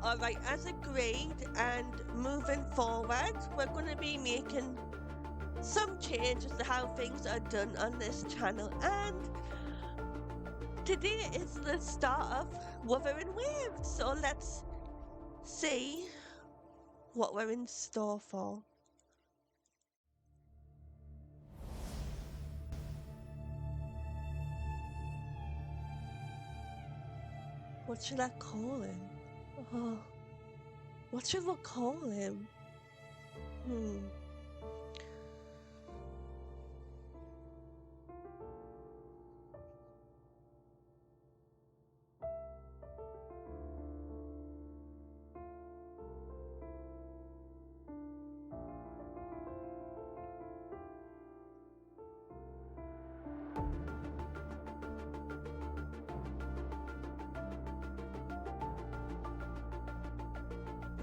Alright, as agreed, and moving forward, we're going to be making some changes to how things are done on this channel. And today is the start of Wuthering Waves. So let's see what we're in store for. What should I call him? Oh, what should we call him? Hmm.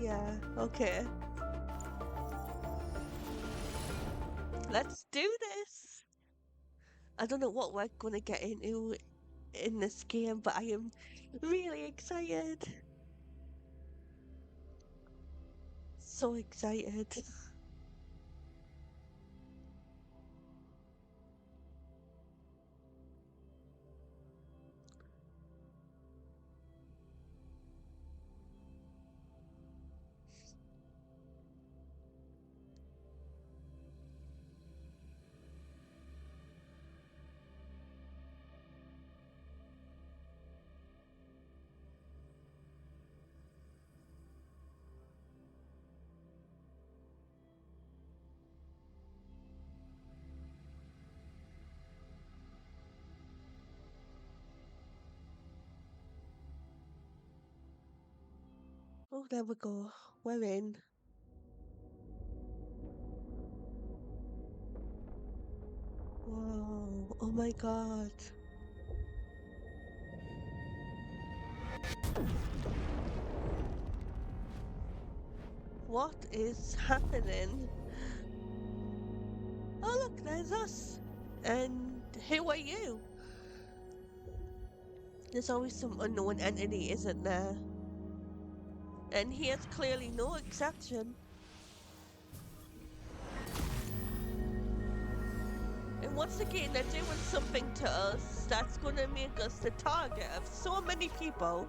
Yeah, okay. Let's do this. I don't know what we're going to get into in this game, but I am really excited. So excited. Oh, there we go. We're in. Whoa. Oh my god. What is happening? Oh, look, there's us. And who are you? There's always some unknown entity, isn't there? And he is clearly no exception. And once again, they're doing something to us that's gonna make us the target of so many people.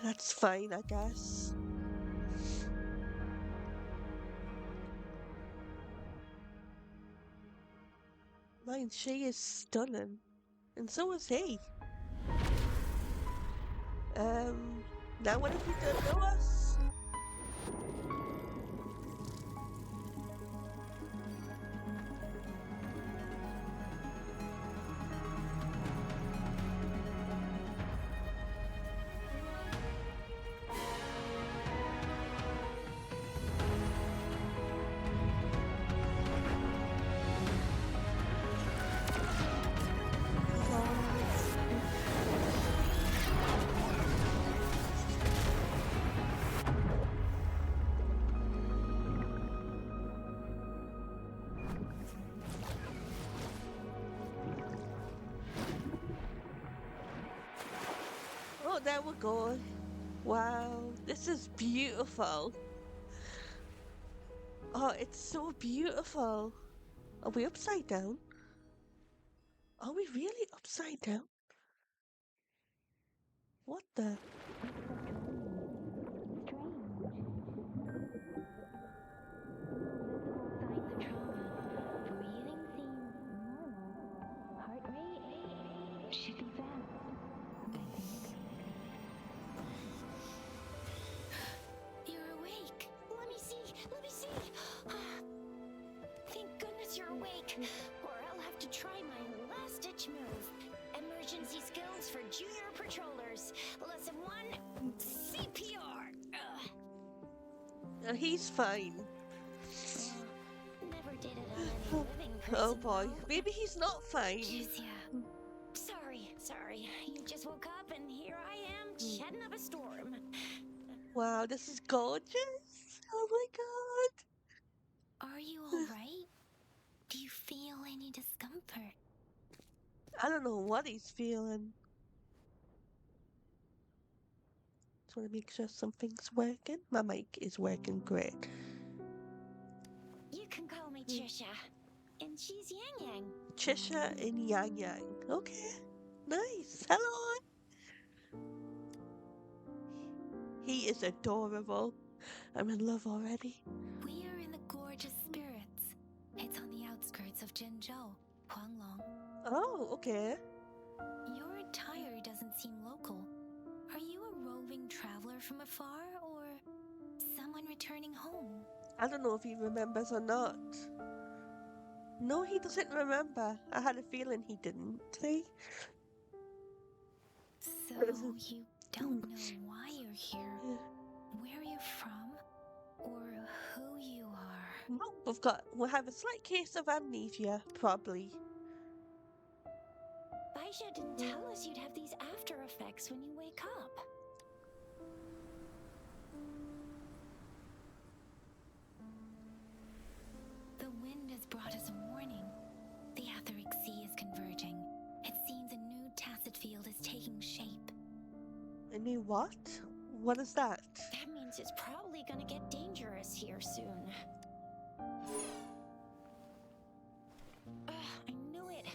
That's fine, I guess. Mine, she is stunning. And so is he. Um, now what have you done to us? Oh, there we go. Wow, this is beautiful. Oh, it's so beautiful. Are we upside down? Are we really upside down? What the? You're awake. Let me see. Let me see. Thank goodness you're awake. Or I'll have to try my last ditch move. Emergency skills for junior patrollers. Lesson 1, CPR. He's fine. Never did it on any living person. Oh boy, though. maybe he's not fine. Jizia. Sorry. You just woke up and here I am chatting up a storm. Wow, this is gorgeous. Oh my god. Are you alright? Do you feel any discomfort? I don't know what he's feeling. Just want to make sure something's working. My mic is working great. You can call me Trisha. And she's Yang Yang. Trisha and Yang Yang. Okay, nice. Hello. He is adorable. I'm in love already. We are in the Gorge of Spirits. It's on the outskirts of Jinzhou, Huanglong. Oh, okay. Your attire doesn't seem local. Are you a roving traveler from afar, or someone returning home? I don't know if he remembers or not. No, he doesn't remember. I had a feeling he didn't. See? So you don't know why you're here, where you're from, or who you are? No, we'll have a slight case of amnesia, probably. Baisha didn't tell us you'd have these after effects when you wake up. The wind has brought us a warning. The Etheric Sea is converging. It seems a new tacit field is taking shape. A new what? What is that? That means it's probably gonna get dangerous here soon. I knew it.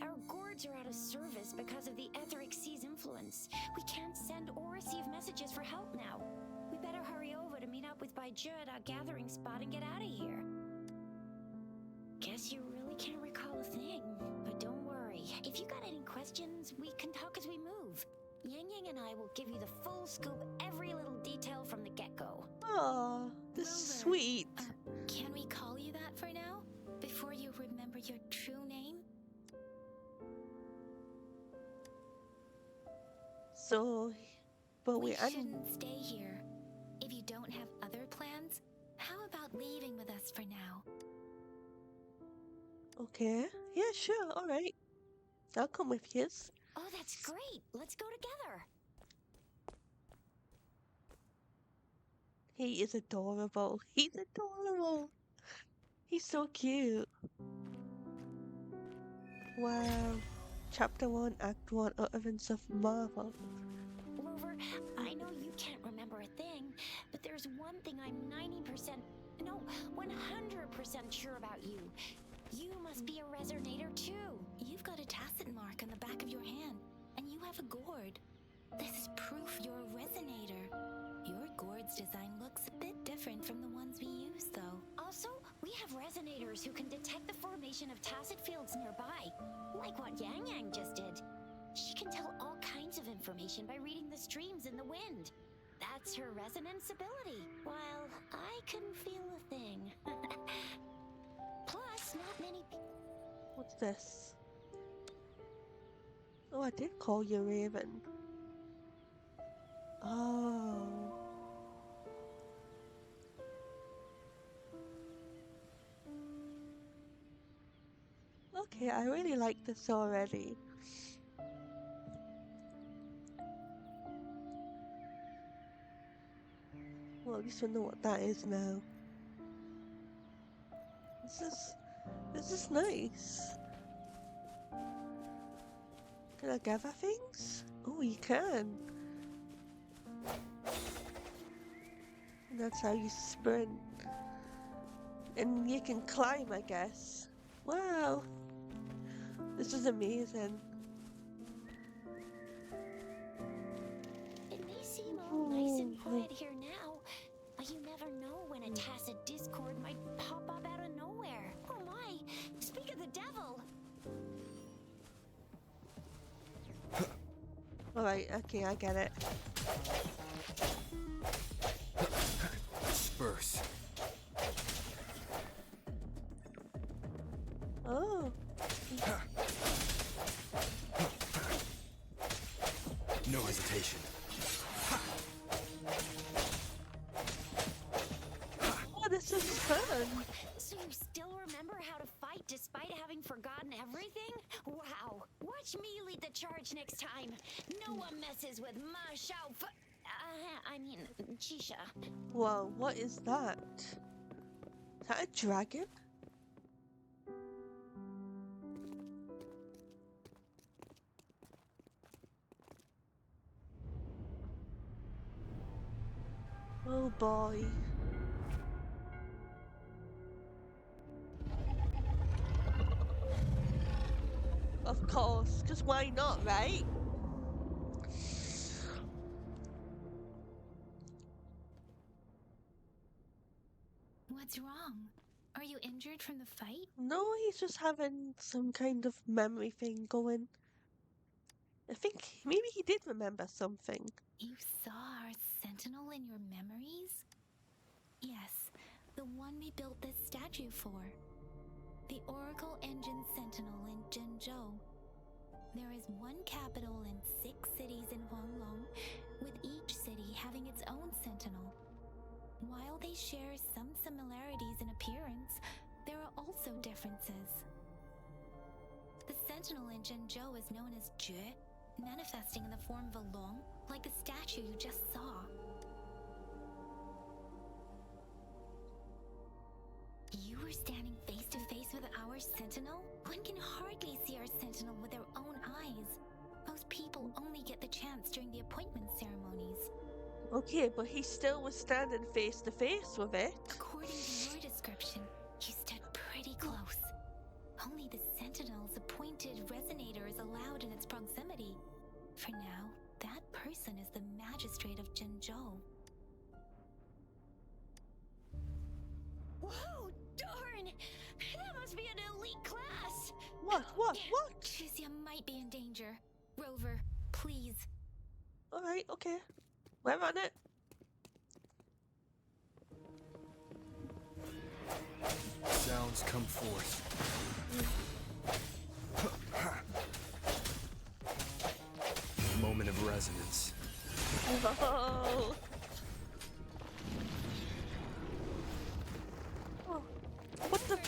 Our gourds are out of service because of the Etheric Sea's influence. We can't send or receive messages for help now. We better hurry over to meet up with Baiju at our gathering spot and get out of here. Guess you really can't recall a thing, but don't worry. If you got any questions, we can talk as we move. Yang Yang and I will give you the full scoop, every little detail from the get-go. Oh, this is Rover, sweet. Can we call you that for now? Before you remember your true name? So, but We wait, shouldn't stay here. If you don't have other plans, how about leaving with us for now? okay. Yeah, sure, alright. I'll come with you. Oh, that's great. Let's go together. He is adorable. He's adorable. He's so cute. Wow. Chapter 1, Act 1, Utterance of Marvel. Rover, I know you can't remember a thing, but there's one thing I'm 90%, no, 100% sure about you. You must be a resonator too. You've got a tacit mark on the back of your hand, and you have a gourd. This is proof you're a resonator. Your gourd's design looks a bit different from the ones we use, though. Also, we have resonators who can detect the formation of tacit fields nearby, like what Yang Yang just did. She can tell all kinds of information by reading the streams in the wind. That's her resonance ability, while I couldn't feel a thing. Plus, not many people... What's this? Oh, I did call you Raven. Oh. Okay, I really like this already. Well, at least we know what that is now. This is nice. Can I gather things? Oh, you can. And that's how you sprint. And you can climb, I guess. Wow. This is amazing. It may seem all nice and quiet here now, but you never know when a tacit discord might pop up out of nowhere. Oh my, speak of the devil! Alright, okay, I get it. Disperse. Oh. No hesitation. Oh, this is fun. So you still remember how to fight despite having forgotten everything? Wow, watch me lead the charge next time. No one messes with Ma Shao Chisha. Whoa, what is that? Is that a dragon? Oh boy. Of course, because why not, right? What's wrong? Are you injured from the fight? No, he's just having some kind of memory thing going. I think maybe he did remember something. You saw our sentinel in your memories? Yes, the one we built this statue for. The Oracle Engine Sentinel in Zhenzhou. There is one capital and 6 cities in Huanglong, with each city having its own sentinel. While they share some similarities in appearance, there are also differences. The sentinel in Zhenzhou is known as Jue, manifesting in the form of a long, like the statue you just saw. You were standing face to face with our sentinel? One can hardly see our sentinel with their own eyes. Most people only get the chance during the appointment ceremonies. Okay, but he still was standing face to face with it. According to your description, you stood pretty close. Only the sentinel's appointed resonator is allowed in its proximity. For now, that person is the magistrate of Zhenzhou. Whoa, darn! That must be an elite class! What? Chisia might be in danger. Rover, please. Alright, okay. We're on it. Sounds come forth. Moment of resonance. Whoa. Oh, what the?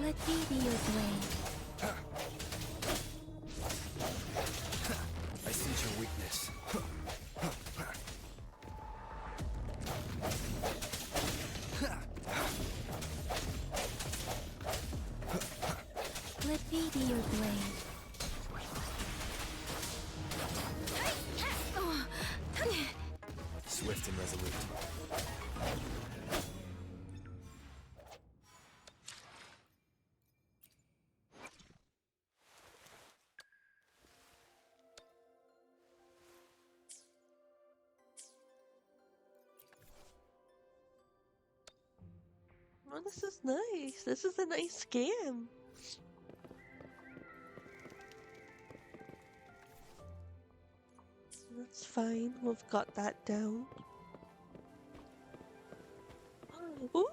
Let me be your blade. I sense your weakness. Let me be your blade. Swift and resolute. Oh, this is nice. This is a nice game. That's fine. We've got that down. Ooh,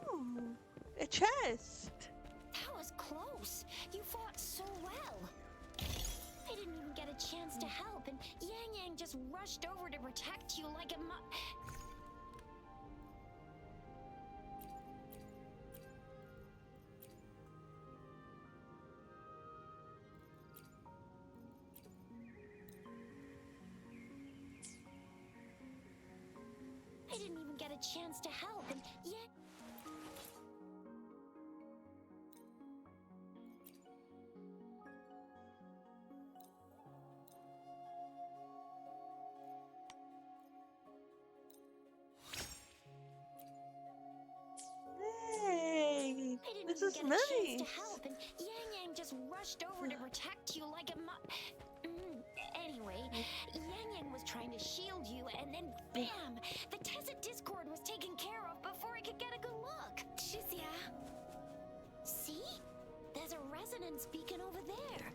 a chest. That was close. You fought so well. I didn't even get a chance to help, and Yang Yang just rushed over to protect you like a I didn't even get a chance to help, and Yang... Hey, I didn't this even is get a chance to nice. help, and Yang Yang just rushed over to protect you like a Anyway, Yang Yang was trying to shield you, and then bam! The Tezit Discord was taken care of before I could get a good look. Chisia. See? There's a resonance beacon over there.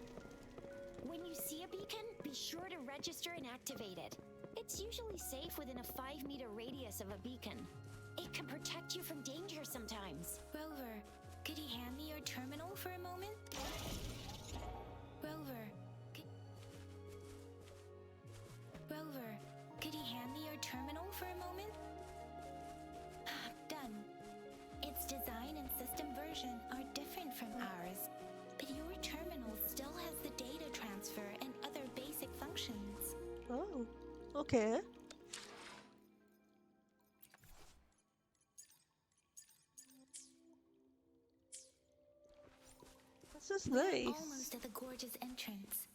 When you see a beacon, be sure to register and activate it. It's usually safe within a 5-meter radius of a beacon. It can protect you from danger sometimes. Rover, could you hand me your terminal for a moment? Rover, could you hand me your terminal for a moment? Done. Its design and system version are different from ours, but your terminal still has the data transfer and other basic functions. Oh, okay. This is We're nice. almost at the gorge's entrance.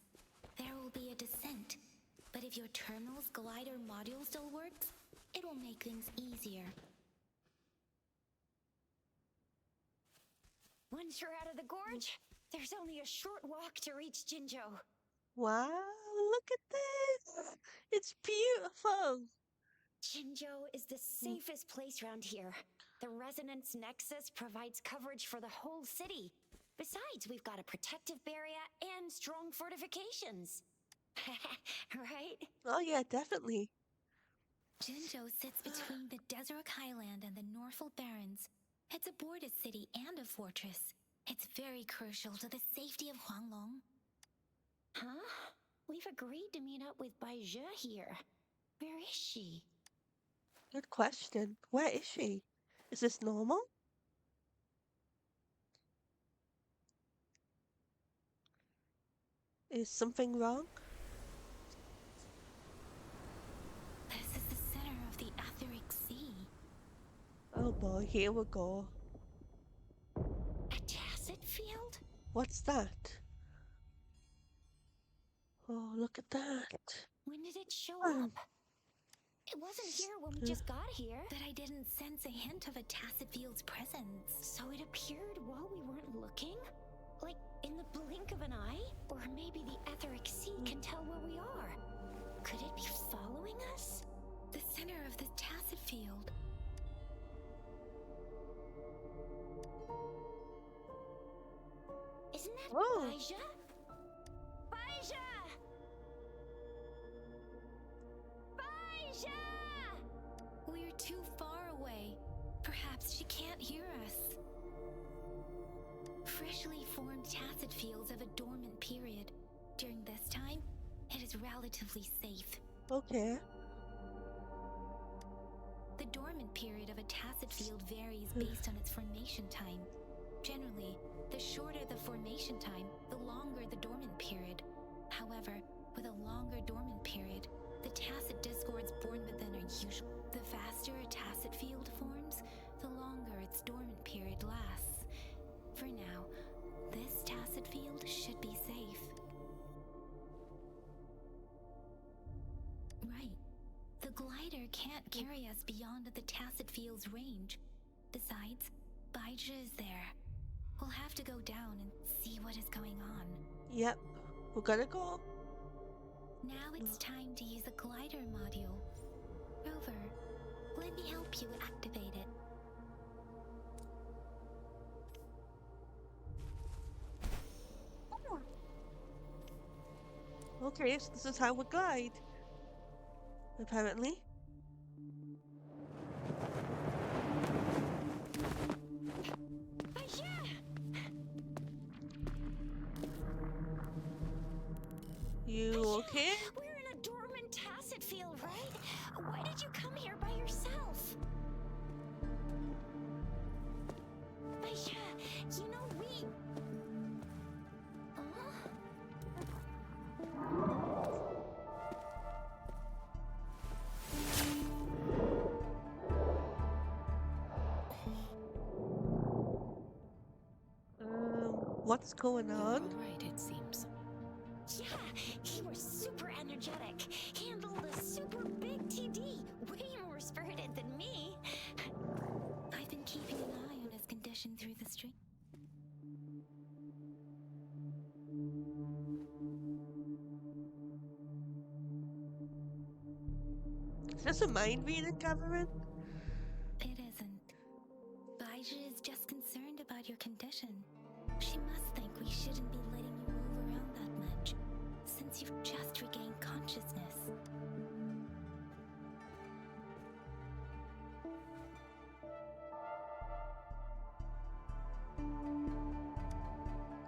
There will be a descent, but if your terminal's glider module still works, it'll make things easier. Once you're out of the gorge, there's only a short walk to reach Jinzhou. Wow, look at this. It's beautiful. Jinzhou is the safest place around here. The Resonance Nexus provides coverage for the whole city. Besides, we've got a protective barrier and strong fortifications. Right? Oh yeah, definitely. Jinzhou sits between the Desert Highland and the Northful Barrens. It's a border city and a fortress. It's very crucial to the safety of Huanglong. Huh? We've agreed to meet up with Bai Zhe here. Where is she? Good question. Where is she? Is this normal? Is something wrong? This is the center of the Etheric Sea. Oh boy, here we go. A tacit field? What's that? Oh, look at that. When did it show Oh. up? It wasn't here when we just got here. But I didn't sense a hint of a tacit field's presence. So it appeared while we weren't looking? Like in the blink of an eye? Or maybe the Etheric Sea can tell where we are. Could it be following us? The center of the tacit field. Isn't that Oh. Bai Zhe? Bai Zhe! Bai Zhe! We're too far away. Perhaps she can't hear us. Freshly formed tacit fields have a dormant period. During this time, it is relatively safe. Okay. The dormant period of a tacit field varies based on its formation time. Generally, the shorter the formation time, the longer the dormant period. However, with a longer dormant period, the tacit discords born within are usual. The faster a tacit field forms, the longer its dormant period lasts. For now, this tacit field should be safe. Right. The glider can't carry us beyond the tacit field's range. Besides, Bai Zhe is there. We'll have to go down and see what is going on. Yep. We're gonna go. Now it's time to use the glider module. Rover, let me help you activate it. Okay, so this is how we glide. Apparently. Bai Zhe! You okay? We're in a dormant tacit field, right? Why did you come here by yourself? Bai Zhe, you know we... What's going on? Right, it seems. Yeah, he was super energetic. Handled a super big TD. Way more spirited than me. I've been keeping an eye on his condition through the stream. Is this a mind reading, Catherine? It isn't. Bai Zhe is just concerned about your condition. She must think we shouldn't be letting you move around that much, since you've just regained consciousness.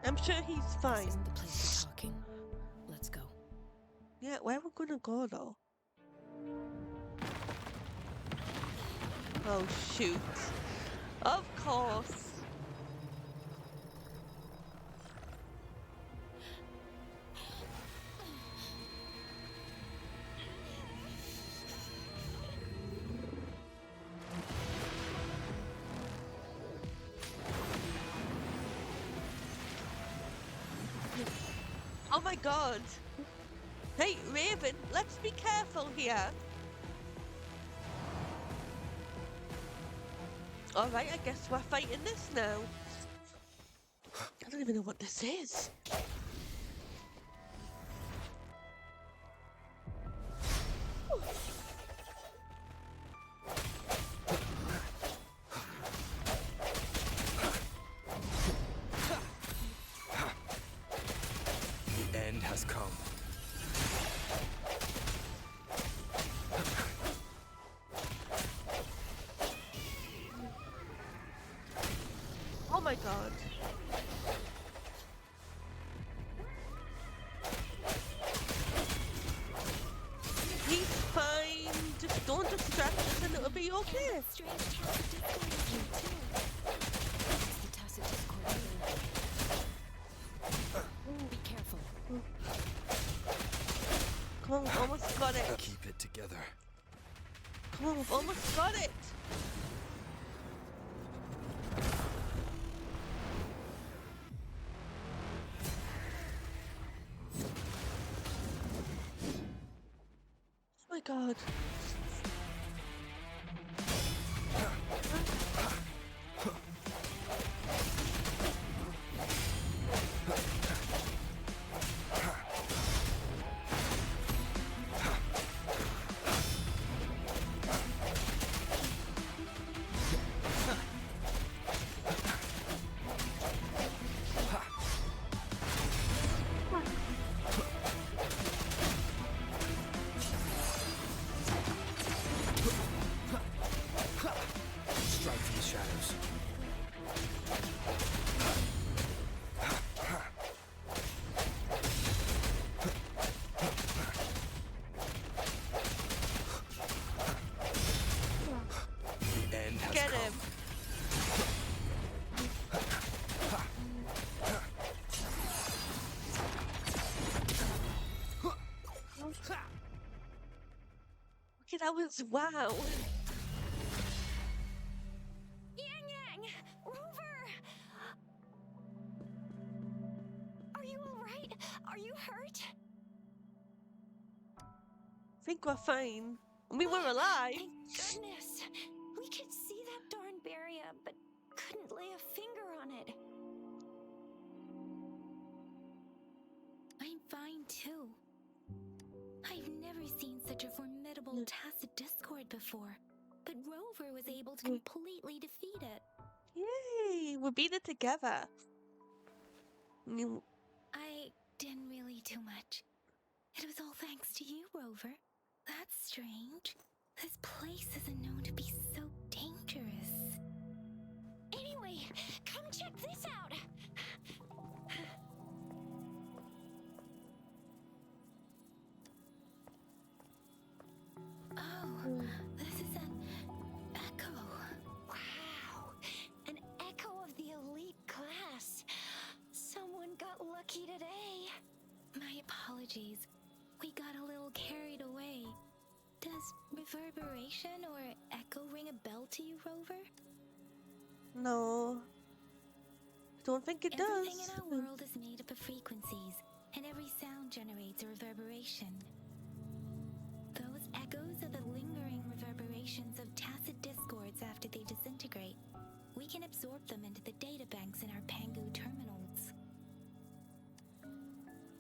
I'm sure he's This fine. isn't the place for talking. Let's go. Yeah, where are we gonna go though? Oh shoot. Of course. Oh my god. Hey, Raven, let's be careful here. Alright, I guess we're fighting this now. I don't even know what this is. The end has come. Oh my god. He's fine. Just don't distract us and it'll be okay. Strange tacit discord is here too. The tacit discord thing. Be careful. Come on, we've almost got it. Keep it together. Come on, we've almost got it. Oh my god. Strike from the shadows. The end has Get come. him. Okay, that was wow. Yang Yang! Rover! Are you alright? Are you hurt? I think we're fine. I mean, we're alive. Thank goodness! We could see that darn barrier, but couldn't lay a finger on it. I'm fine too. I've never seen such a formidable tacit discord before, but Rover was able to completely defeat it. Yay! We beat it together. You- I didn't really do much. It was all thanks to you, Rover. That's strange. This place isn't known to be so dangerous. Anyway, come check this out! Oh, this is an echo. Wow! An echo of the elite class. Someone got lucky today. My apologies. We got a little carried away. Does reverberation or echo ring a bell to you, Rover? No. I don't think it Everything does. in our world is made up of frequencies, and every sound generates a reverberation. Those echoes are the lingering reverberations of tacit discords after they disintegrate. We can absorb them into the databanks in our Pangu terminals.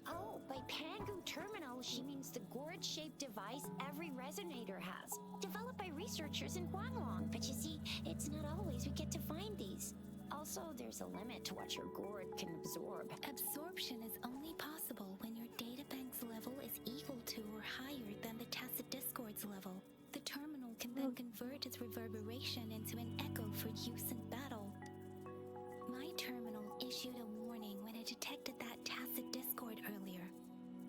Oh, by Pangu Terminal, she means the gourd-shaped device every resonator has. Developed by researchers in Guanlong. But you see, it's not always we get to find these. Also, there's a limit to what your gourd can absorb. Absorption is only possible when your databank's level is equal to or higher than the tacit discord's level. The terminal can then convert its reverberation into an echo for use in battle. My terminal issued a warning when it detected that tacit discord earlier.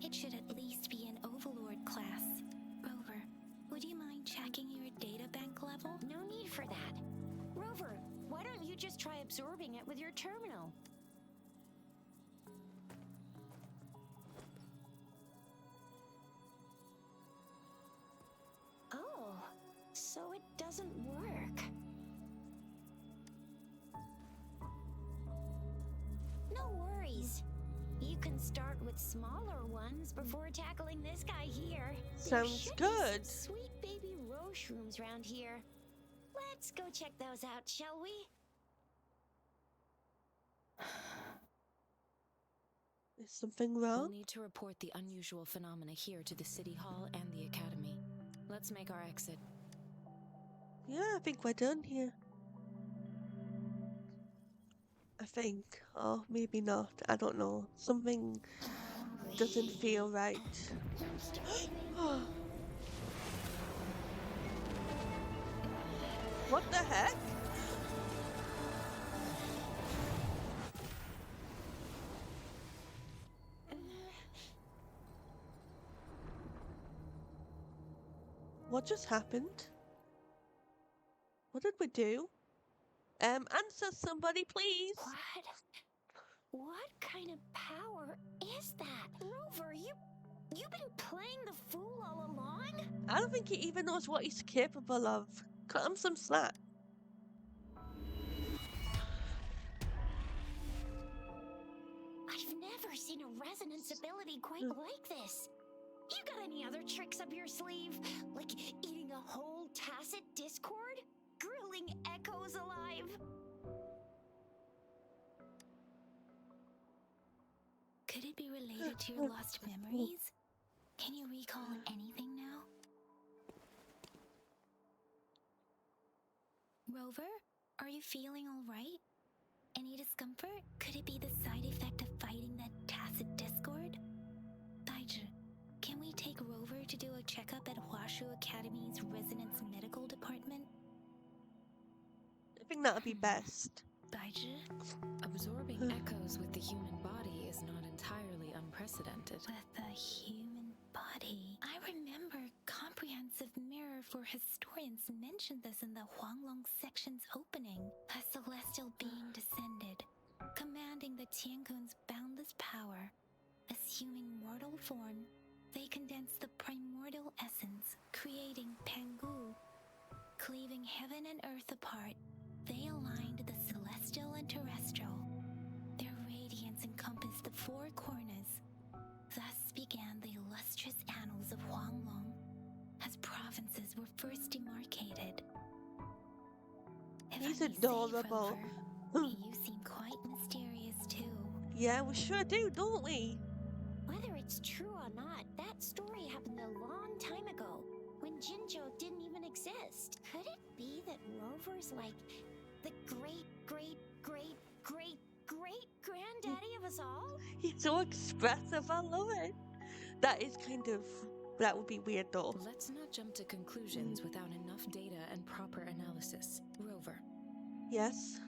It should at least be an Overlord class. Rover, would you mind checking your databank level? No need for that. Rover, why don't you just try absorbing it with your terminal? Oh, so it doesn't work. No worries. You can start with smaller ones before tackling this guy here. There Sounds should good. be some sweet baby roshrooms around here. Let's go check those out, shall we? Is something We'll wrong? need to report the unusual phenomena here to the City Hall and the Academy. Let's make our exit. Yeah, I think we're done here. I think. Or maybe not. I don't know. Something doesn't feel right. What the heck? What just happened? What did we do? Answer somebody, please. What kind of power is that? Rover, you've been playing the fool all along? I don't think he even knows what he's capable of. Cut him some slack. I've never seen a resonance ability quite like this. You got any other tricks up your sleeve? Like eating a whole tacit discord? Grilling echoes alive? Could it be related to your lost memories? Can you recall anything now? Rover, are you feeling all right? Any discomfort? Could it be the side effect of fighting that tacit discord? Baiju, can we take Rover to do a checkup at Huashu Academy's Resonance Medical Department? I think that would be best. Baiju? Absorbing echoes with the human body is not entirely unprecedented. With the human body. I remember Comprehensive Mirror for Historians mentioned this in the Huanglong section's opening. A celestial being descended, commanding the Tiankun's boundless power. Assuming mortal form, they condensed the primordial essence, creating Pangu. Cleaving heaven and earth apart, they aligned the celestial and terrestrial. Their radiance encompassed the four corners. Thus began the illustrious annals of Huanglong, as provinces were first demarcated. If He's I may say, adorable. Rover, you seem quite mysterious too. Yeah, we sure do, don't we? Whether it's true or not, that story happened a long time ago, when Jinzhou didn't even exist. Could it be that Rover's like the great, great, great, great, great granddaddy of us all? He's so expressive. I love it. That is kind of... That would be weird though. Let's not jump to conclusions without enough data and proper analysis. Rover. Yes.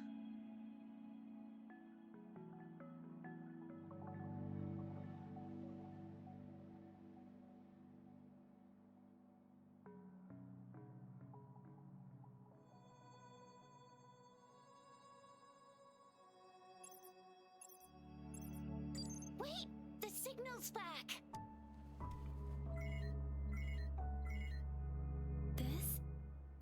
Wait, the signal's back. This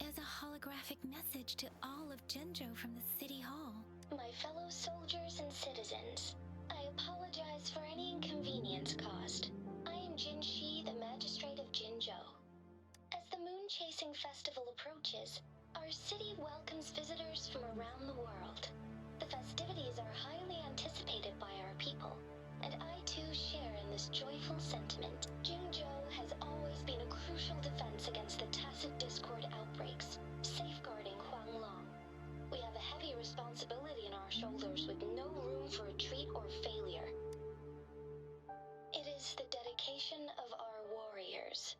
is a holographic message to all of Jinzhou from the City Hall. My fellow soldiers and citizens, I apologize for any inconvenience caused. I am Jin Shi, the Magistrate of Jinzhou. As the Moon Chasing Festival approaches, our city welcomes visitors from around the world. The festivities are highly anticipated by our people, and I too share in this joyful sentiment. Jinzhou has always been a crucial defense against the tacit discord outbreaks, safeguarding Huanglong. We have a heavy responsibility on our shoulders with no room for retreat or failure. It is the dedication of our warriors,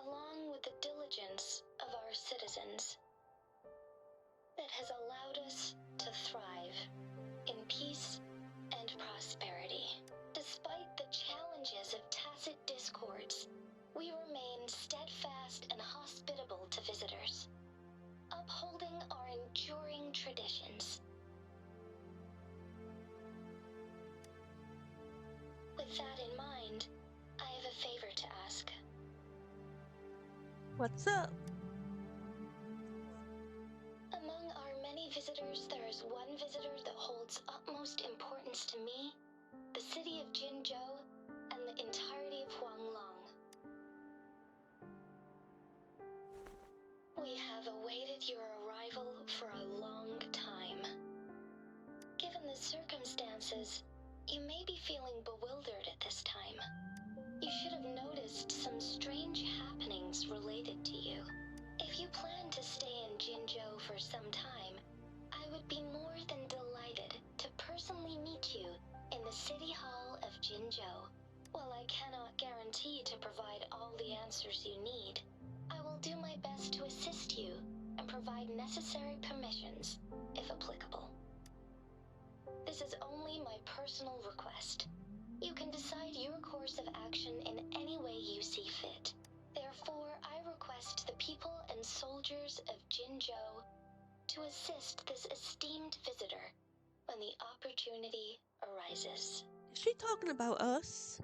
along with the diligence of our citizens, that has allowed us to thrive in peace and prosperity. Despite the challenges of tacit discords, we remain steadfast and hospitable to visitors, upholding our enduring traditions. With that in mind, I have a favor to ask. What's up? Among our many visitors, there is one visitor that holds utmost importance to me the city of Jinzhou, and the entirety of Huanglong. We have awaited your arrival for a long time. Given the circumstances, you may be feeling bewildered at this time. You should have noticed some strange happenings related to you. If you plan to stay in Jinzhou for some time, I would be more than delighted to personally meet you in the City Hall of Jinzhou. While I cannot guarantee to provide all the answers you need, I will do my best to assist you and provide necessary permissions, if applicable. This is only my personal request. You can decide your course of action in any way you see fit. Therefore, I request the people and soldiers of Jinzhou to assist this esteemed visitor when the opportunity arises. Is she talking about us?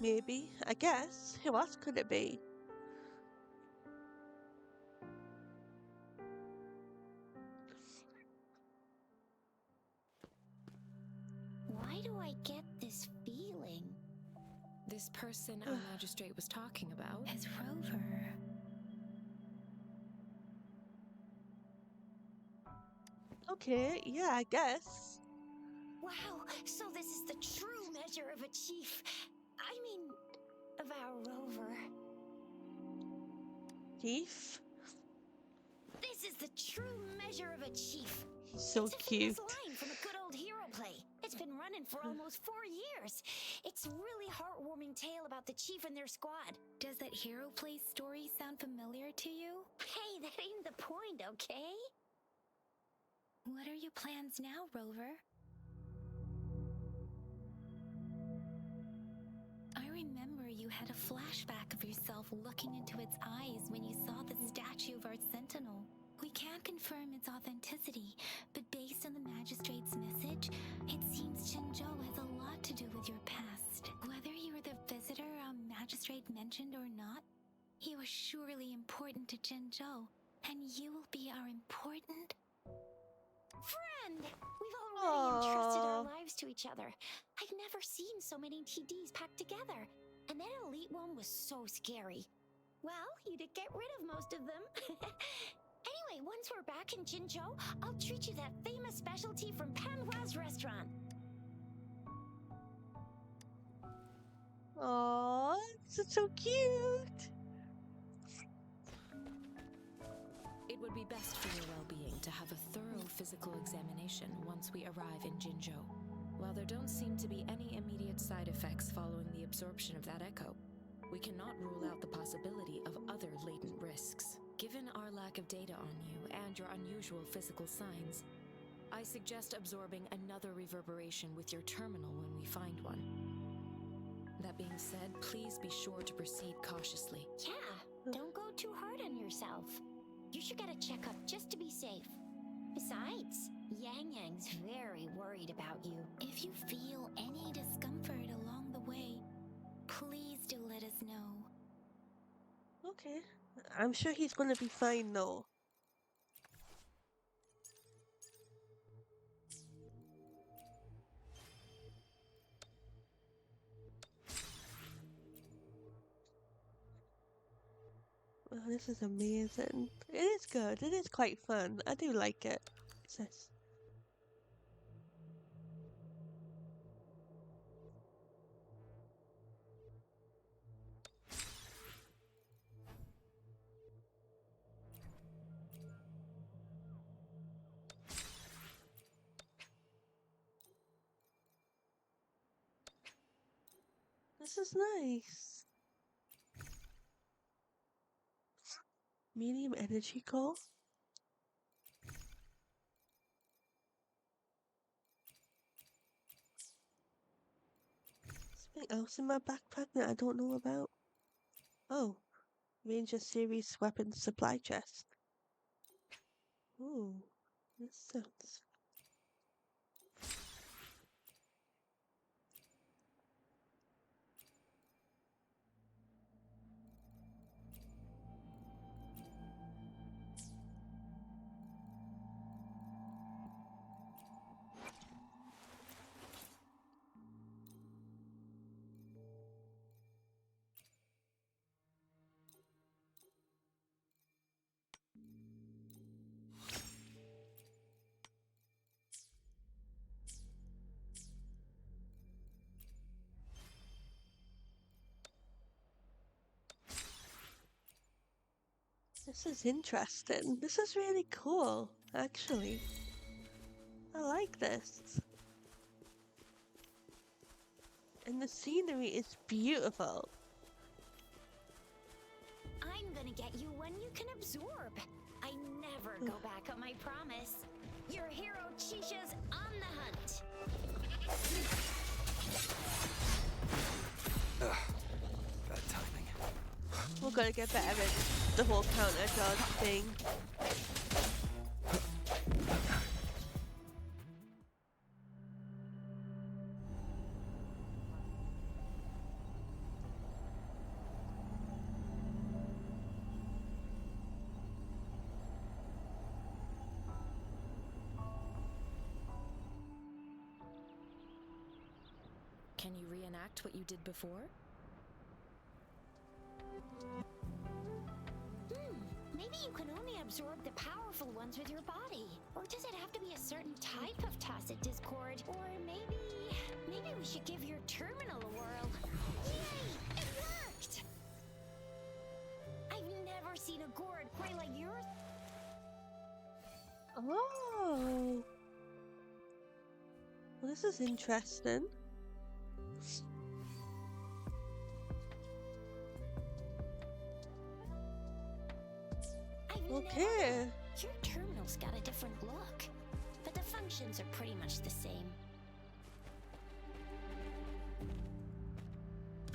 Maybe. I guess. Who else could it be? Why do I get this feeling? This person our magistrate was talking about. As Rover. Okay, yeah, I guess. Wow, so this is the true measure of a chief. I mean, of our Rover. Chief? This is the true measure of a chief. He's so It's a cute. famous line from a good old hero play. It's been running for almost 4 years. It's a really heartwarming tale about the chief and their squad. Does that hero play story sound familiar to you? Hey, that ain't the point, okay? What are your plans now, Rover? I remember you had a flashback of yourself looking into its eyes when you saw the statue of our sentinel. We can't confirm its authenticity, but based on the magistrate's message, it seems Jinzhou has a lot to do with your past. Whether you're the visitor our magistrate mentioned or not, you are surely important to Jinzhou, and you will be our important... Friend! We've already entrusted our Aww. lives to each other. I've never seen so many TDs packed together. And that elite one was so scary. Well, you did get rid of most of them. Anyway, once we're back in Jinzhou, I'll treat you that famous specialty from Panhua's restaurant. Aww, this is so cute. It would be best for your well-being to have a thorough physical examination once we arrive in Jinzhou. While there don't seem to be any immediate side effects following the absorption of that echo, we cannot rule out the possibility of other latent risks. Given our lack of data on you and your unusual physical signs, I suggest absorbing another reverberation with your terminal when we find one. That being said, please be sure to proceed cautiously. Yeah, don't go too hard on yourself. You should get a checkup just to be safe. Besides, Yang Yang's very worried about you. If you feel any discomfort along the way, please do let us know. Okay. I'm sure he's gonna be fine though. Oh, this is amazing. It is good. It is quite fun. I do like it. What's this? This is nice. Medium energy core. Something else in my backpack that I don't know about. Oh, Ranger Series weapons supply chest. Ooh, this sounds. This is interesting. This is really cool, actually. I like this. And the scenery is beautiful. I'm gonna get you one you can absorb. I never go back on my promise. Your hero Chisha's on the hunt. Ugh. Bad timing. We're gonna get better at the whole counter dodge thing. Can you reenact what you did before? Maybe you can only absorb the powerful ones with your body. Or does it have to be a certain type of tacit discord? Or maybe we should give your terminal a whirl. Yay! It worked! I've never seen a gourd quite like yours. Oh. Well, this is interesting. Okay. Your terminal's got a different look, but the functions are pretty much the same.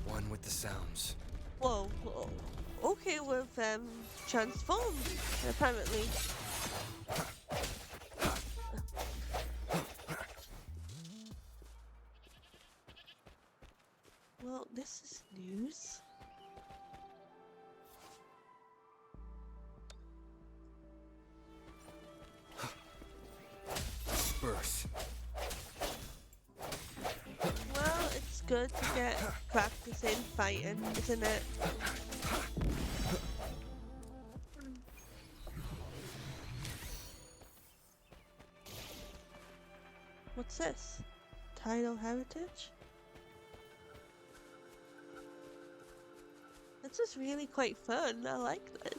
One with the sounds. Whoa. Whoa. Okay, we've transformed, apparently. Well, this is news. Burst. Well, it's good to get practicing fighting, isn't it? What's this? Tidal heritage? This is really quite fun. I like this.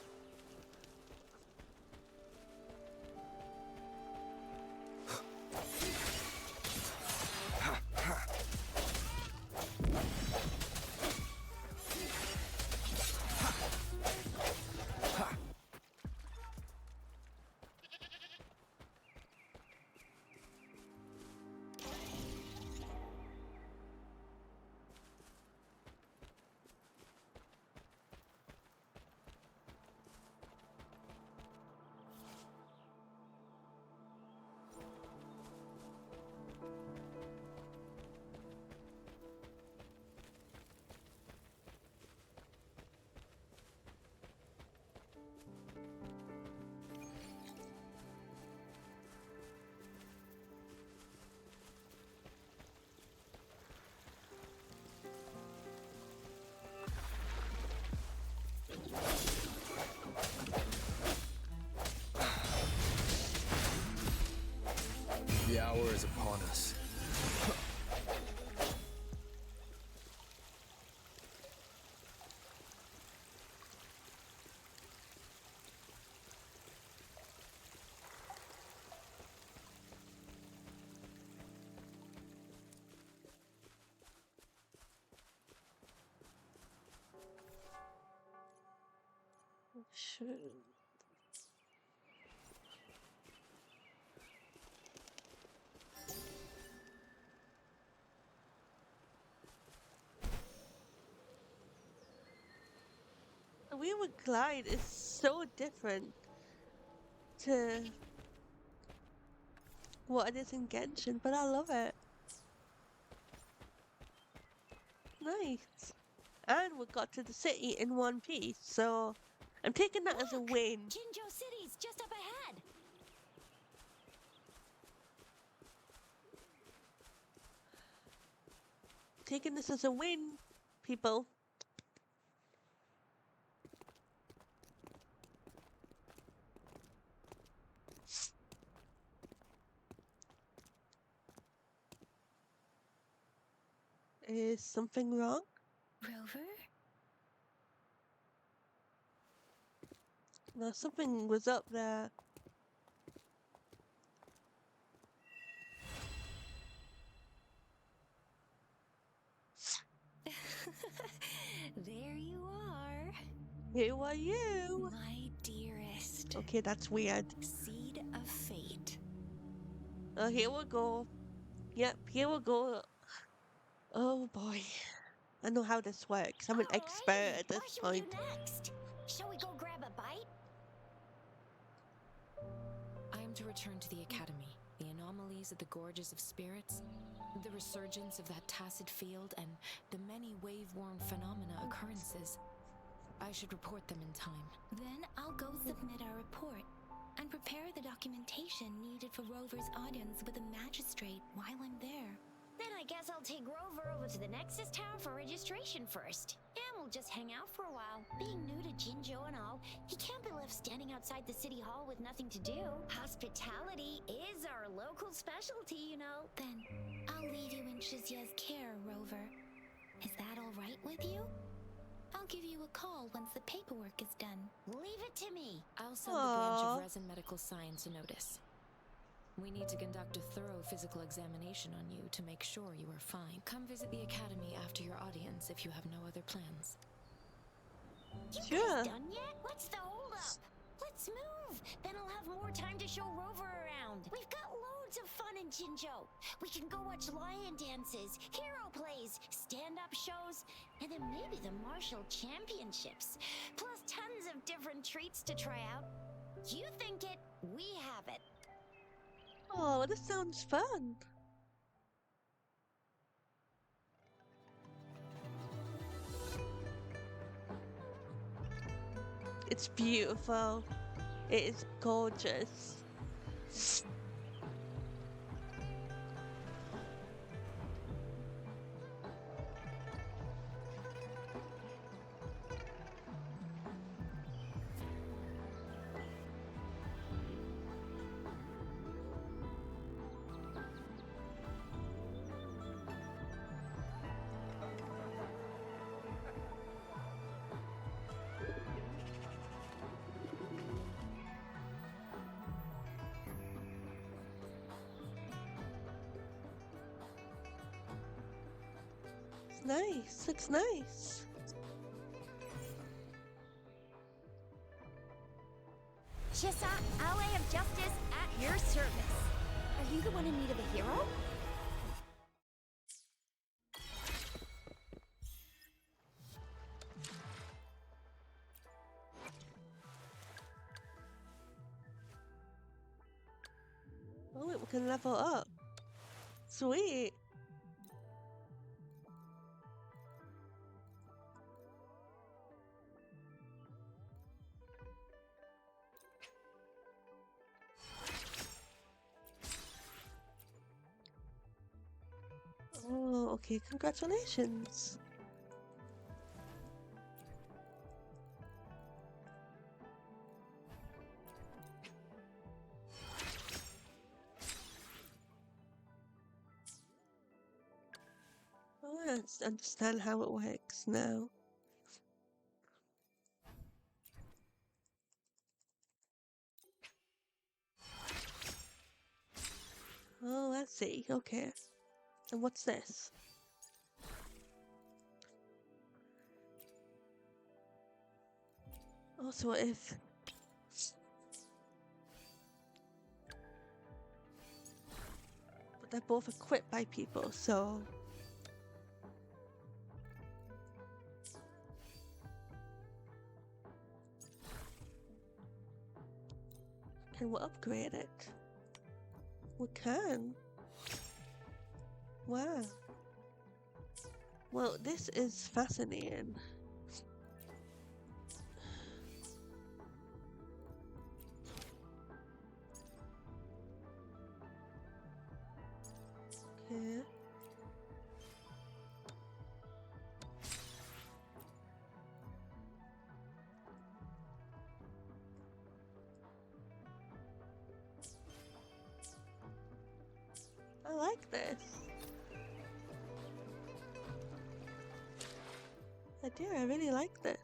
The hour is upon us. Sure. The way we glide is so different to what it is in Genshin, but I love it. Nice. And we got to the city in one piece, so I'm taking that as a win. Jinzhou City's just up ahead. Taking this as a win, people. Is something wrong? Rover? No, something was up there. There you are. Who are you? My dearest. Okay, that's weird. Seed of fate. Oh, here we go. Yep, here we go. Oh boy. I know how this works. I'm an expert Alrighty, at what this should we do point. next? Shall we go grab a bite? I am to return to the Academy. The anomalies at the Gorges of Spirits, the resurgence of that tacit field, and the many wave-worn phenomena occurrences. I should report them in time. Then I'll go submit our report and prepare the documentation needed for Rover's audience with the magistrate while I'm there. Then I guess I'll take Rover over to the Nexus Tower for registration first. And we'll just hang out for a while. Being new to Jinjo and all, he can't be left standing outside the city hall with nothing to do. Hospitality is our local specialty, you know. Then I'll leave you in Shizia's care, Rover. Is that all right with you? I'll give you a call once the paperwork is done. Leave it to me. I'll send the branch Aw. of Resin Medical Science a notice. We need to conduct a thorough physical examination on you to make sure you are fine. Come visit the Academy after your audience if you have no other plans. You Sure. guys done yet? What's the holdup? Let's move. Then I'll have more time to show Rover around. We've got loads of fun in Jinjo. We can go watch lion dances, hero plays, stand-up shows, and then maybe the martial championships. Plus tons of different treats to try out. You think it, we have it. Oh, this sounds fun. It's beautiful. It is gorgeous. It's nice. Looks nice. Shisa, Ally of Justice, at your service. Are you the one in need of a hero? Oh, wait, we can level up. Sweet. Oh, okay, congratulations. Oh, I understand how it works now. Oh, I see. Okay. And what's this? Also, if... But they're both equipped by people, so... Can we upgrade it? We can. Wow. Well, this is fascinating. Okay. I like this. I do, I really like this.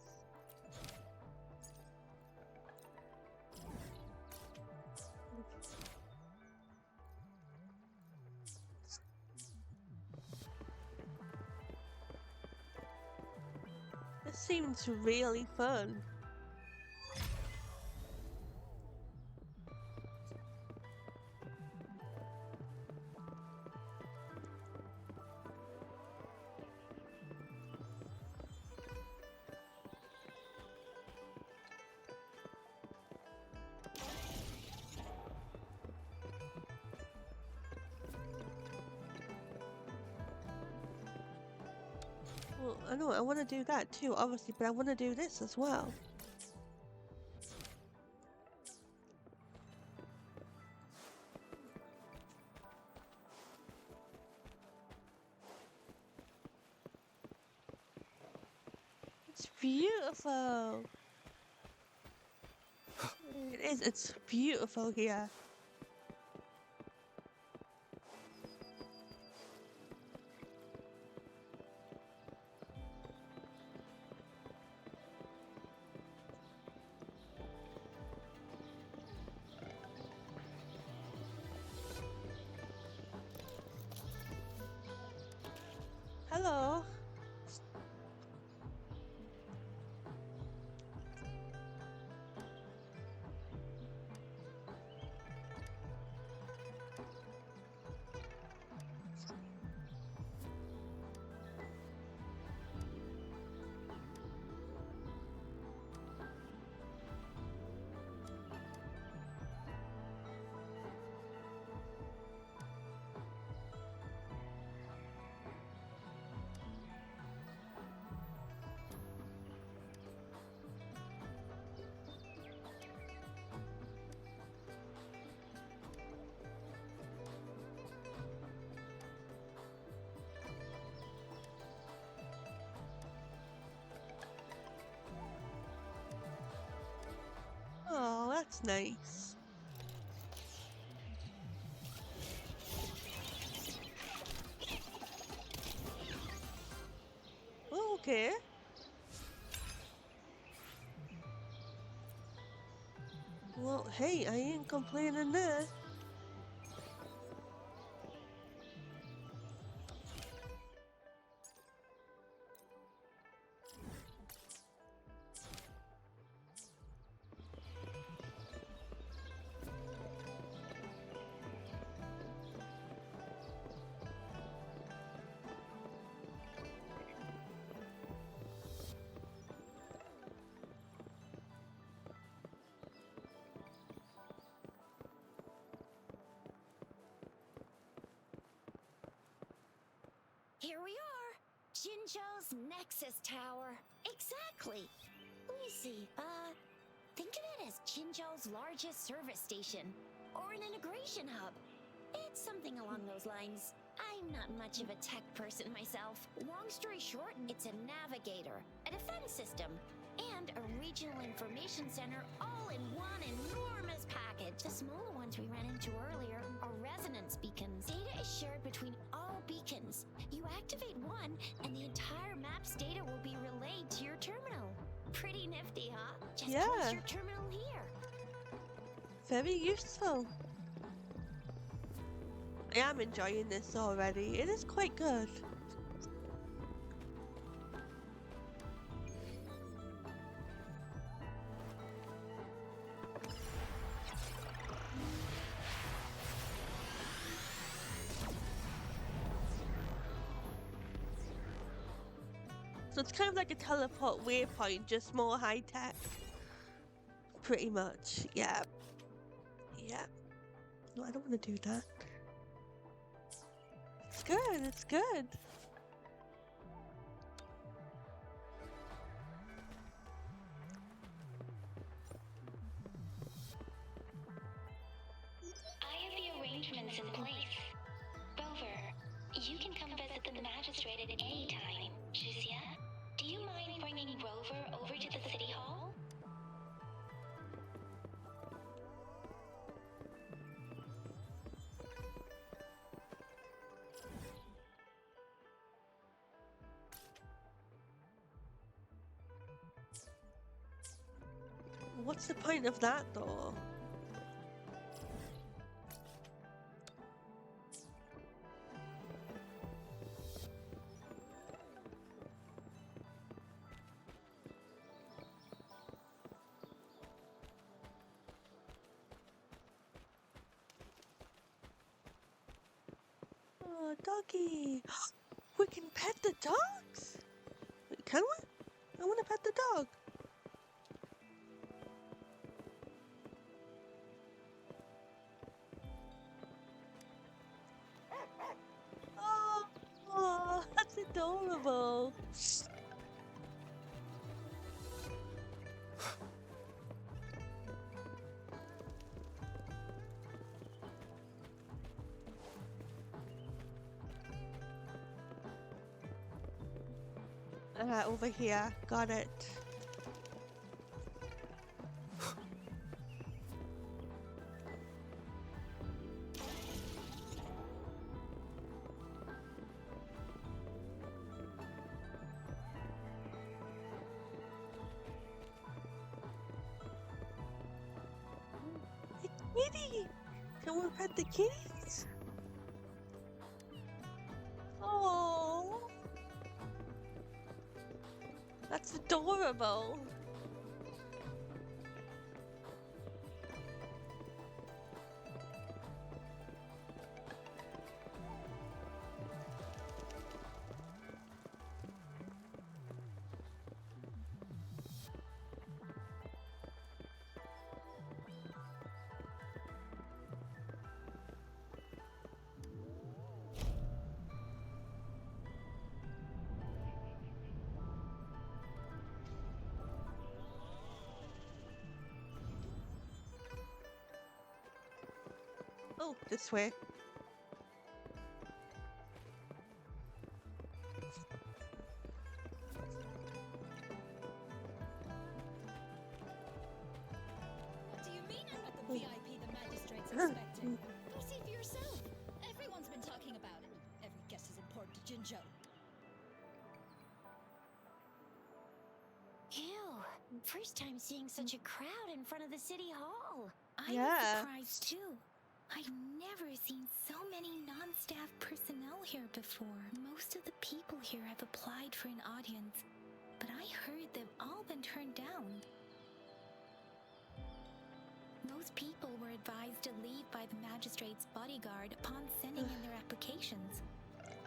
seems really fun. Well, I know I want to do that too, obviously, but I want to do this as well. It's beautiful. It is. It's beautiful here. Hello. Oh, that's nice. Okay. Well, hey, I ain't complaining there. Here we are. Jinzhou's Nexus Tower. Exactly. Let me see. Think of it as Jinzhou's largest service station, or an integration hub. It's something along those lines. I'm not much of a tech person myself. Long story short, it's a navigator, a defense system, and a regional information center all in one enormous package. The smaller ones we ran into earlier are resonance beacons. Data is shared between all beacons. You activate one, and the entire map's data will be relayed to your terminal. Pretty nifty, huh? Just Yeah. place your terminal here. Very useful. I am enjoying this already. It is quite good. So it's kind of like a teleport waypoint, just more high tech. Pretty much, yeah. Yeah. No, I don't want to do that. It's good, it's good. I have the arrangements in place. Rover, you can come visit the magistrate at any time. Juzia, do you mind bringing Rover over to the city hall? What's the point of that though? Oh, doggy. We can pet the dogs? Wait, can we? I want to pet the dog. Oh, that's adorable. Over here. Got it. The kitty! Can we pet the kitties? Oh, that's adorable. Oh, this way. What do you mean I'm not the VIP the magistrate's expecting? Go see for yourself. Everyone's been talking about it. Every guess is important to Jinzhou. Ew. First time seeing such a crowd in front of the city hall. I Yeah. was surprised too. I've never seen so many non-staff personnel here before. Most of the people here have applied for an audience, but I heard they've all been turned down. Most people were advised to leave by the magistrate's bodyguard upon sending in their applications.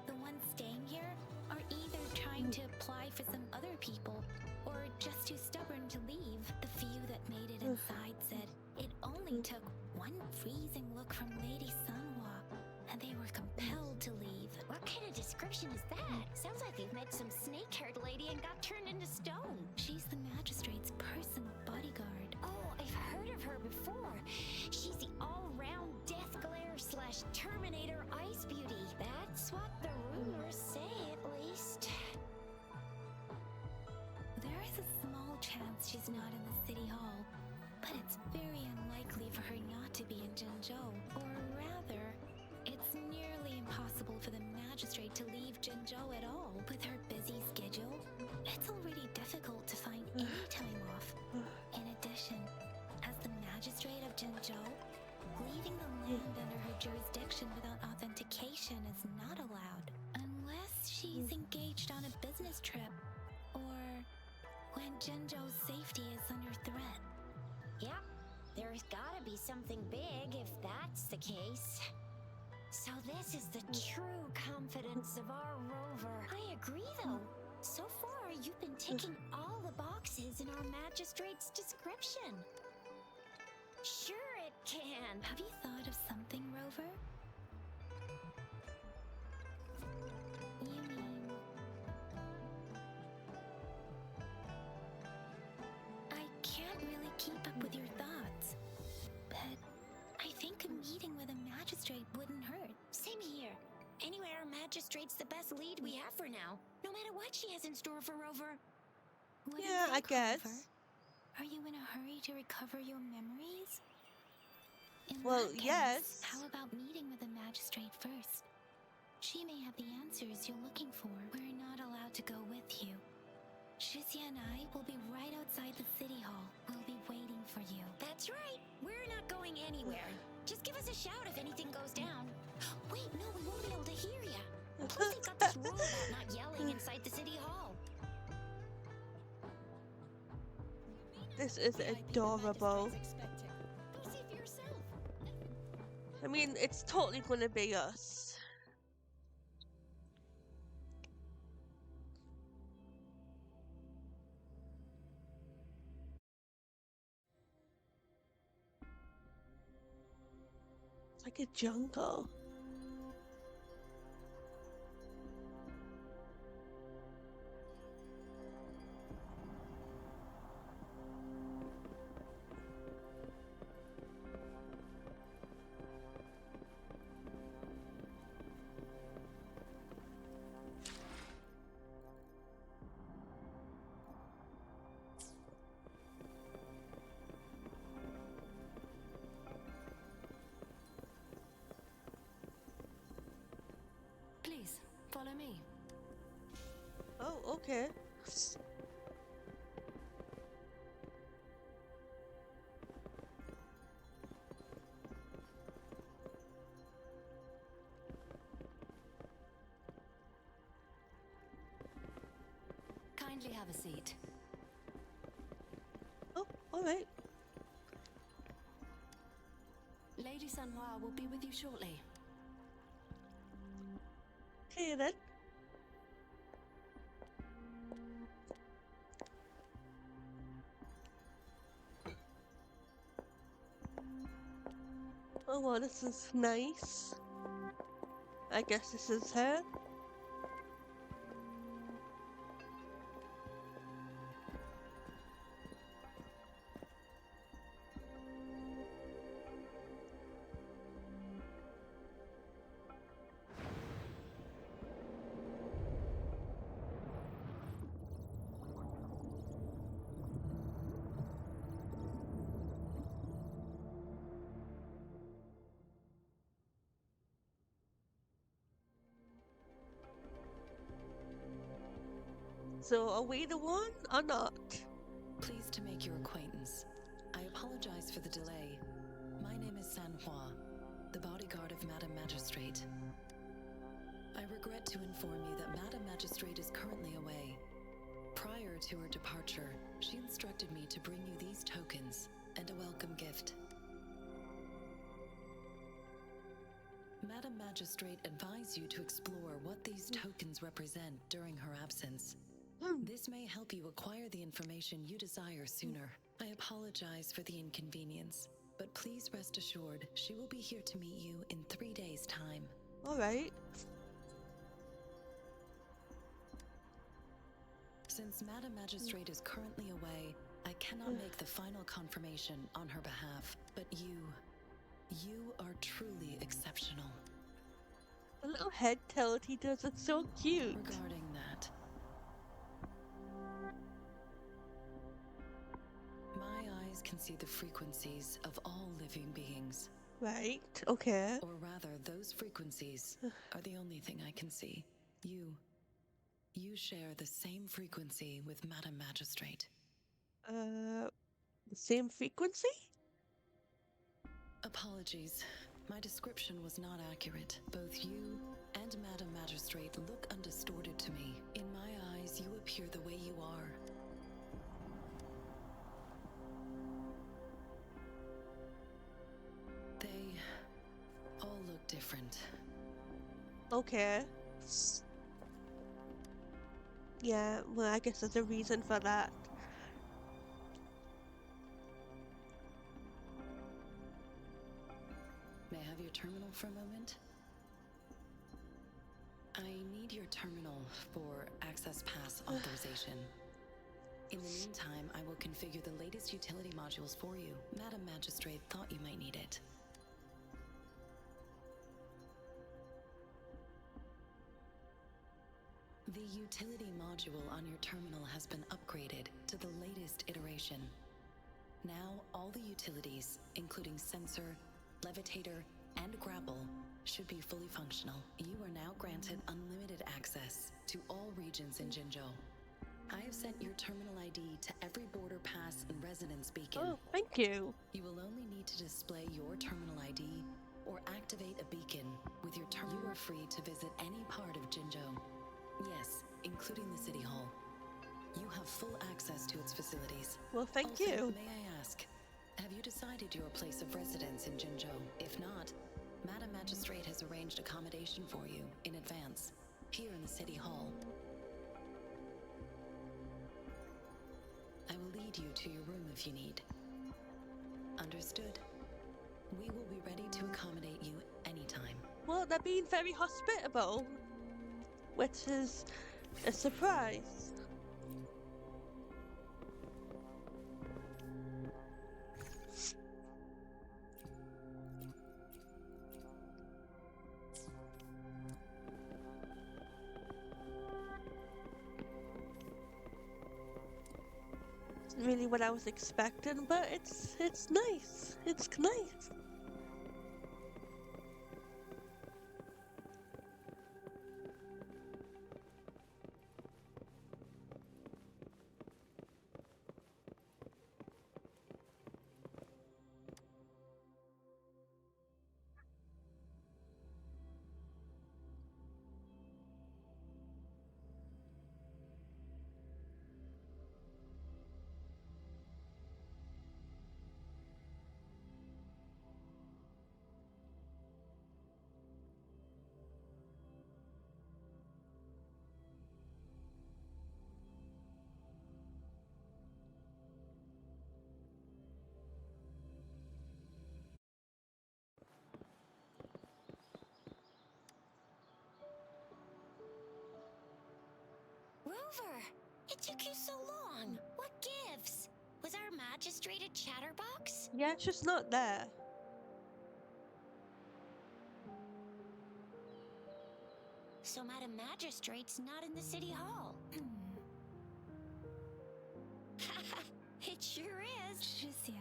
The ones staying here are either trying to apply for some other people or just too stubborn to leave. The few that made it inside said it only took one freezing look from Lady Sunhwa and they were compelled to leave. What kind of description is that? Sounds like they've met some snake-haired lady and got turned into stone. She's the magistrate's personal bodyguard. Oh, I've heard of her before. She's the all-round death glare / Terminator ice beauty. That's what the rumors say, at least. There is a small chance she's not in the city hall, but it's very unlikely for her not to be in Jinzhou. Or rather, it's nearly impossible for the magistrate to leave Jinzhou at all. With her busy schedule, it's already difficult to find any time off. In addition, as the magistrate of Jinzhou, leaving the land under her jurisdiction without authentication is not allowed, unless she's engaged on a business trip, or when Jinzhou's safety is under threat. Yep, there's gotta be something big if that's the case. So this is the true confidence of our Rover. I agree, though. So far, you've been ticking all the boxes in our magistrate's description. Sure it can. Have you thought of something, Rover? You mean... I can't really keep up with your thoughts, but I think a meeting with a magistrate wouldn't hurt. Same here. Anyway, our magistrate's the best lead we have for now. No matter what she has in store for Rover. What do you Yeah, I think, guess. Rover? Are you in a hurry to recover your memories? In Well, that case, yes. How about meeting with the magistrate first? She may have the answers you're looking for. We're not allowed to go with you. Shizia and I will be right outside the city hall. We'll be waiting for you. That's right. We're not going anywhere. Just give us a shout if anything goes down. Wait, no, we won't be able to hear ya. Plus, they've got this rule about not yelling inside the city hall. This is VIP the adorable. magistrate's expecting. Go see for yourself. I mean, it's totally gonna be us. It's like a jungle. Please, follow me. Oh, okay. Kindly have a seat. Oh, all right. Lady Sanhua will be with you shortly. Okay then. Oh well, this is nice. I guess this is her. So are we the one or not? Pleased to make your acquaintance. I apologize for the delay. My name is Sanhua, the bodyguard of Madam Magistrate. I regret to inform you that Madam Magistrate is currently away. Prior to her departure, she instructed me to bring you these tokens and a welcome gift. Madam Magistrate advised you to explore what these tokens represent during her absence. This may help you acquire the information you desire sooner. I apologize for the inconvenience, but please rest assured she will be here to meet you in 3 days' time. All right. Since Madam Magistrate is currently away, I cannot make the final confirmation on her behalf, but you are truly exceptional. The little head tilt he does is so cute. Regarding that, my eyes can see the frequencies of all living beings. Right, okay. Or rather, those frequencies are the only thing I can see. You share the same frequency with Madam Magistrate. The same frequency? Apologies. My description was not accurate. Both you and Madam Magistrate look undistorted to me. In my eyes, you appear the way you are. They all look different. Okay. Yeah, well, I guess there's a reason for that. May I have your terminal for a moment? I need your terminal for access pass authorization. In the meantime, I will configure the latest utility modules for you. Madam Magistrate thought you might need it. The utility module on your terminal has been upgraded to the latest iteration. Now, all the utilities, including sensor, levitator, and grapple, should be fully functional. You are now granted unlimited access to all regions in Jinzhou. I have sent your terminal ID to every border pass and residence beacon. Oh, thank you. You will only need to display your terminal ID or activate a beacon with your terminal. You are free to visit any part of Jinzhou. Yes, including the City Hall. You have full access to its facilities. Well, thank Also, you. may I ask, have you decided your place of residence in Jinzhou? If not, Madam Magistrate has arranged accommodation for you in advance, here in the City Hall. I will lead you to your room if you need. Understood. We will be ready to accommodate you they're being very hospitable, which is a surprise. Isn't really what I was expecting, but it's nice. It's nice. Rover, it took you so long. What gives? Was our magistrate a chatterbox? Yeah, it's just not there. So Madam Magistrate's not in the city hall. It sure is. Jizya,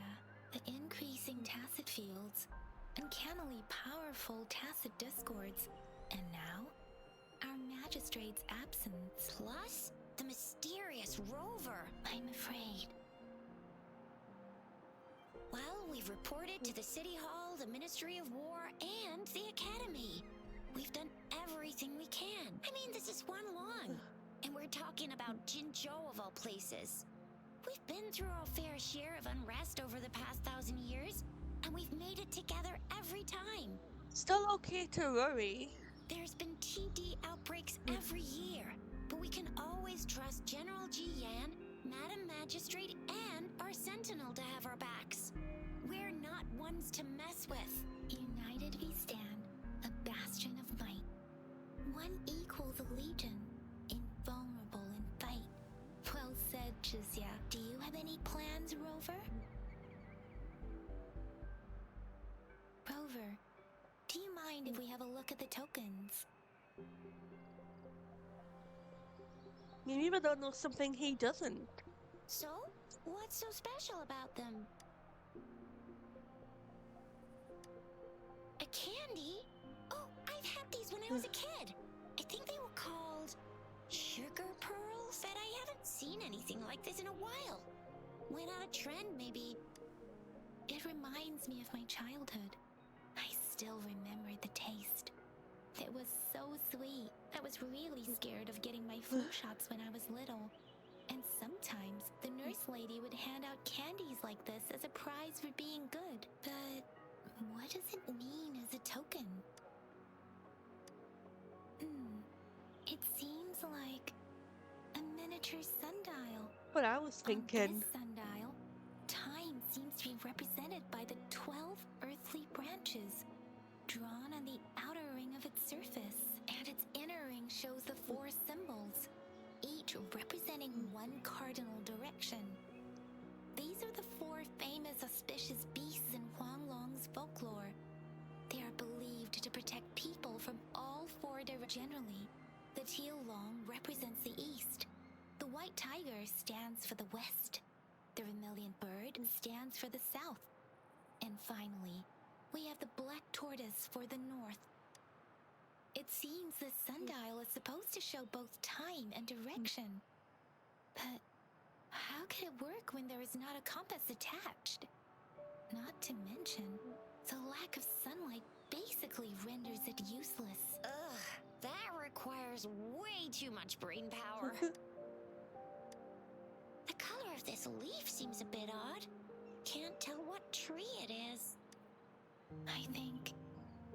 the increasing tacit fields, uncannily powerful tacit discords, and now, our magistrate's absence. Plus, the mysterious Rover. I'm afraid. Well, we've reported to the City Hall, the Ministry of War, and the Academy. We've done everything we can. I mean, this is one long. And we're talking about Jinzhou of all places. We've been through our fair share of unrest over the past 1,000 years, and we've made it together every time. Still okay to worry. There's been TD outbreaks every year, but we can always trust General Ji Yan, Madam Magistrate, and our Sentinel to have our backs. We're not ones to mess with. United we stand, a bastion of might. One equals a legion, invulnerable in fight. Well said, Jizya. Do you have any plans, Rover? Rover, do you mind if we have a look at the tokens? You even don't know something he doesn't. So, what's so special about them? A candy? Oh, I've had these when I was a kid. I think they were called sugar pearls, but I haven't seen anything like this in a while. Went out of trend, maybe. It reminds me of my childhood. I still remember the taste. It was so sweet. I was really scared of getting my flu shots when I was little. And sometimes the nurse lady would hand out candies like this as a prize for being good. But what does it mean as a token? It seems like a miniature sundial. What I was thinking. On this sundial, time seems to be represented by the 12 earthly branches, drawn on the outer ring of its surface, and its inner ring shows the 4 symbols, each representing one cardinal direction. These are the 4 famous auspicious beasts in Huanglong's folklore. They are believed to protect people from all 4 directions. Generally, the teal long represents the east. The white tiger stands for the west. The vermilion bird stands for the south. And finally, we have the black tortoise for the north. It seems the sundial is supposed to show both time and direction. But how could it work when there is not a compass attached? Not to mention, the lack of sunlight basically renders it useless. Ugh, that requires way too much brain power. The color of this leaf seems a bit odd. Can't tell what tree it is. I think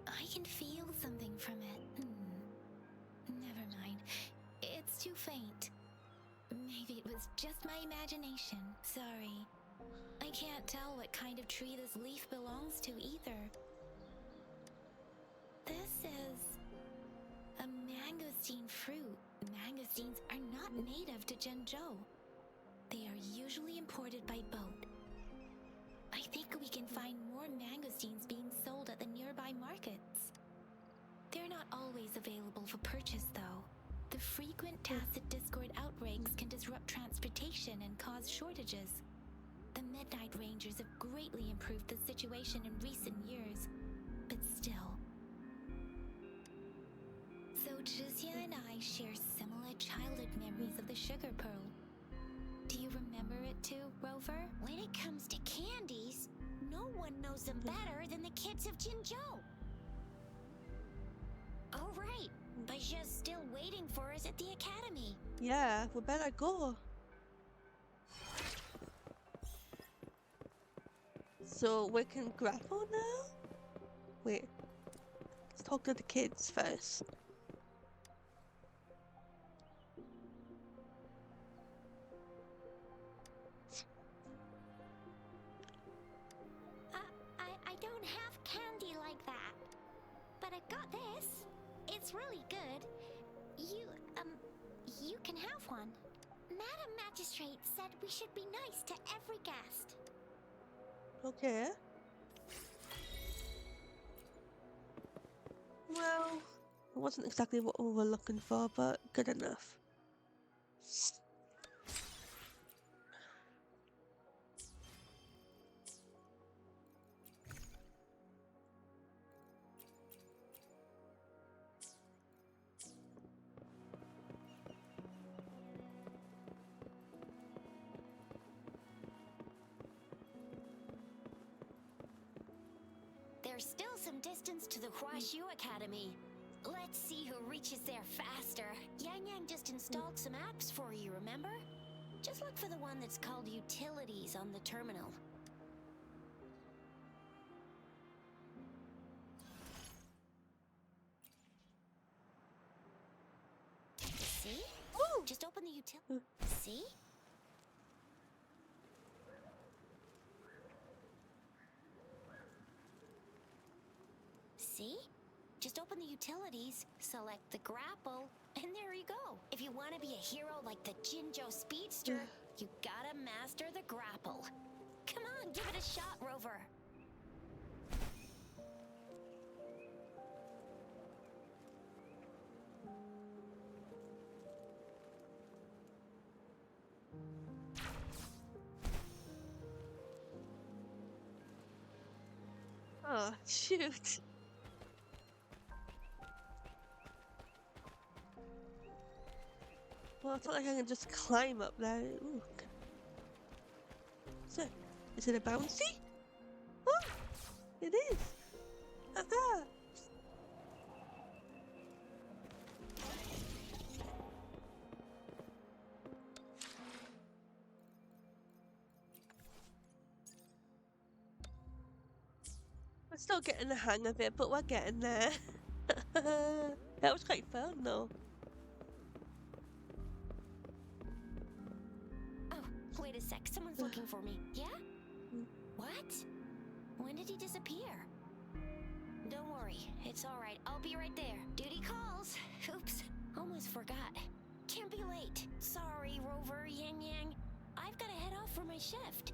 I can feel something from it. Never mind. It's too faint. Maybe it was just my imagination. Sorry. I can't tell what kind of tree this leaf belongs to either. This is magazines are not native to Zhengzhou. They are usually imported by boat. I think we can find more mangosteens being sold at the nearby markets. They're not always available for purchase, though. The frequent tacit discord outbreaks can disrupt transportation and cause shortages. The Midnight Rangers have greatly improved the situation in recent years, but still. So Zhixia and I share similar childhood memories of the Sugar Pearl. Do you remember it too, Rover? When it comes to candies, no one knows them better than the kids of Jinzhou. All right, Baijia's still waiting for us at the academy. Yeah, we better go. So we can grapple now? Wait. Let's talk to the kids first. I don't have candy like that. But I got this. It's really good. You can have one. Madam Magistrate said we should be nice to every guest. Okay. Well, it wasn't exactly what we were looking for, but good enough. There's still some distance to the Huaxiu Academy. Let's see who reaches there faster. Yang Yang just installed some apps for you, remember? Just look for the one that's called Utilities on the terminal. See? Just open the util. See? See? Just open the utilities, select the grapple, and there you go. If you want to be a hero like the Jinzhou Speedster, you gotta master the grapple. Come on, give it a shot, Rover. Oh, shoot. Well, it's not like I can just climb up there. Ooh. So, is it a bouncy? Oh, it is. Haha. We're still getting the hang of it, but we're getting there. That was quite fun, though. Oh, wait a sec. Someone's looking for me. Yeah? What? When did he disappear? Don't worry. It's all right. I'll be right there. Duty calls. Oops. Almost forgot. Can't be late. Sorry, Rover, Yang Yang. I've got to head off for my shift.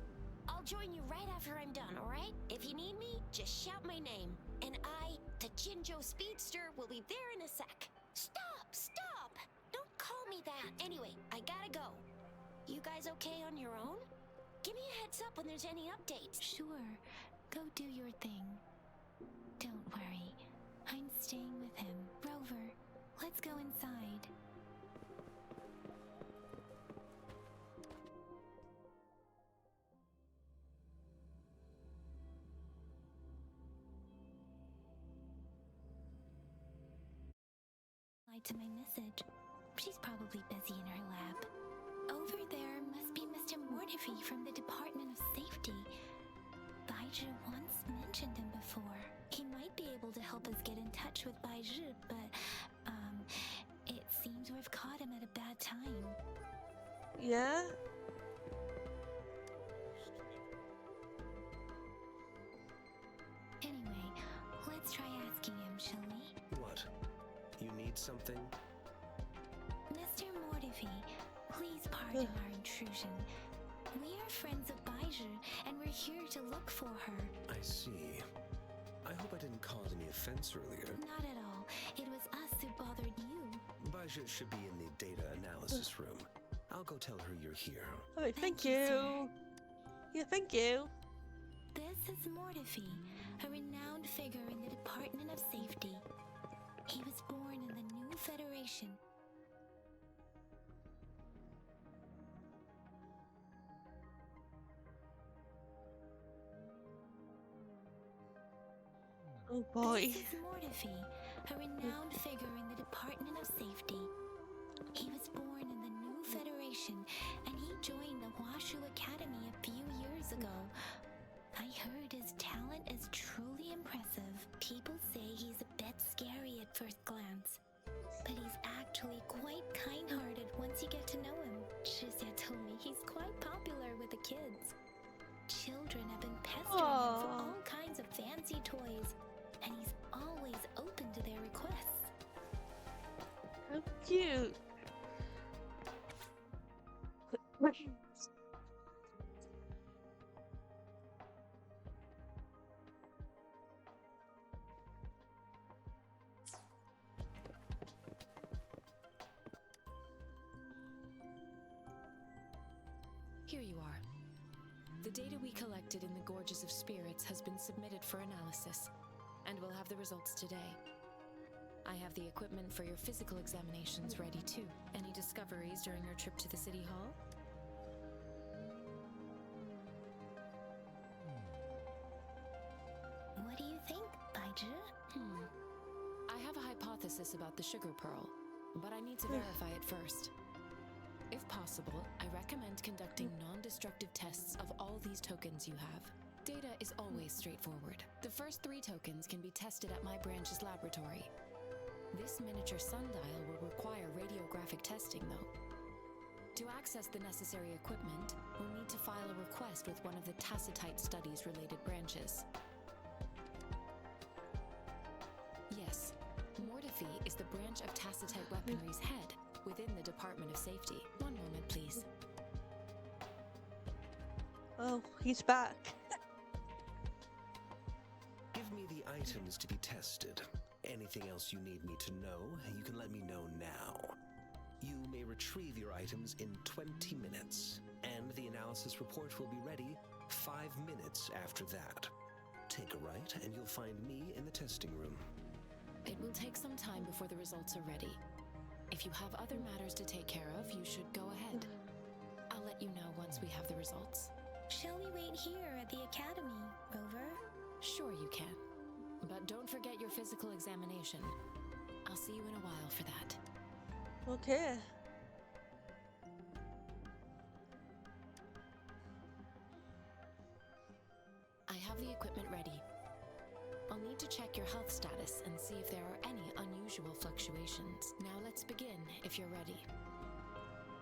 I'll join you right after I'm done, all right? If you need me, just shout my name. And I, the Jinzhou Speedster, will be there in a sec. Stop! Stop! Don't call me that. Anyway, I gotta go. You guys okay on your own? Give me a heads up when there's any updates. Sure, go do your thing. Don't worry, I'm staying with him. Rover, let's go inside. To my message. She's probably busy in her lab. Over there must be Mr. Mortefi from the Department of Safety. Baizhi once mentioned him before. He might be able to help us get in touch with Baizhi, but, it seems we've caught him at a bad time. Yeah? Anyway, let's try asking him, shall we? What? You need something? Master Mortifi, please pardon our intrusion. We are friends of Baiju, and we're here to look for her. I see. I hope I didn't cause any offense earlier. Not at all. It was us who bothered you. Baja should be in the data analysis room. I'll go tell her you're here. All right, thank Thank you, sir. you. Yeah, thank you. This is Mortifi, a renowned figure in the Department of Safety. He was born in the new Federation. Oh boy. This is Mortifi, a renowned figure in the Department of Safety. He was born in the new Federation, and he joined the Washu Academy a few years ago. I heard his talent is truly impressive. People say he's a bit scary at first glance, but he's actually quite kind-hearted once you get to know him. Shizia told me he's quite popular with the kids. Children have been pestering him for Aw. all kinds of fancy toys, and he's always open to their requests. How cute. Here you are. The data we collected in the Gorges of Spirits has been submitted for analysis, and we'll have the results today. I have the equipment for your physical examinations ready too. Any discoveries during your trip to the City Hall? What do you think, Baiju? I have a hypothesis about the sugar pearl, but I need to verify it first. If possible, I recommend conducting non-destructive tests of all these tokens you have. Data is always straightforward. The first 3 tokens can be tested at my branch's laboratory. This miniature sundial will require radiographic testing, though. To access the necessary equipment, we'll need to file a request with one of the Tacitite Studies-related branches. Yes, Mortifi is the branch of Tacitite Weaponry's head within the Department of Safety. One moment, please. Oh, he's back. Give me the items to be tested. Anything else you need me to know, you can let me know now. You may retrieve your items in 20 minutes, and the analysis report will be ready 5 minutes after that. Take a right, and you'll find me in the testing room. It will take some time before the results are ready. If you have other matters to take care of, you should go ahead. I'll let you know once we have the results. Shall we wait here at the academy, Rover? Sure you can. But don't forget your physical examination. I'll see you in a while for that. Okay. I have the equipment ready. I'll need to check your health status and see if there are any unusual fluctuations. Now let's begin, if you're ready.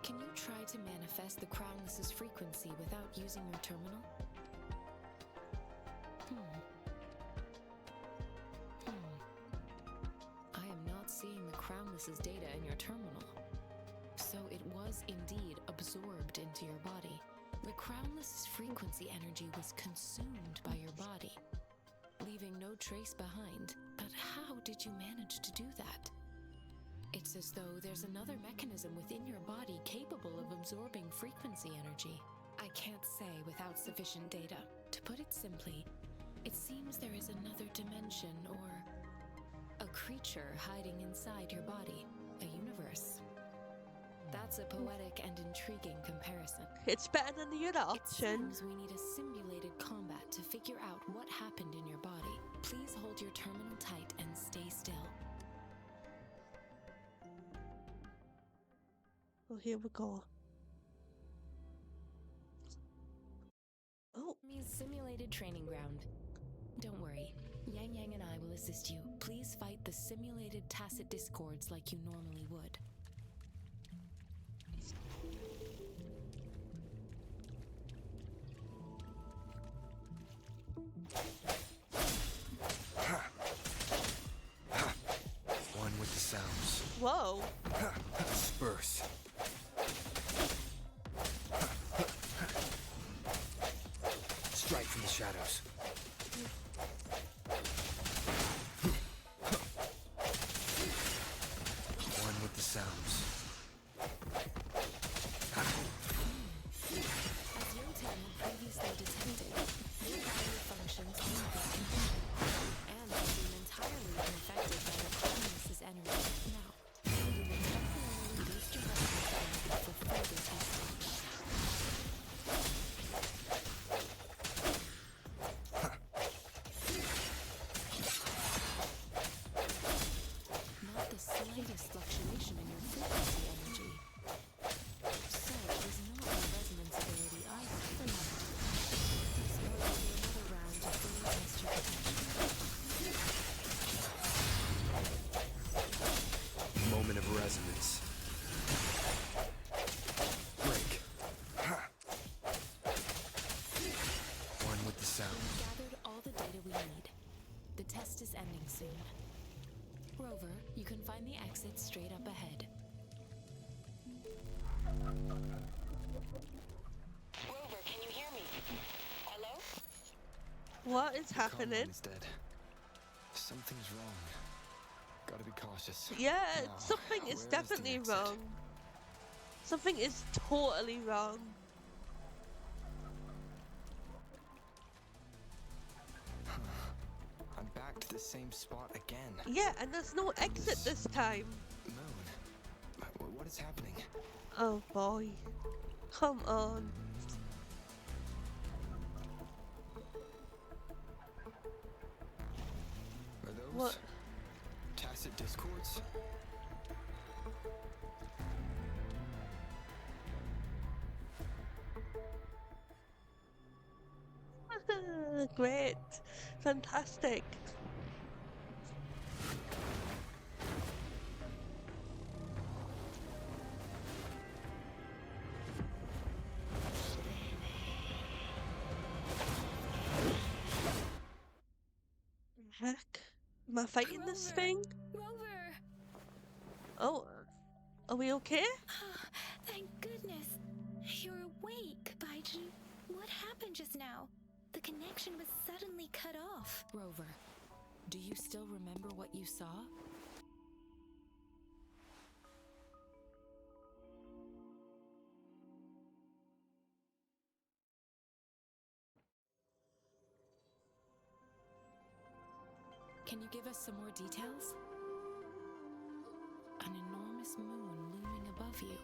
Can you try to manifest the Crownless's frequency without using your terminal? I am not seeing the Crownless's data in your terminal. So it was indeed absorbed into your body. The Crownless's frequency energy was consumed by your body, leaving no trace behind. But how did you manage to do that? It's as though there's another mechanism within your body capable of absorbing frequency energy. I can't say without sufficient data. To put it simply, it seems there is another dimension or a creature hiding inside your body, a universe. That's a poetic and intriguing comparison. It's better than the other It option. seems we need a simulated combat to figure out what happened in your body. Please hold your terminal tight and stay still. Oh, here we go. Oh, Me's simulated training ground. Don't worry, Yang Yang and I will assist you. Please fight the simulated tacit discords like you normally would. One with the sounds. whoa. Disperse. Strike from the shadows. One with the sounds. As Yotan had previously detected, your body functions may be contingent, and have been entirely unaffected by the protagonist's energy. Now, we will temporarily boost your resonance energy for further testing. Not the slightest fluctuation in your frequency energy. So it is not your resonance ability either. This will be another round to fully test your potential. Moment of resonance. Break. One with the sound. We've gathered all the data we need. The test is ending soon. Rover, you can find the exit straight up ahead. Rover, can you hear me? Hello? What is The comm line happening? is dead. Something's wrong. Gotta be cautious. Yeah, Now, something where is the definitely exit? wrong. Something is totally wrong. I'm back to the same spot again. Yeah, and there's no exit this time. Moon. What is happening? Oh boy. Come on. Are those What? tacit discords? Great. Fantastic. Heck? Am I fighting this Rover. thing? Rover! Oh, are we okay? Thank goodness. You're awake, Baiju. What happened just now? The connection was suddenly cut off. Rover, do you still remember what you saw? Can you give us some more details? An enormous moon looming above you.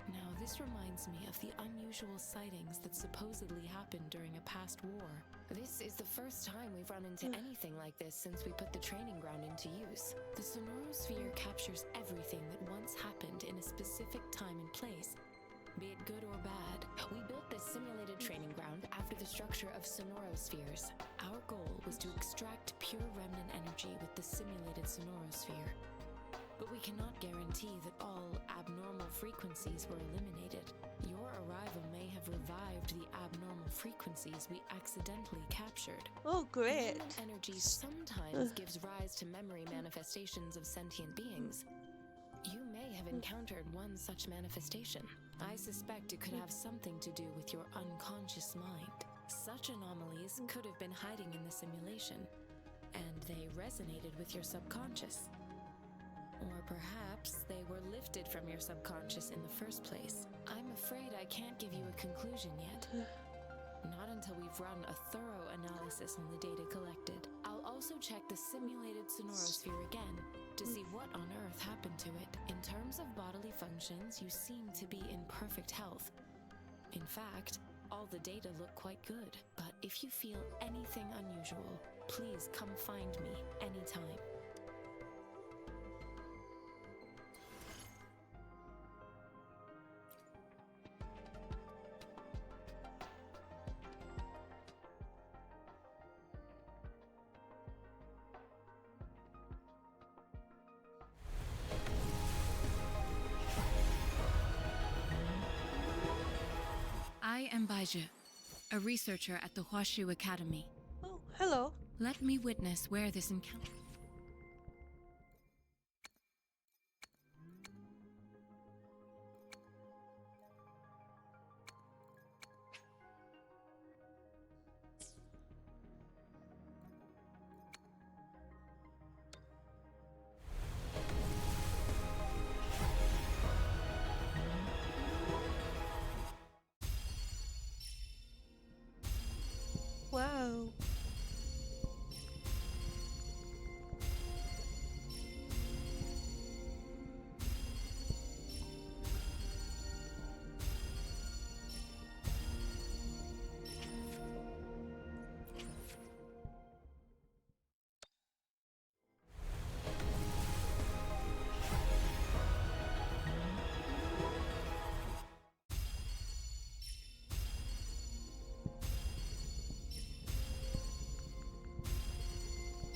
Now, this reminds me of the unusual sightings that supposedly happened during a past war. This is the first time we've run into anything like this since we put the training ground into use. The sonorosphere captures everything that once happened in a specific time and place, be it good or bad. We built this simulated training ground after the structure of sonorospheres. Our goal was to extract pure remnant energy with the simulated sonorosphere. But we cannot guarantee that all abnormal frequencies were eliminated. Your arrival may have revived the abnormal frequencies we accidentally captured. Oh, great. Remnant energy sometimes gives rise to memory manifestations of sentient beings. You may have encountered one such manifestation. I suspect it could have something to do with your unconscious mind. Such anomalies could have been hiding in the simulation, and they resonated with your subconscious. Or perhaps they were lifted from your subconscious in the first place. I'm afraid I can't give you a conclusion yet. Not until we've run a thorough analysis on the data collected. I'll also check the simulated sonorosphere again to see what on earth happened to it. In terms of bodily functions, you seem to be in perfect health. In fact, all the data look quite good. But if you feel anything unusual, please come find me anytime. I am Baiju, a researcher at the Huashu Academy. Oh, hello. Let me witness where this encounter...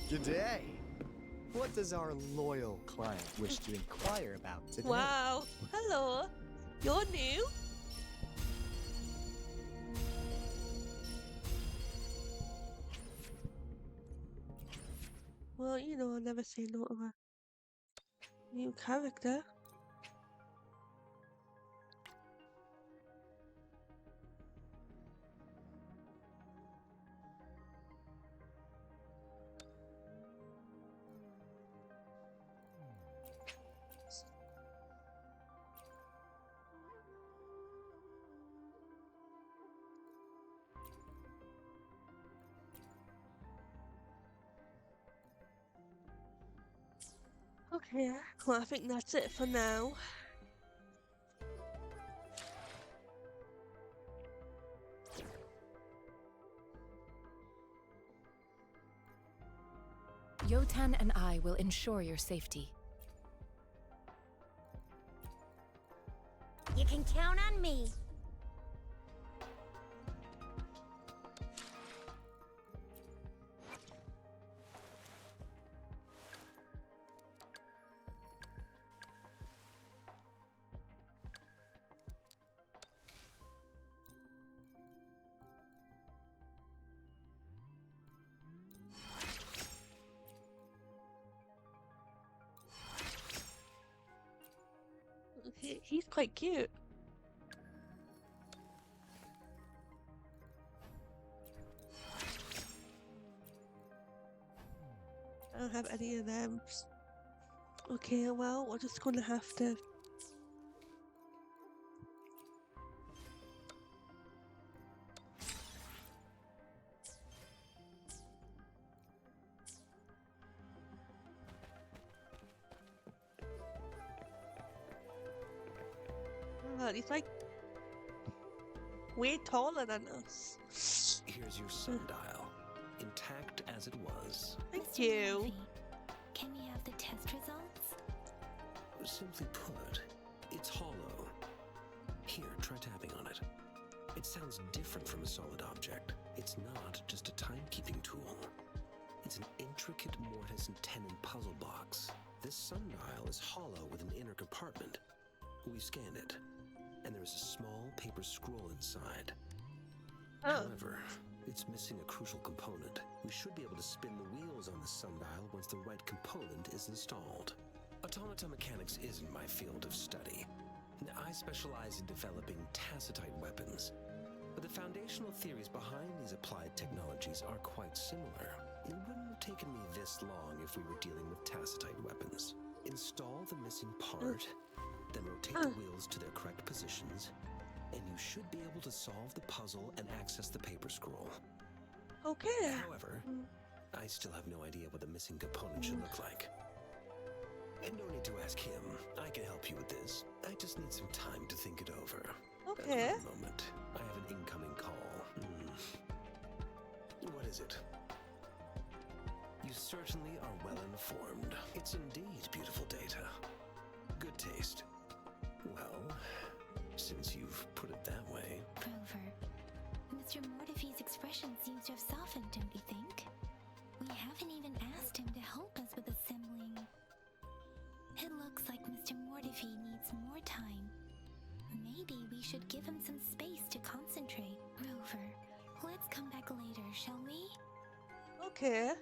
G'day. What does our loyal client wish to inquire about today? Wow. Hello. You're new? Well, you know, I'll never say no to a new character. Okay, well, I think that's it for now. Yotan and I will ensure your safety. You can count on me. He's quite cute. I don't have any of them. Okay, well, we're just gonna have to... Oh, he's like way taller than us. Here's your sundial, intact as it was. Thank Mr. you. Murphy, can we have the test results? Simply put, it's hollow. Here, try tapping on it. It sounds different from a solid object. It's not just a timekeeping tool. It's an intricate mortise and tenon puzzle box. This sundial is hollow with an inner compartment. We scanned it, and there is a small paper scroll inside. However, it's missing a crucial component. We should be able to spin the wheels on the sundial once the right component is installed. Automata mechanics isn't my field of study. I specialize in developing tacitite weapons, but the foundational theories behind these applied technologies are quite similar. It wouldn't have taken me this long if we were dealing with tacitite weapons. Install the missing part, then rotate the wheels to their correct positions, and you should be able to solve the puzzle and access the paper scroll. Okay. However, I still have no idea what the missing component should look like. And no need to ask him. I can help you with this. I just need some time to think it over. Okay. One moment. I have an incoming call. What is it? You certainly are well informed. It's indeed beautiful data. Good taste. Well, since you've put it that way... Rover, Mr. Mortefi's expression seems to have softened, don't you think? We haven't even asked him to help us with assembling. It looks like Mr. Mortefi needs more time. Maybe we should give him some space to concentrate. Rover, let's come back later, shall we? Okay.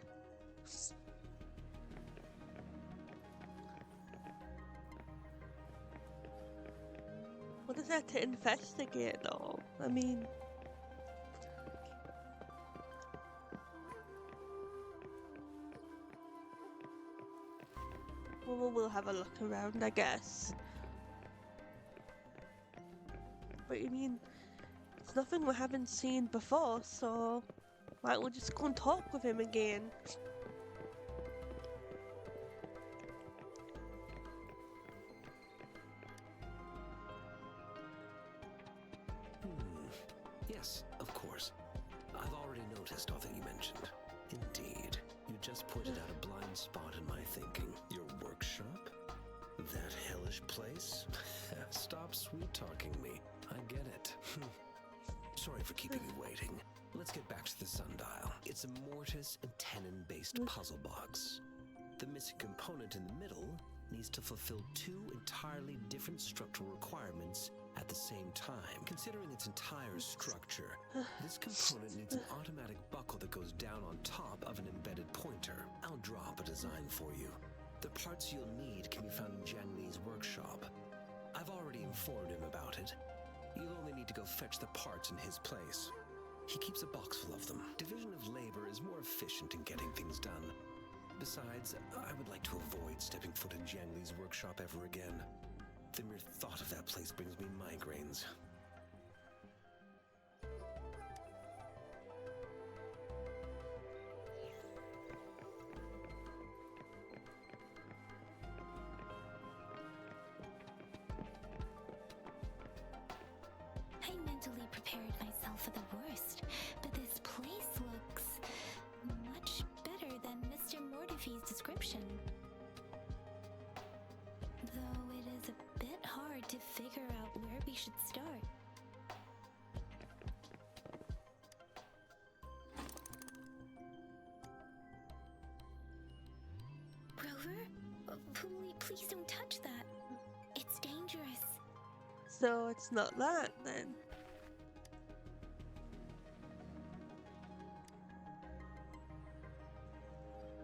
What is that to investigate, though? I mean... Well, we'll have a look around, I guess. But you mean, it's nothing we haven't seen before, so... Might we'll just go and talk with him again. Yes, of course. I've already noticed all that you mentioned. Indeed, you just pointed out a blind spot in my thinking. Your workshop? That hellish place? Stop sweet-talking me. I get it. Sorry for keeping you waiting. Let's get back to the sundial. It's a mortise and tenon-based puzzle box. The missing component in the middle needs to fulfill two entirely different structural requirements at the same time. Considering its entire structure, this component needs an automatic buckle that goes down on top of an embedded pointer. I'll draw up a design for you. The parts you'll need can be found in Jiang Li's workshop. I've already informed him about it. You'll only need to go fetch the parts in his place. He keeps a box full of them. Division of labor is more efficient in getting things done. Besides, I would like to avoid stepping foot in Jiang Li's workshop ever again. The mere thought of that place brings me migraines. I mentally prepared myself for the worst, but this place looks much better than Mr. Mortify's description. Though it is a bit hard to figure out where we should start. Rover? Please don't touch that. It's dangerous. So it's not that then.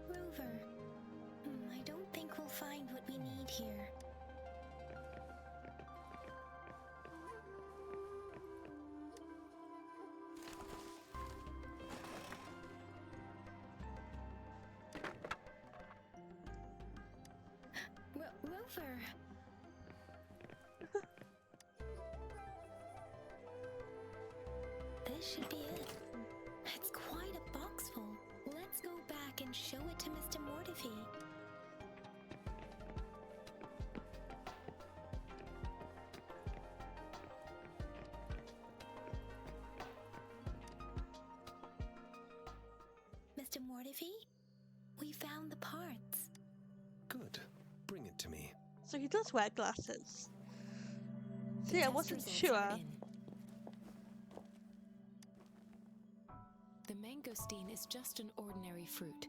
Rover, I don't think we'll find what we need here. Rover! This should be it. It's quite a box full. Let's go back and show it to Mr. Mortify. Mr. Mortify, we found the parts. Good. Bring it to me. So he does wear glasses. The See, I test wasn't results sure. are in. The mangosteen is just an ordinary fruit.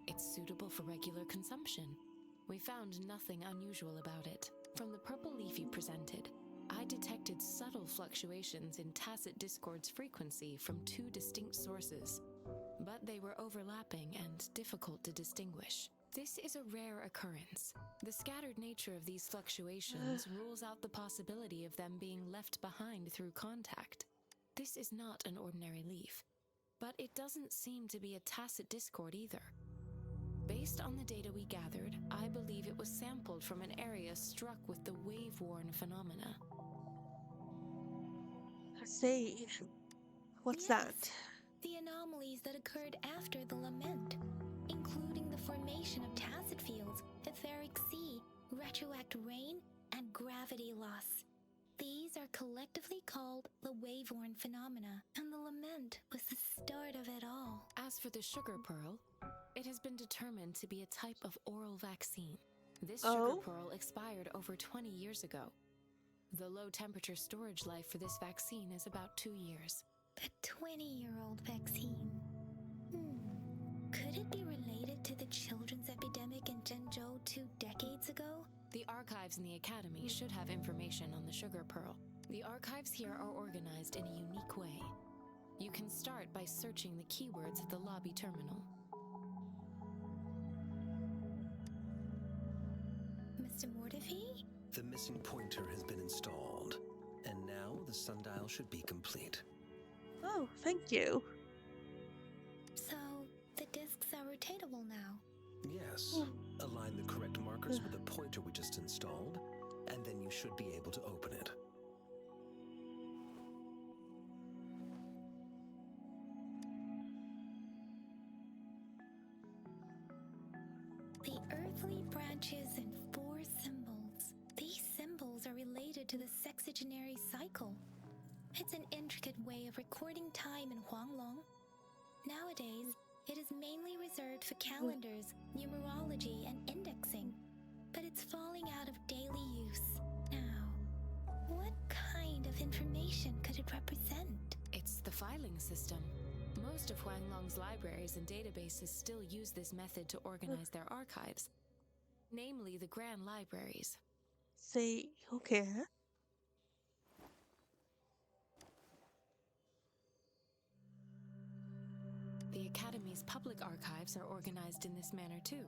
It's suitable for regular consumption. We found nothing unusual about it. From the purple leaf you presented, I detected subtle fluctuations in tacit discord's frequency from two distinct sources, but they were overlapping and difficult to distinguish. This is a rare occurrence. The scattered nature of these fluctuations rules out the possibility of them being left behind through contact. This is not an ordinary leaf, but it doesn't seem to be a tacit discord either. Based on the data we gathered, I believe it was sampled from an area struck with the wave-worn phenomena. I see. What's Yes, that? the anomalies that occurred after the lament, including the formation of tacit fields, etheric sea, retroact rain, and gravity loss. These are collectively called the wave-worn phenomena, and the lament was the start of it all. As for the sugar pearl, it has been determined to be a type of oral vaccine. This sugar pearl expired over 20 years ago. The low-temperature storage life for this vaccine is about 2 years. The 20-year-old vaccine. Could it be related to the children's epidemic in Zhengzhou 2 decades ago? The archives in the Academy should have information on the sugar pearl. The archives here are organized in a unique way. You can start by searching the keywords at the lobby terminal. Mr. Mortify? The missing pointer has been installed, and now the sundial should be complete. Oh, thank you. So, the discs are rotatable now? Yes. Align the correct markers with the pointer we just installed, and then you should be able to open it. The earthly branches in 4 symbols. These symbols are related to the sexagenary cycle. It's an intricate way of recording time in Huanglong. Nowadays, it is mainly reserved for calendars, numerology, and indexing, but it's falling out of daily use. Now, what kind of information could it represent? It's the filing system. Most of Huanglong's libraries and databases still use this method to organize their archives, namely the Grand Libraries. See, okay. The Academy's public archives are organized in this manner too.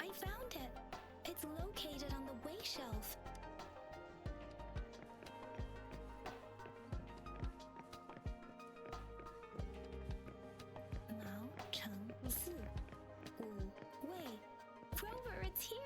I found it. It's located on the way shelf. Now, Cheng, Si, Wu, Wei. Rover, it's here.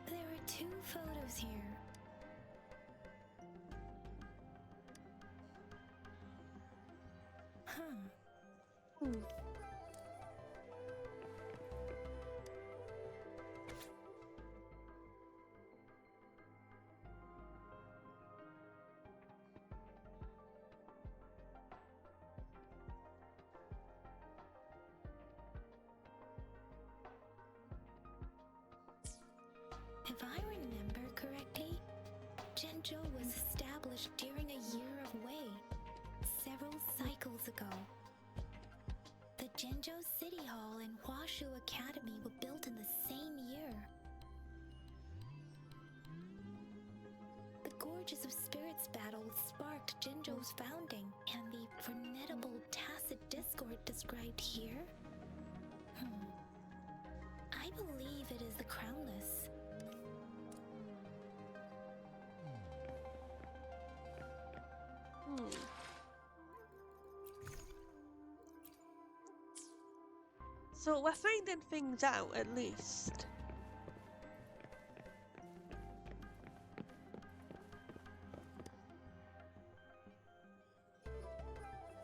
There are 2 photos here. Huh. If I remember correctly, Zhenzhou was established during a year of Wei, several cycles ago. The Zhenzhou City Hall and Huashu Academy were built in the same year. The Gorges of Spirits battle sparked Zhenzhou's founding, and the formidable tacit discord described here? I believe it is the Crownless. So we're finding things out at least.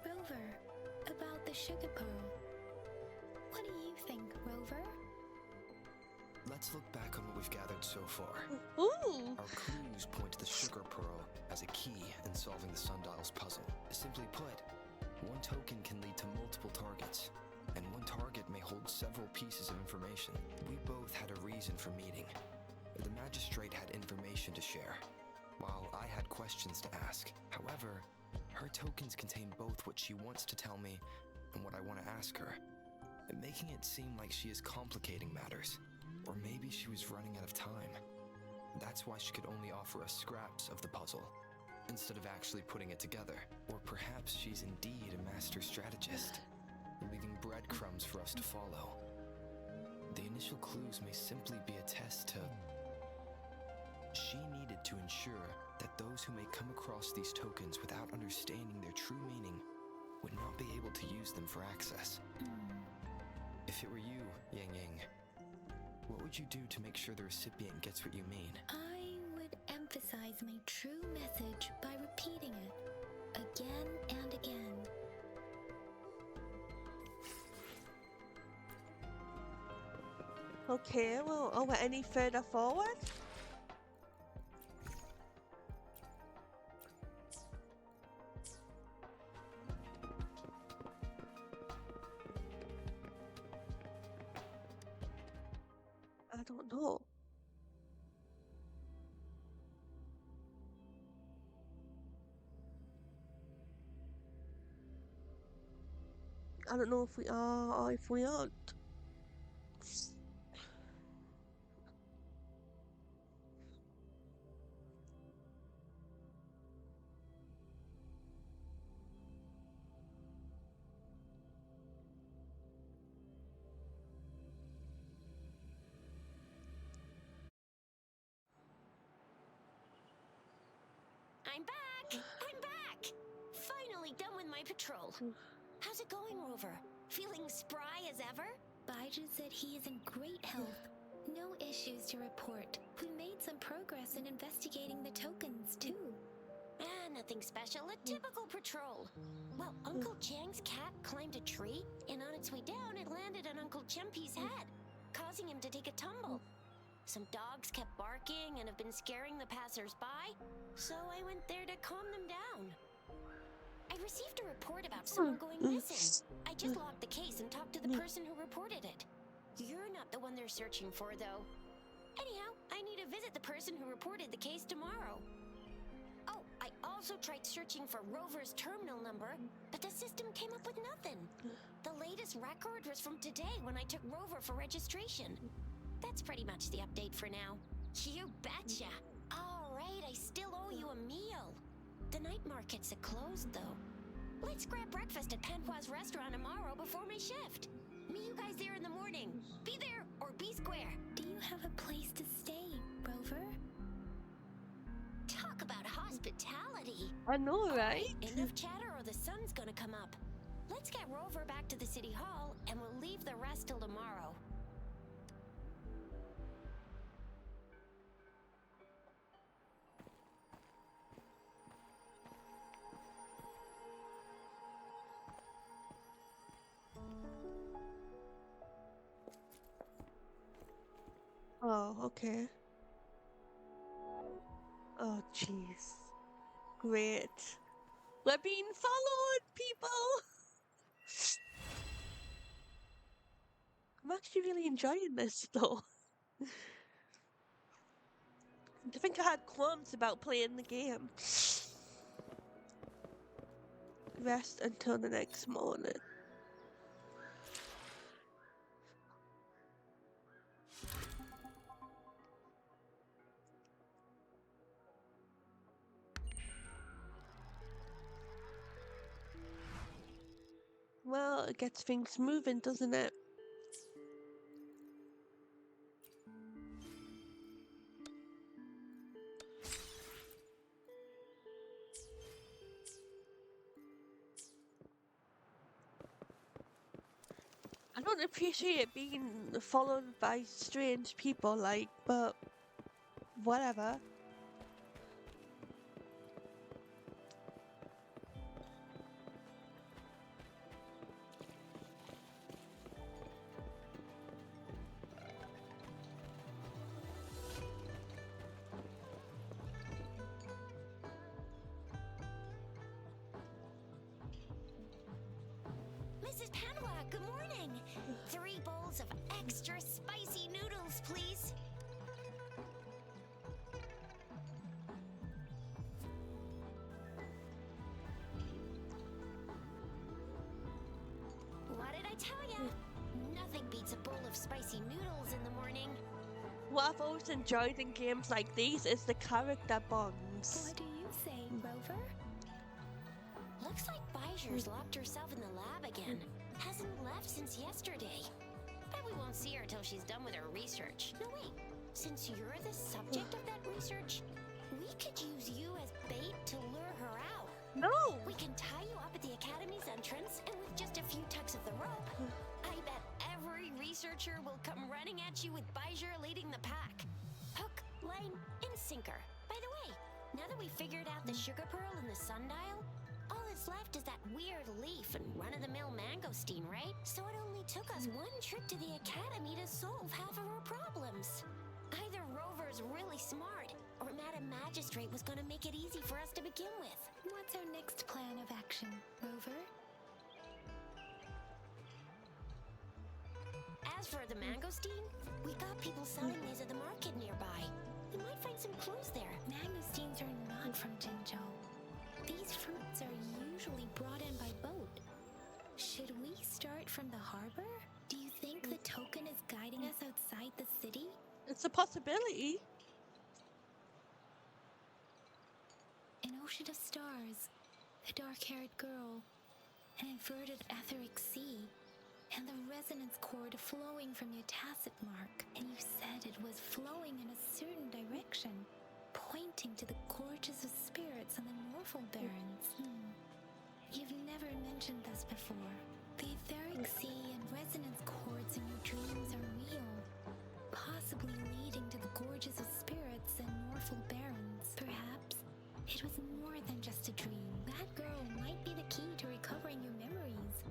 Rover, about the sugar pearl. What do you think, Rover? Let's look back on what we've gathered so far. Ooh. Our clues point to the sugar pearl as a key in solving the sundial's puzzle. Simply put, one token can lead to multiple targets, and one target may hold several pieces of information. We both had a reason for meeting. The magistrate had information to share, while I had questions to ask. However, her tokens contain both what she wants to tell me and what I want to ask her, making it seem like she is complicating matters. Or maybe she was running out of time. That's why she could only offer us scraps of the puzzle, instead of actually putting it together. Or perhaps she's indeed a master strategist, leaving breadcrumbs for us to follow. The initial clues may simply be a test to... She needed to ensure that those who may come across these tokens without understanding their true meaning would not be able to use them for access. If it were you, Yang Yang, what would you do to make sure the recipient gets what you mean? I would emphasize my true message by repeating it again and again. Okay, well, are we any further forward? I don't know. I don't know if we are or if we aren't. I'm back! I'm back! Finally done with my patrol. How's it going, Rover? Feeling spry as ever? Baiju said he is in great health. No issues to report. We made some progress in investigating the tokens, too. Nothing special. A typical patrol. Well, Uncle Chang's cat climbed a tree, and on its way down, it landed on Uncle Chempi's head, causing him to take a tumble. Some dogs kept barking and have been scaring the passers-by, so I went there to calm them down. I received a report about someone going missing. I just logged the case and talked to the person who reported it. You're not the one they're searching for, though. Anyhow, I need to visit the person who reported the case tomorrow. Oh, I also tried searching for Rover's terminal number, but the system came up with nothing. The latest record was from today when I took Rover for registration. That's pretty much the update for now. You betcha. All right, I still owe you a meal. The night markets are closed, though. Let's grab breakfast at Panhua's restaurant tomorrow before my shift. Meet you guys there in the morning. Be there or be square. Do you have a place to stay, Rover? Talk about hospitality. I know, right? Enough chatter or the sun's gonna come up. Let's get Rover back to the city hall and we'll leave the rest till tomorrow. Oh, okay. Oh, jeez. Great. We're being followed, people! I'm actually really enjoying this, though. I think I had qualms about playing the game. Rest until the next morning. Well, it gets things moving, doesn't it? I don't appreciate being followed by strange people, like, but whatever. Mrs. Panhua, good morning. 3 bowls of extra spicy noodles, please. What did I tell ya? Nothing beats a bowl of spicy noodles in the morning. What I've always enjoyed in games like these is the character bonds. What do you say, Rover? Looks like Baiju's locked herself in the lab again. Hasn't left since yesterday. Bet we won't see her till she's done with her research. No, wait. Since you're the subject of that research, we could use you as bait to lure her out. No! We can tie you up at the academy's entrance, and with just a few tugs of the rope, I bet every researcher will come running at you with Baiju leading the pack. Hook, line, and sinker. By the way, now that we figured out the sugar pearl and the sundial, all that's left is that weird leaf and run-of-the-mill mangosteen, right? So it only took us one trip to the academy to solve half of our problems. Either Rover's really smart, or Madam Magistrate was gonna make it easy for us to begin with. What's our next plan of action, Rover? As for the mangosteen, we got people selling these at the market nearby. We might find some clues there. Mangosteens are not from Jinzhou. These fruits are usually brought in by boat. Should we start from the harbor? Do you think the token is guiding us outside the city? It's a possibility. An ocean of stars, the dark-haired girl, an inverted etheric sea, and the resonance cord flowing from your tacit mark. And you said it was flowing in a certain direction, pointing to the gorges of spirits on the mentioned this before. The etheric sea and resonance chords in your dreams are real, possibly leading to the gorges of spirits and Norfolk barons. Perhaps it was more than just a dream. That girl might be the key to recovering your memories.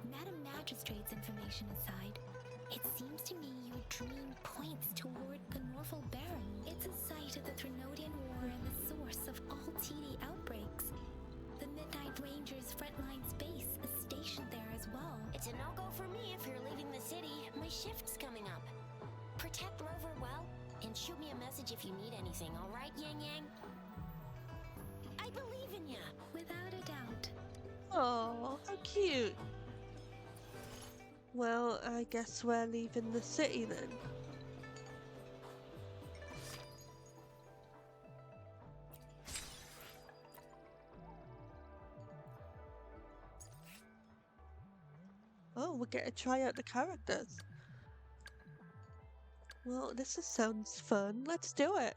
Madam Magistrate's information aside, it seems to me your dream points toward the Norfolk Baron. It's a site of the Trinodian War and the source of all TD outbreaks. The Midnight Rangers' frontline base is stationed there as well. It's a no-go for me if you're leaving the city. My shift's coming up. Protect Rover well, and shoot me a message if you need anything, all right, Yang Yang? I believe in ya! Without a doubt. Oh, how cute. Well, I guess we're leaving the city then. Oh, we get to try out the characters. Well, sounds fun. Let's do it.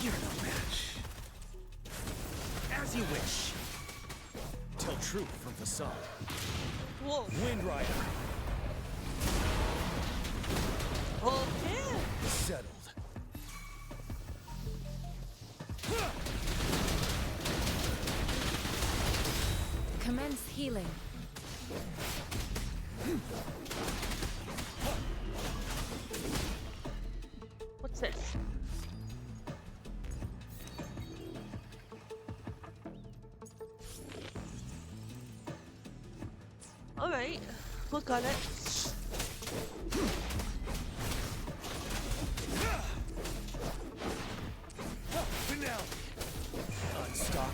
You're no match. As you wish. Tell truth from facade. Whoa. Wind Rider. Okay. Settled. Commence healing. What's this? Alright, we got it. Finale. Unstoppable.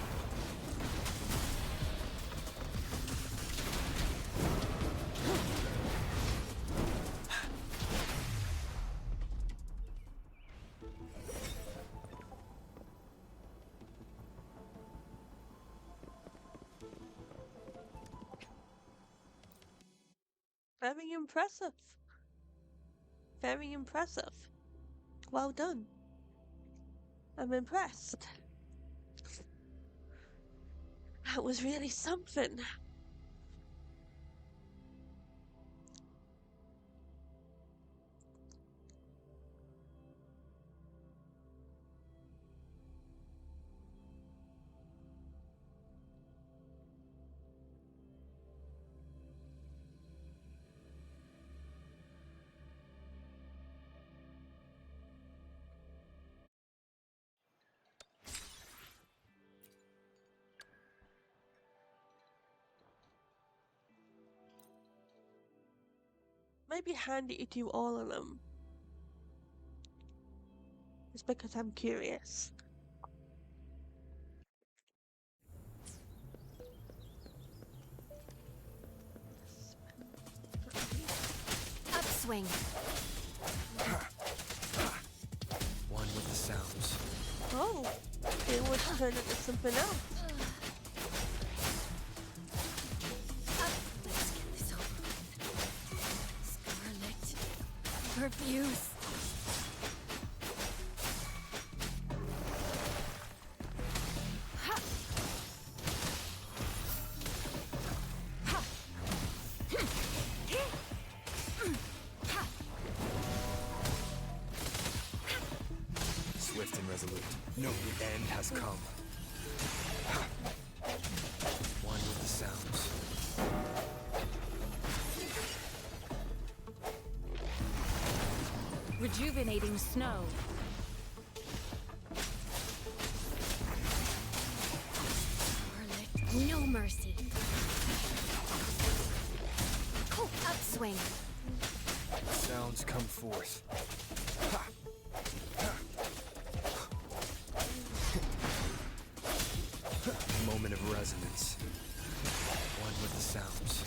Very impressive. Very impressive. Well done. I'm impressed. That was really something. Might be handy to do all of them. Just because I'm curious. Upswing. One with the sounds. Oh, it would turn into something else. Let's get this over with. Scarlet. Refuse. Swift and resolute. No, the end has come. One with the sounds. Rejuvenating snow. Scarlet. No mercy. Upswing. Sounds come forth. Moment of resonance. One with the sounds.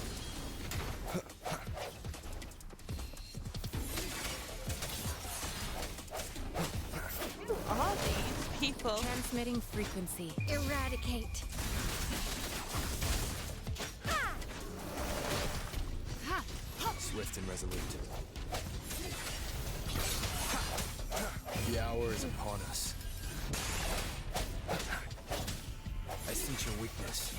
Who are these people? Transmitting frequency. Eradicate. Swift and resolute. The hour is upon us. I sense your weakness.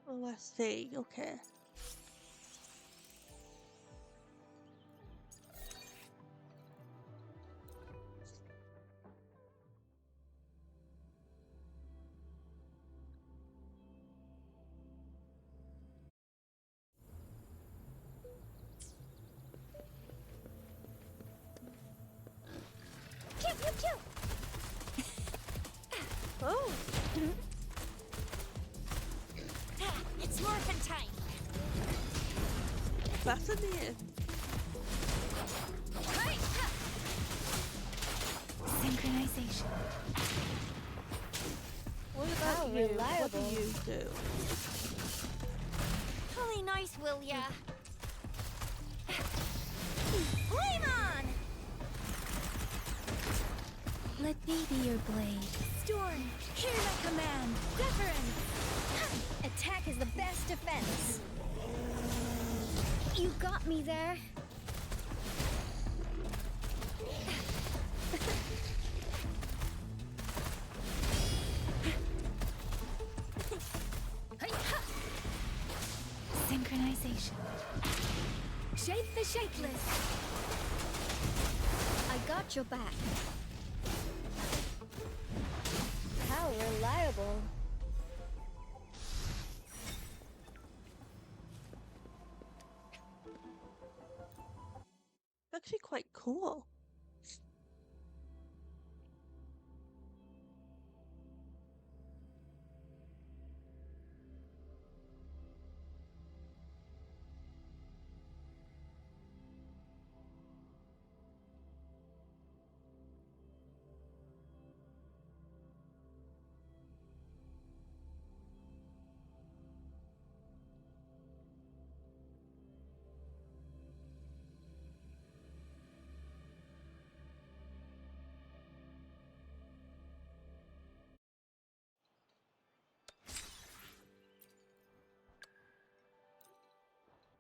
Oh, I see. Okay. Pew, pew, pew. Oh, It's morphin' time. fascinating. Hey, ha. Synchronization. What about How you? What do reliable. you do? Really nice, will ya? Flame on! Let me be your blade. Storm, hear my command. Deference. Attack is the best defense. You got me there. Synchronization. Shape the shapeless. I got your back. How reliable. Actually, quite cool.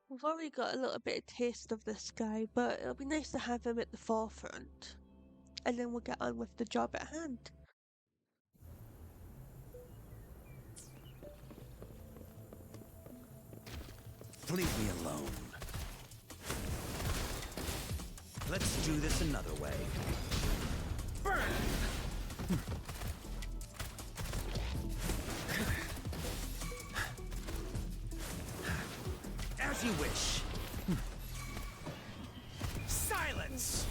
We've already got a little bit of taste of this guy, but it'll be nice to have him at the forefront. And then we'll get on with the job at hand. Leave me alone. Let's do this another way. Burn! As you wish. Silence!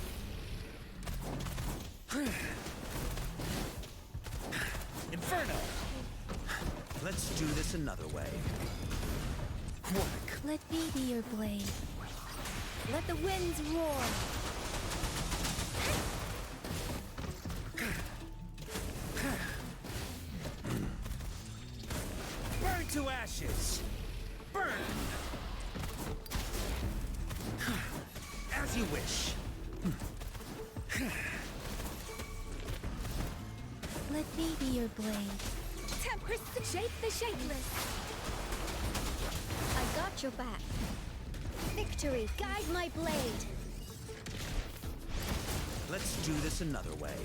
Inferno! Let's do this another way. Quark. Let me be your blade. Let the winds roar. Burn to ashes! Burn! As As you wish. Let me be your blade. Tempest, shake the shapeless. I got your back. Victory, guide my blade. Let's do this another way.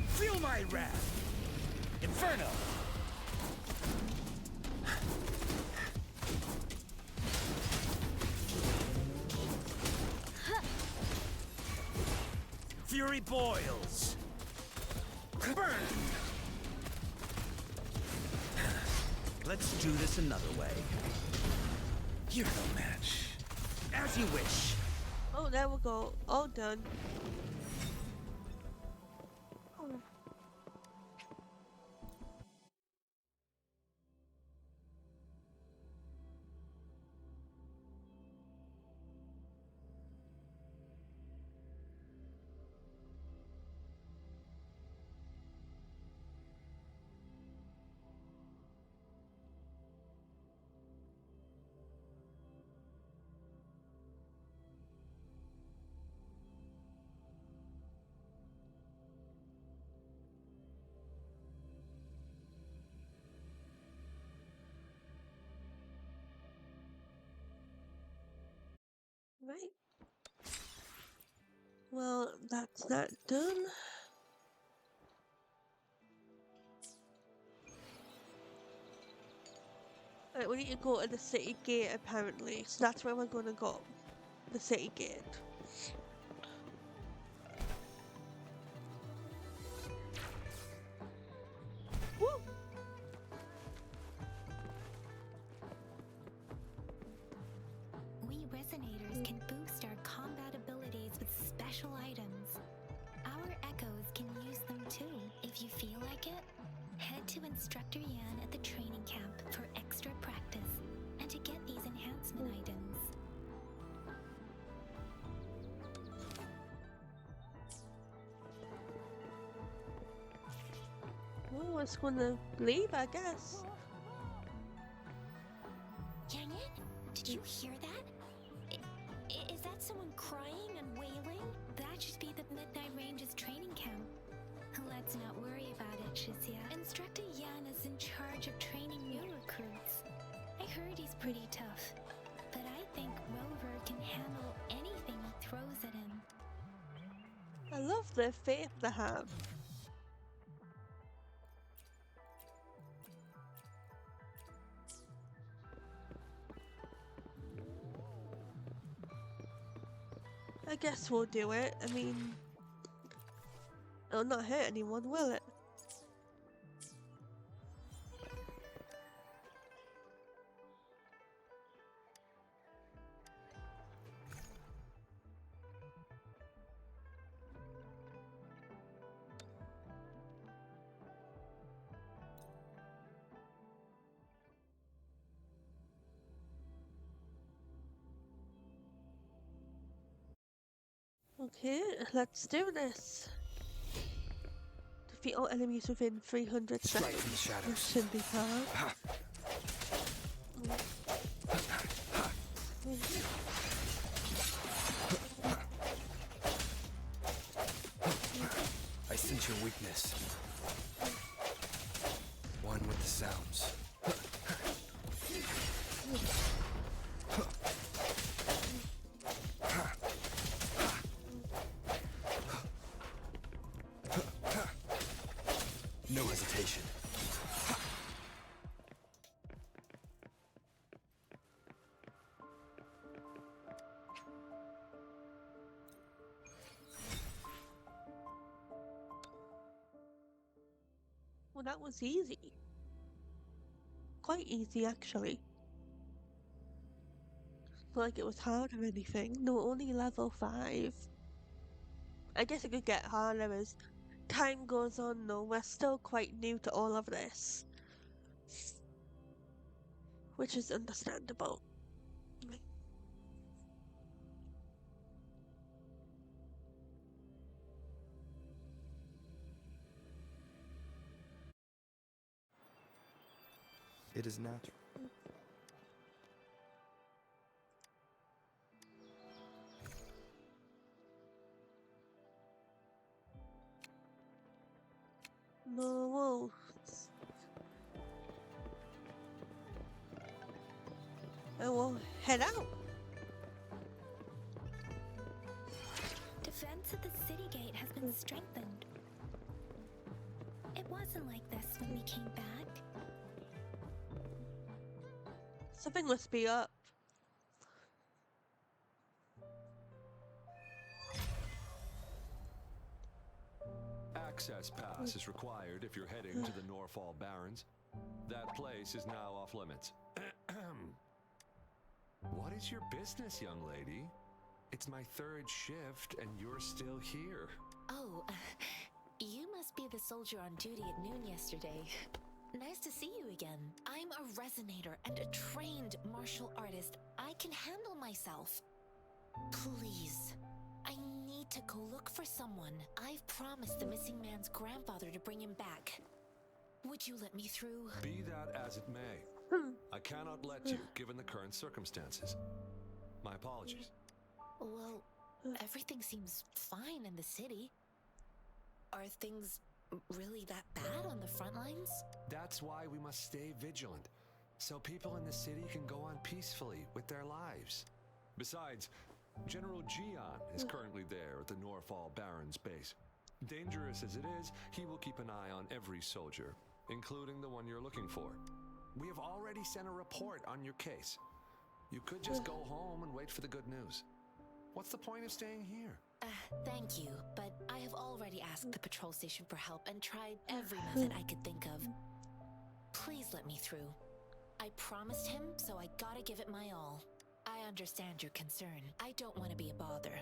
Feel my wrath! Inferno! Fury boils! Burn! Let's do this another way. You're no match. As you wish. Oh, there we go. All done. Right. Well, that's that done. Right, we need to go to the city gate apparently, so that's where we're gonna go. The city gate. Woo! We resonators can boost our combat abilities with special items. Our echoes can use them too, if you feel like it. Head to Instructor Yan at the training camp for extra practice and to get these enhancement items. Well, it's gonna leave, I guess. Yang Yang, did you hear that? Is that someone crying and wailing? That should be the Midnight Ranges training camp. Let's not worry about it, Shizia. Instructor Yan is in charge of training new recruits. I heard he's pretty tough, but I think Rover can handle anything he throws at him. I love the faith they have. I guess we'll do it. I mean, it'll not hurt anyone, will it? Okay, let's do this. Defeat all enemies within 300 Strike seconds. from the shadows. This shouldn't be hard. I sense your weakness. One with the sounds. No hesitation. Well, that was easy. Quite easy, actually. Not like it was hard or anything. No, only level 5. I guess it could get harder as time goes on, though. We're still quite new to all of this. Which is understandable. It is natural. and we'll head out. Defense at the city gate has been strengthened. It wasn't like this when we came back. Something must be up. Access pass is required if you're heading to the Norfall Barrens. That place is now off limits. What is your business, young lady? It's my third shift and you're still here. Oh, you must be the soldier on duty at noon yesterday. Nice to see you again. I'm a resonator and a trained martial artist. I can handle myself. Please, I need to go look for someone. I've promised the missing man's grandfather to bring him back. Would you let me through? Be that as it may, I cannot let you, given the current circumstances. My apologies. Well, everything seems fine in the city. Are things really that bad on the front lines? That's why we must stay vigilant, so people in the city can go on peacefully with their lives. Besides, General Gian is currently there at the Norfall Barrens base. Dangerous as it is, he will keep an eye on every soldier, including the one you're looking for. We have already sent a report on your case. You could just go home and wait for the good news. What's the point of staying here? Thank you, but I have already asked the patrol station for help and tried every method I could think of. Please let me through. I promised him, so I gotta give it my all. I understand your concern. I don't want to be a bother.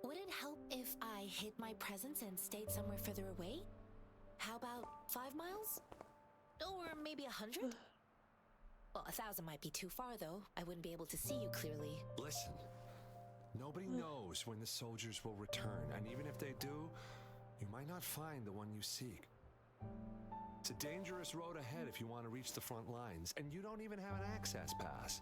Would it help if I hid my presence and stayed somewhere further away? How about 5 miles? Or maybe 100? Well, 1,000 might be too far, though. I wouldn't be able to see you clearly. Listen, nobody knows when the soldiers will return, and even if they do, you might not find the one you seek. It's a dangerous road ahead if you want to reach the front lines, and you don't even have an access pass.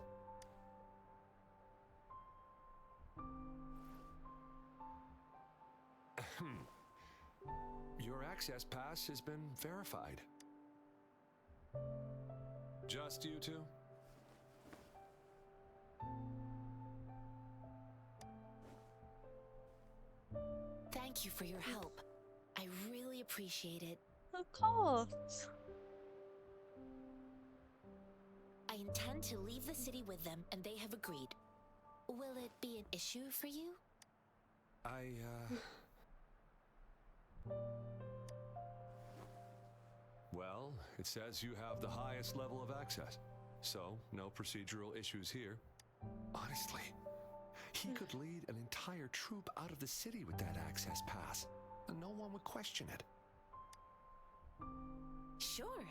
Your access pass has been verified. Just you two? Thank you for your help. I really appreciate it. Of course. I intend to leave the city with them, and they have agreed. Will it be an issue for you? Well, it says you have the highest level of access, so no procedural issues here. Honestly, he could lead an entire troop out of the city with that access pass, and no one would question it. Sure.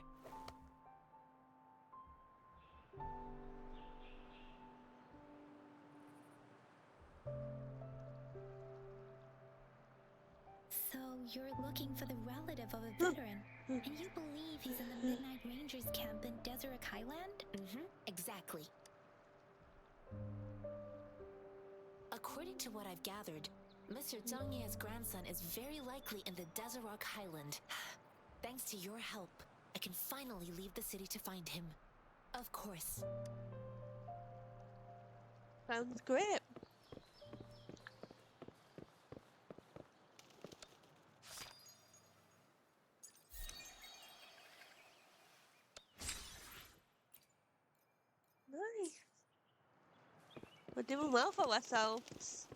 So you're looking for the relative of a veteran, and you believe he's in the Midnight Rangers camp in Deseret Highland? Exactly. According to what I've gathered, Mr. Zhang Ye's grandson is very likely in the Deseret Highland. Thanks to your help, I can finally leave the city to find him. Of course. Sounds great. Nice. We're doing well for ourselves.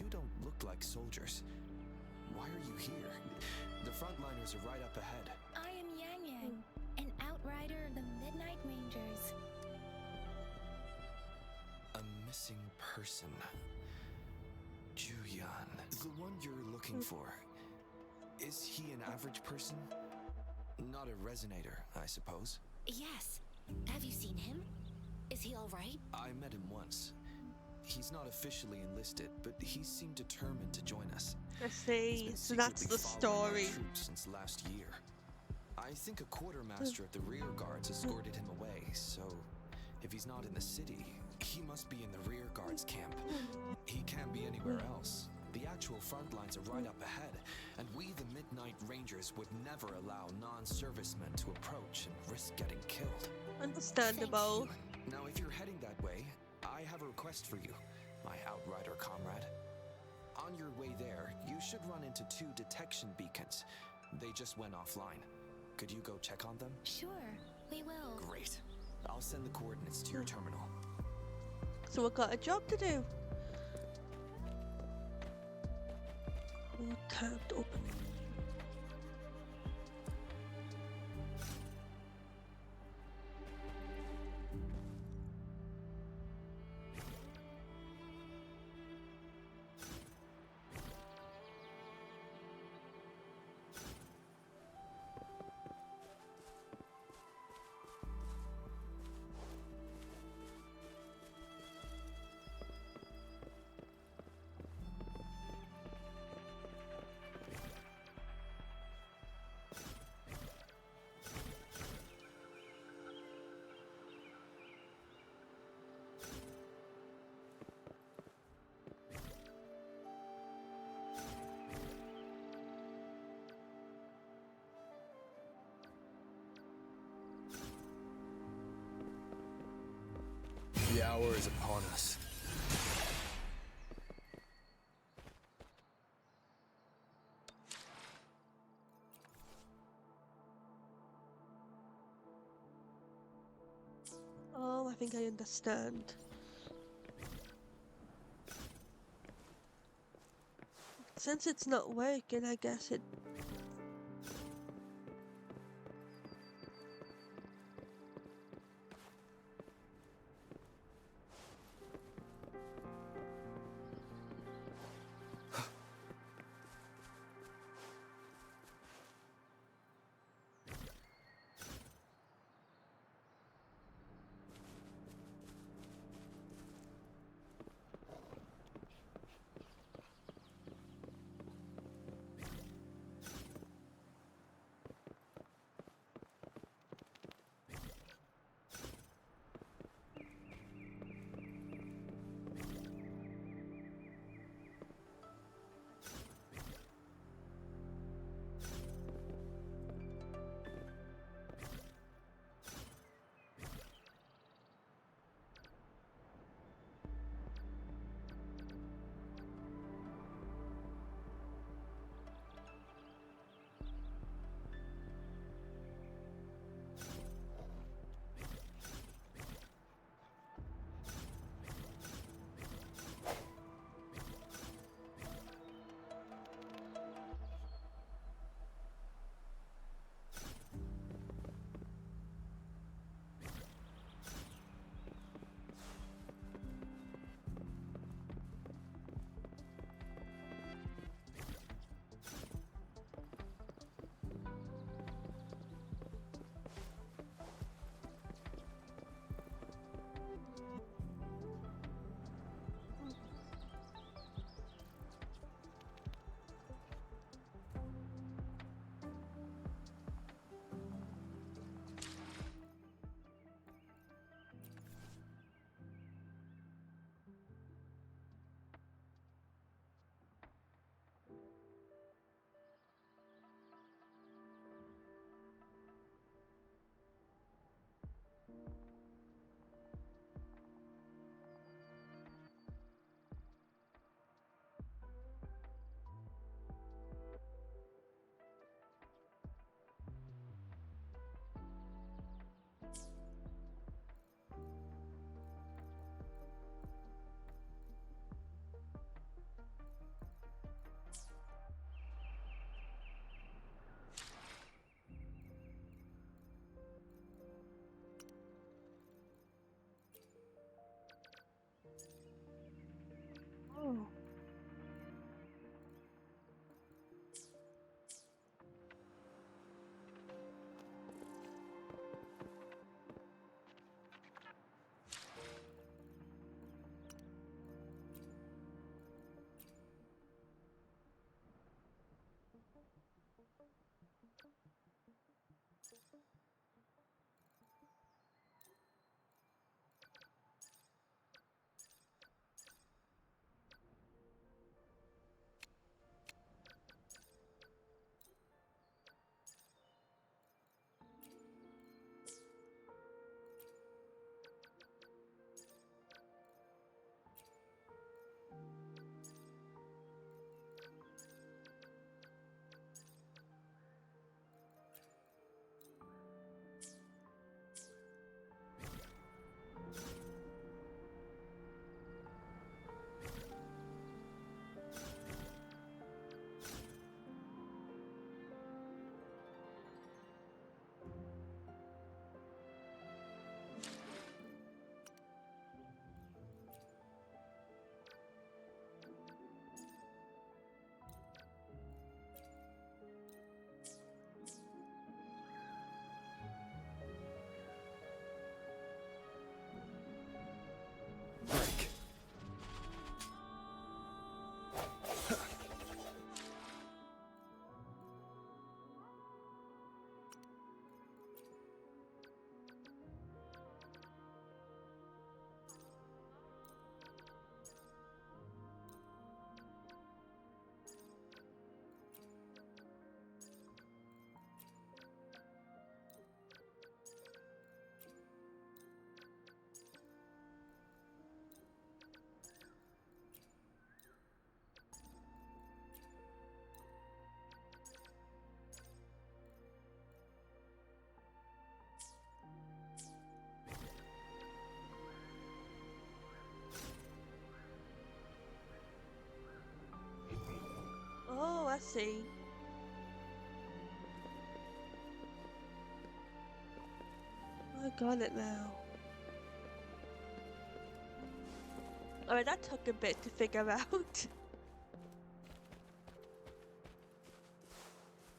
don't look like soldiers. Why are you here? The frontliners are right up ahead. I am Yang Yang, an outrider of the Midnight Rangers. A missing person. Juyan. The one you're looking for. Is he an average person? Not a resonator, I suppose. Yes. Have you seen him? Is he all right? I met him once. He's not officially enlisted, but he seemed determined to join us. I see. So that's the story. Troops since last year. I think a quartermaster of the rear guards escorted him away, so if he's not in the city, he must be in the rear guards camp. He can't be anywhere else. The actual front lines are right up ahead, and we, the Midnight Rangers, would never allow non-servicemen to approach and risk getting killed. Understandable. Now, if you're heading that way, I have a request for you, my outrider comrade. On your way there, you should run into 2 detection beacons. They just went offline. Could you go check on them? Sure, we will. Great. I'll send the coordinates to your terminal. So we've got a job to do. We can't open it. The hour is upon us. Oh, I think I understand. Since it's not working, I guess it... I see. I got it now. Alright, that took a bit to figure out.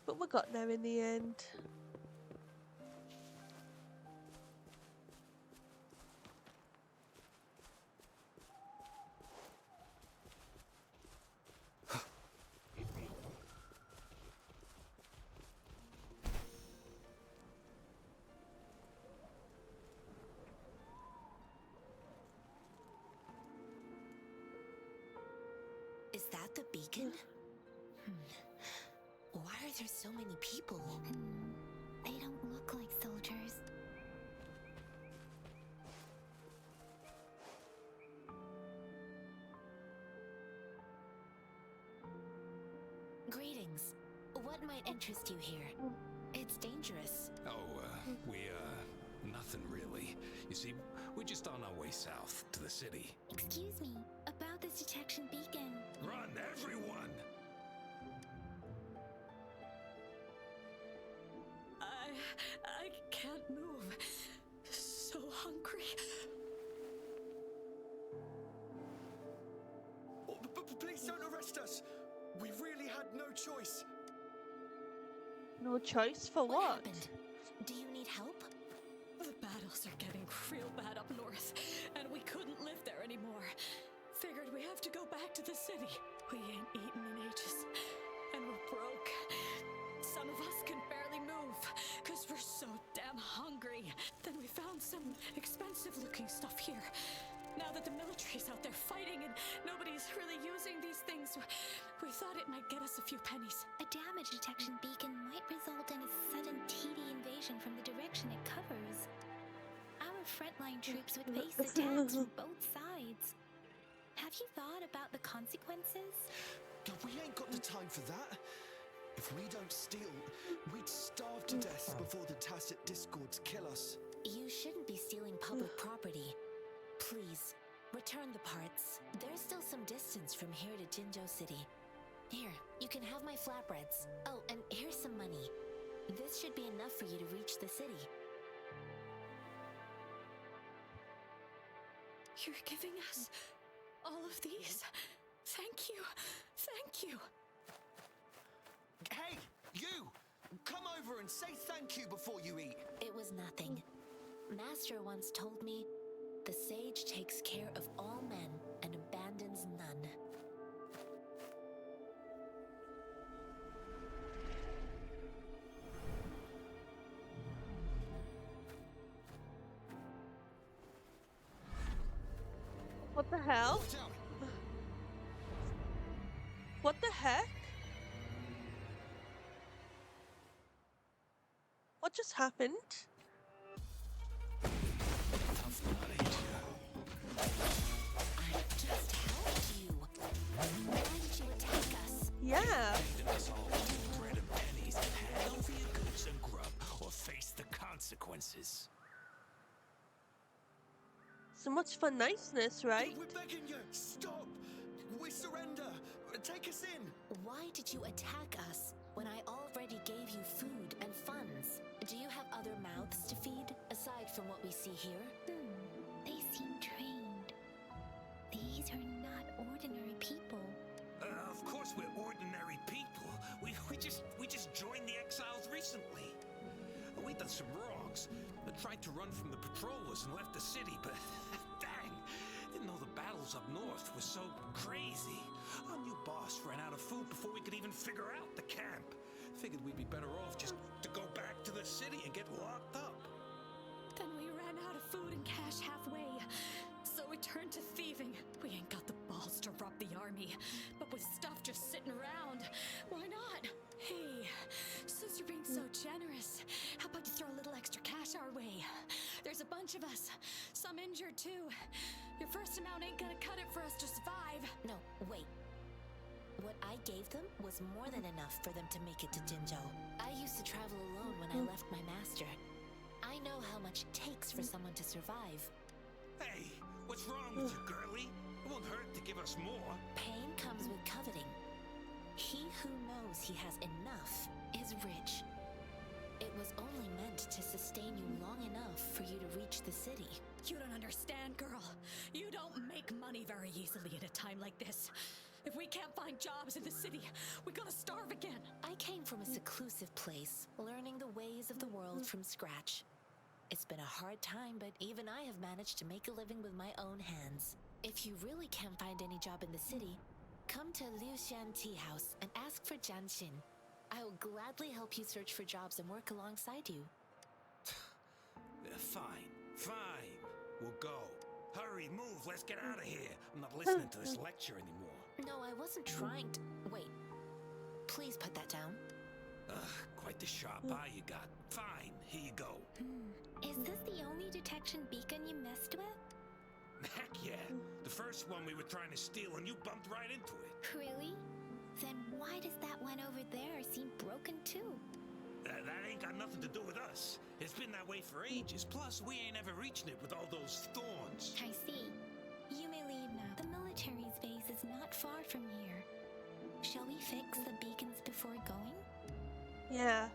But we got there in the end. Is that the beacon? Why are there so many people? They don't look like soldiers. Greetings. What might interest you here? It's dangerous. Nothing really. You see, we're just on our way south to the city. Excuse me, about this detection beacon. Run, everyone! I can't move. So hungry. Oh, please don't arrest us. We really had no choice. No choice for what? Happened? Do you need help? The battles are getting real bad up north, and we couldn't live there anymore. Figured we have to go back to the city. We ain't eaten in ages, and we're broke. Some of us can barely move, because we're so damn hungry. Then we found some expensive-looking stuff here. Now that the military's out there fighting and nobody's really using these things, we thought it might get us a few pennies. A damage detection beacon might result in a sudden TD invasion from the direction it covers. Our frontline troops would face attacks from both sides. Have you thought about the consequences? God, we ain't got the time for that. If we don't steal, we'd starve to death before the Tacit Discords kill us. You shouldn't be stealing public property. Please, return the parts. There's still some distance from here to Jinzhou City. Here, you can have my flatbreads. Oh, and here's some money. This should be enough for you to reach the city. You're giving us all of these? Thank you. Thank you. Hey, you! Come over and say thank you before you eat. It was nothing. Master once told me, the sage takes care of all men and abandons none. What the hell? What the heck? What just happened? I just helped you. Why did you attack us? Yeah. Us all bread and pennies. Hand over your goods and grub, or face the consequences. So much for niceness, right? We're begging you, stop! We surrender! Take us in! Why did you attack us when I already gave you food and funds? Do you have other mouths to feed, aside from what we see here? They seem trained. These are not ordinary people. Of course we're ordinary people. We just joined the exiles recently. We done some wrongs. I tried to run from the patrollers and left the city, but dang, didn't know the battles up north were so crazy. Our new boss ran out of food before we could even figure out the camp. Figured we'd be better off just to go back to the city and get locked up. Then we ran out of food and cash halfway, so we turned to thieving. We ain't got the balls to rob the army, but with stuff just sitting around, why not? Hey, since you're being so generous, how about you throw a little extra cash our way? There's a bunch of us, some injured too. Your first amount ain't gonna cut it for us to survive. No, wait. What I gave them was more than enough for them to make it to Jinzhou. I used to travel alone when I left my master. I know how much it takes for someone to survive. Hey, what's wrong with you, girlie? It won't hurt to give us more. Pain comes with coveting. He who knows knows he has enough, is rich. It was only meant to sustain you long enough for you to reach the city. You don't understand, girl. You don't make money very easily at a time like this. If we can't find jobs in the city, we're gonna starve again. I came from a seclusive place, learning the ways of the world from scratch. It's been a hard time, but even I have managed to make a living with my own hands. If you really can't find any job in the city, come to Liu Xian Tea House and ask for Jian Xin. I will gladly help you search for jobs and work alongside you. Fine, fine. We'll go. Hurry, move, let's get out of here. I'm not listening to this lecture anymore. No, I wasn't trying to... Wait. Please put that down. Quite the sharp eye you got. Fine, here you go. Is this the only detection beacon you messed with? Heck yeah. The first one we were trying to steal and you bumped right into it. Really? Then why does that one over there seem broken too? That ain't got nothing to do with us. It's been that way for ages. Plus, we ain't ever reaching it with all those thorns. I see. You may leave now. The military's base is not far from here. Shall we fix the beacons before going? Yeah.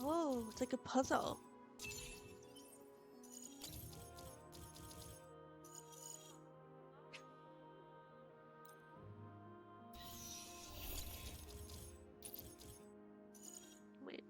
Oh, it's like a puzzle. Wait.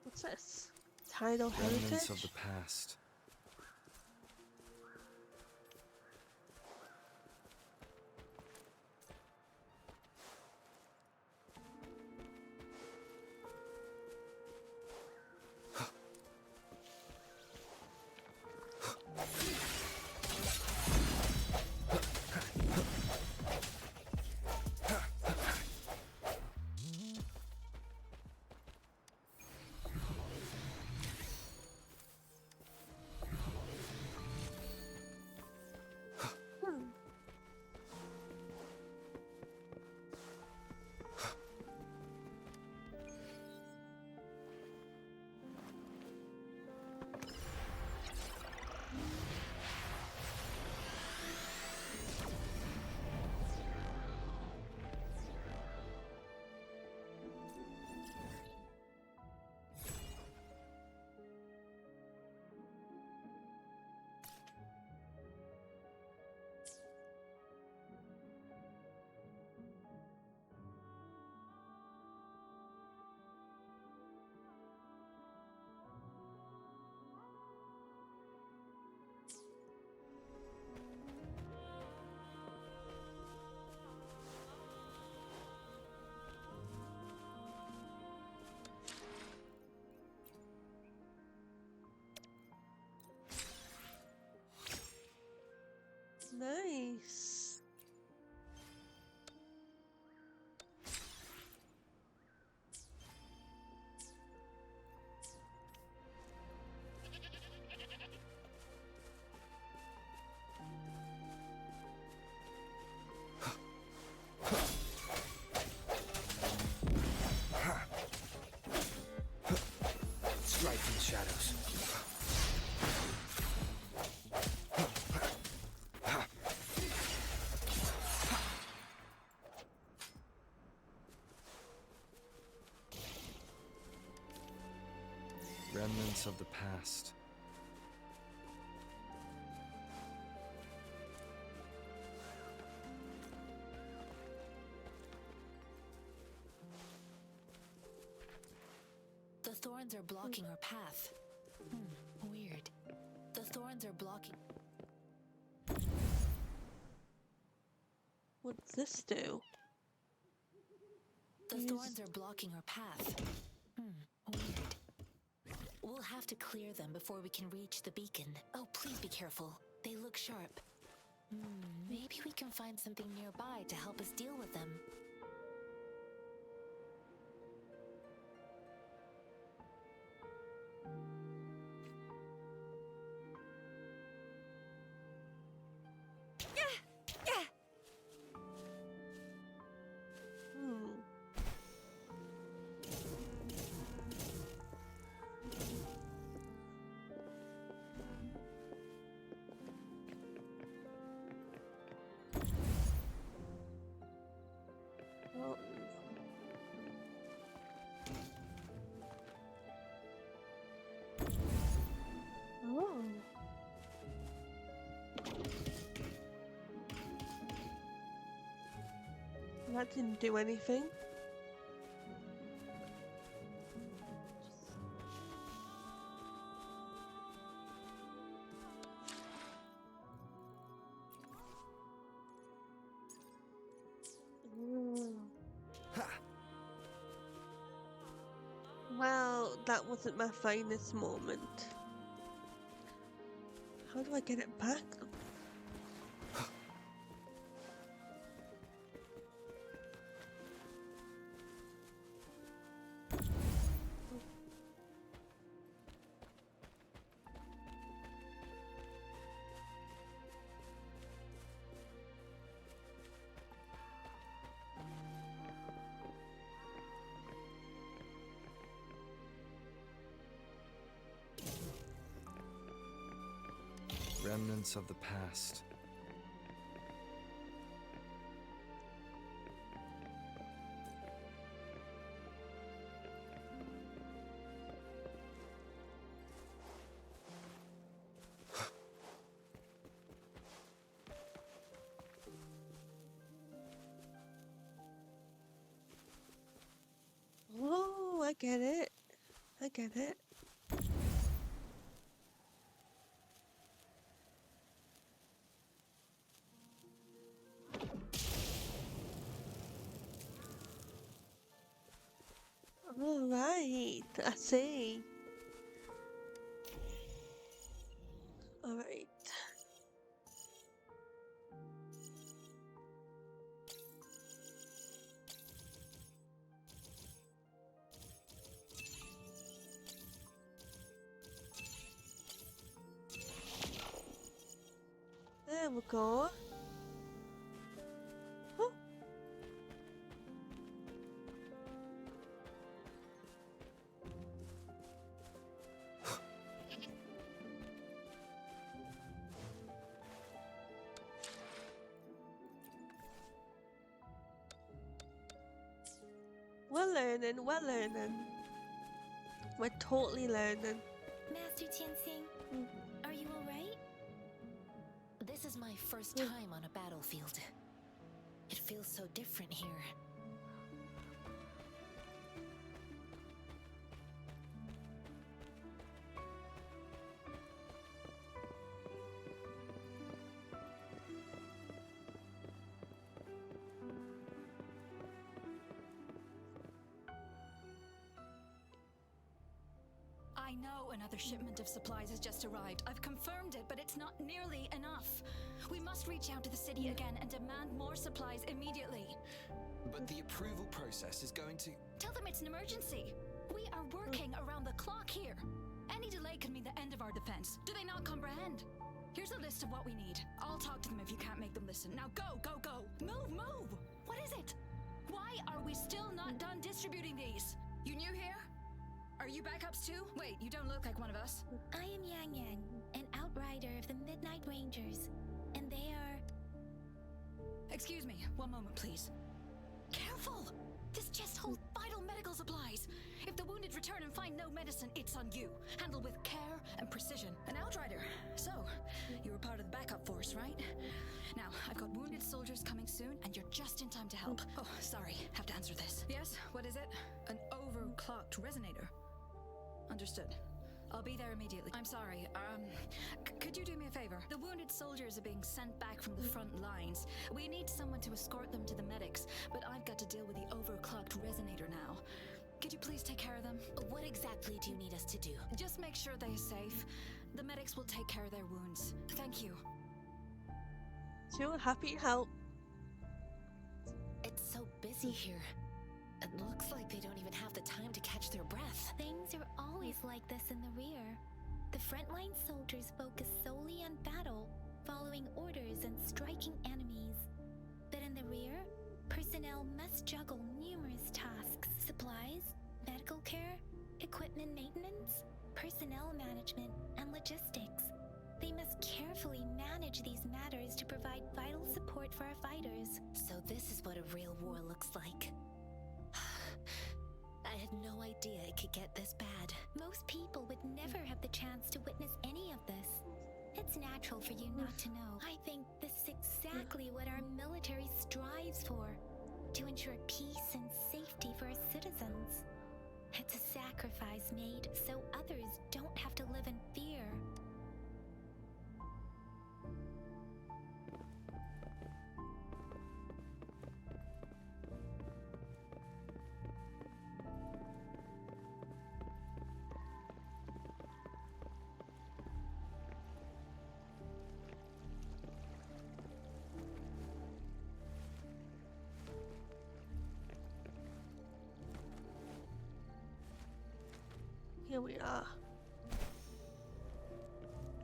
What's this? Tidal Remnants heritage? of the past. Nice. Strike from the shadows. Remnants of the past. The thorns are blocking our path. Weird. The thorns are blocking. What does this do? The thorns are blocking our path. Weird. We'll have to clear them before we can reach the beacon. Oh, please be careful. They look sharp. Maybe we can find something nearby to help us deal with them. Oh. That didn't do anything. Well, that wasn't my finest moment. How do I get it back? Remnants of the past. Oh, I get it. I get it. All right, I see. All right. There we go. Oh. We're learning, we're learning. We're totally learning. Master Tianxing, are you alright? This is my first time on a battlefield. It feels so different here. I know another shipment of supplies has just arrived. I've confirmed it, but it's not nearly enough. We must reach out to the city again and demand more supplies immediately. But the approval process is going to... Tell them it's an emergency. We are working around the clock here. Any delay could mean the end of our defense. Do they not comprehend? Here's a list of what we need. I'll talk to them if you can't make them listen. Now go, go, go. Move, move. What is it? Why are we still not done distributing these? You new here? Are you backups too? Wait, you don't look like one of us. I am Yang Yang, an outrider of the Midnight Rangers, and they are... Excuse me, one moment please. Careful! This chest holds vital medical supplies. If the wounded return and find no medicine, it's on you. Handle with care and precision. An outrider. So, you were part of the backup force, right? Now, I've got wounded soldiers coming soon, and you're just in time to help. Oh, sorry. Have to answer this. Yes? What is it? An overclocked resonator. Understood. I'll be there immediately. I'm sorry. Could you do me a favor? The wounded soldiers are being sent back from the front lines. We need someone to escort them to the medics, but I've got to deal with the overclocked resonator now. Could you please take care of them? What exactly do you need us to do? Just make sure they're safe. The medics will take care of their wounds. Thank you. Sure, happy to help. It's so busy here. It looks like they don't even have the time to catch their breath. Things are always like this in the rear. The frontline soldiers focus solely on battle, following orders and striking enemies. But in the rear, personnel must juggle numerous tasks: supplies, medical care, equipment maintenance, personnel management, and logistics. They must carefully manage these matters to provide vital support for our fighters. So this is what a real war looks like. I had no idea it could get this bad. Most people would never have the chance to witness any of this. It's natural for you not to know. I think this is exactly what our military strives for, to ensure peace and safety for our citizens. It's a sacrifice made so others don't have to live in fear. Here we are.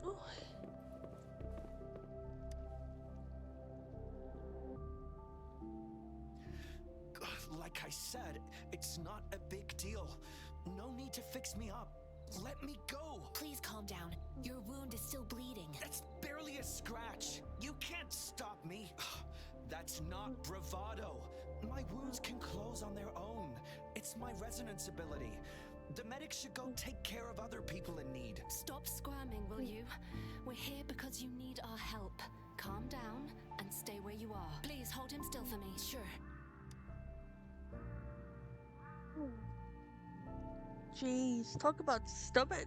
Oh. Like I said, it's not a big deal. No need to fix me up. Let me go. Please calm down. Your wound is still bleeding. That's barely a scratch. You can't stop me. That's not bravado. My wounds can close on their own. It's my resonance ability. The medics should go take care of other people in need. Stop squirming, will you? We're here because you need our help. Calm down and stay where you are. Please hold him still for me. Sure. Jeez, talk about stubborn.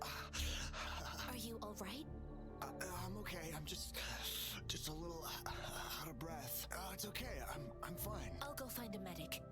Are you all right? I'm okay. I'm just a little out of breath. It's okay. I'm fine. I'll go find a medic.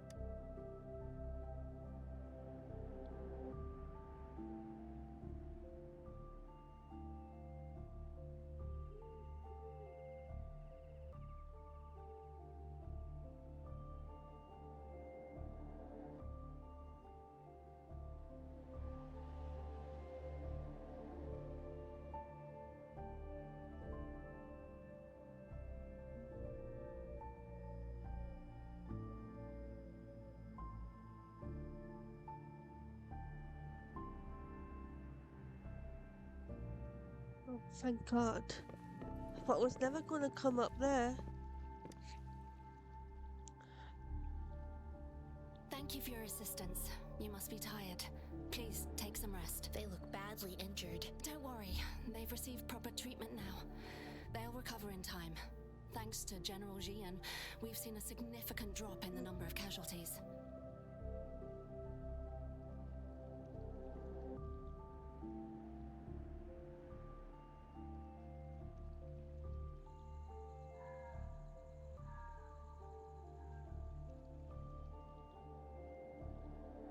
Oh, thank God. I thought I was never going to come up there. Thank you for your assistance. You must be tired. Please take some rest. They look badly injured. Don't worry. They've received proper treatment now. They'll recover in time. Thanks to General Jian, we've seen a significant drop in the number of casualties.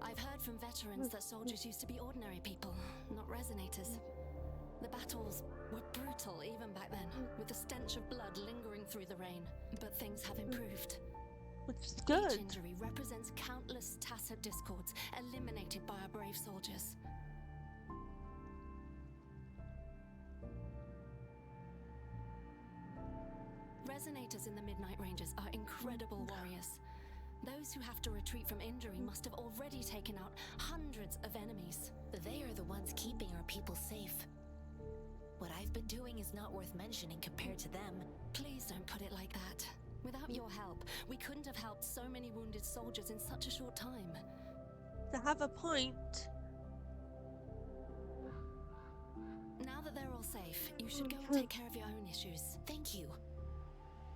I've heard from veterans that soldiers used to be ordinary people, not resonators. The battles were brutal even back then, with the stench of blood lingering through the rain. But things have improved. Which is good. Each injury represents countless tacit discords eliminated by our brave soldiers. Resonators in the Midnight Ranges are incredible warriors. Those who have to retreat from injury must have already taken out hundreds of enemies. They are the ones keeping our people safe. What I've been doing is not worth mentioning compared to them. Please don't put it like that. Without your help, we couldn't have helped so many wounded soldiers in such a short time. To have a point. Now that they're all safe, you should go and take care of your own issues. Thank you.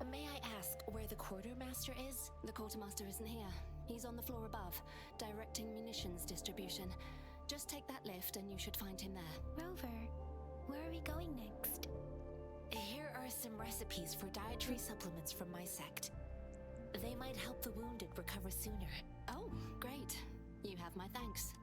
May I ask where the quartermaster is? The quartermaster isn't here. He's on the floor above, directing munitions distribution. Just take that lift and you should find him there. Rover, where are we going next? Here are some recipes for dietary supplements from my sect. They might help the wounded recover sooner. Oh, great. You have my thanks.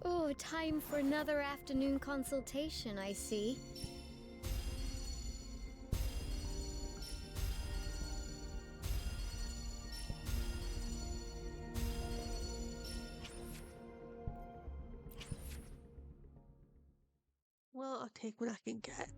Oh, time for another afternoon consultation, I see. Well, I'll take what I can get.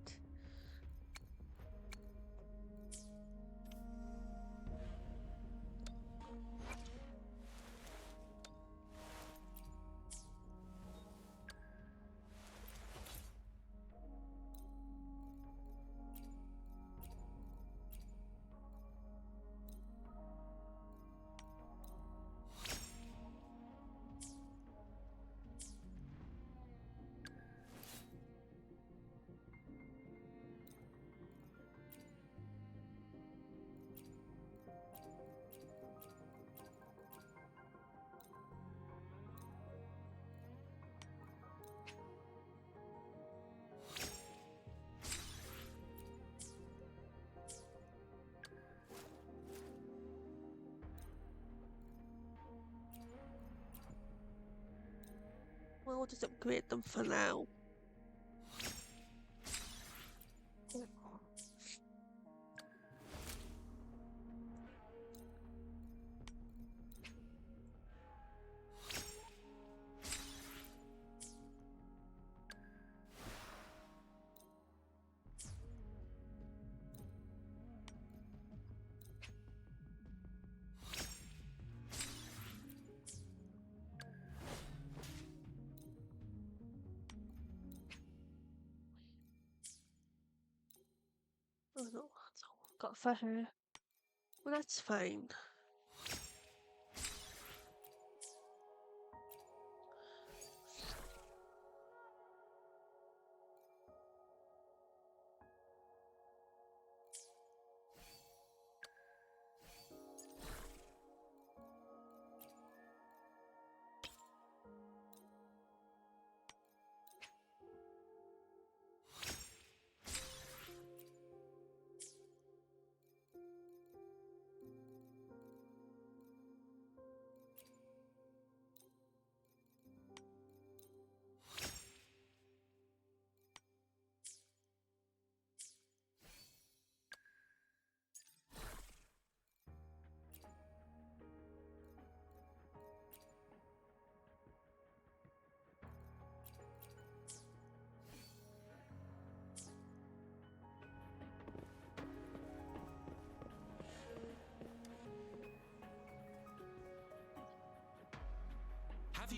Well, we'll just upgrade them for now. Oh no, got fatter. Well, that's fine.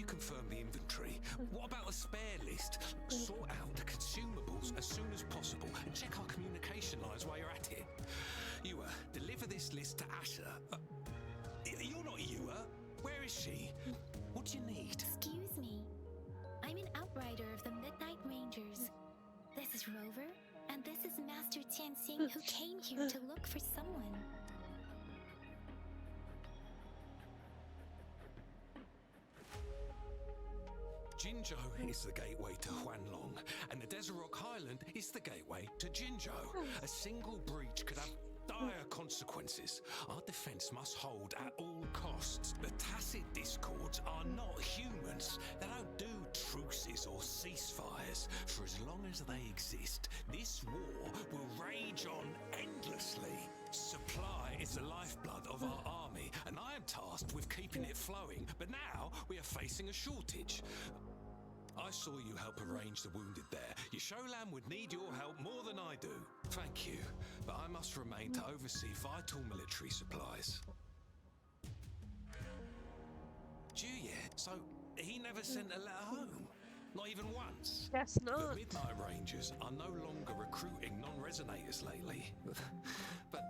you confirm the inventory, what about a spare list? Sort out the consumables as soon as possible and check our communication lines while you're at it. You deliver this list to Asher. You're not Ewa. Where is she? What do you need? Excuse me. I'm an outrider of the Midnight Rangers. This is Rover, and this is Master Tianxing, who came here to look for someone. Jinzhou is the gateway to Huanlong, and the Desert Rock Highland is the gateway to Jinzhou. A single breach could have dire consequences. Our defense must hold at all costs. The Tacit Discords are not humans. They don't do truces or ceasefires. For as long as they exist, this war will rage on endlessly. Supply is the lifeblood of our army, and I am tasked with keeping it flowing. But now we are facing a shortage. I saw you help arrange the wounded there. Yasholan would need your help more than I do. Thank you, but I must remain to oversee vital military supplies. Juliet, so he never sent a letter home? Not even once? Guess not. The Midnight Rangers are no longer recruiting non-resonators lately. But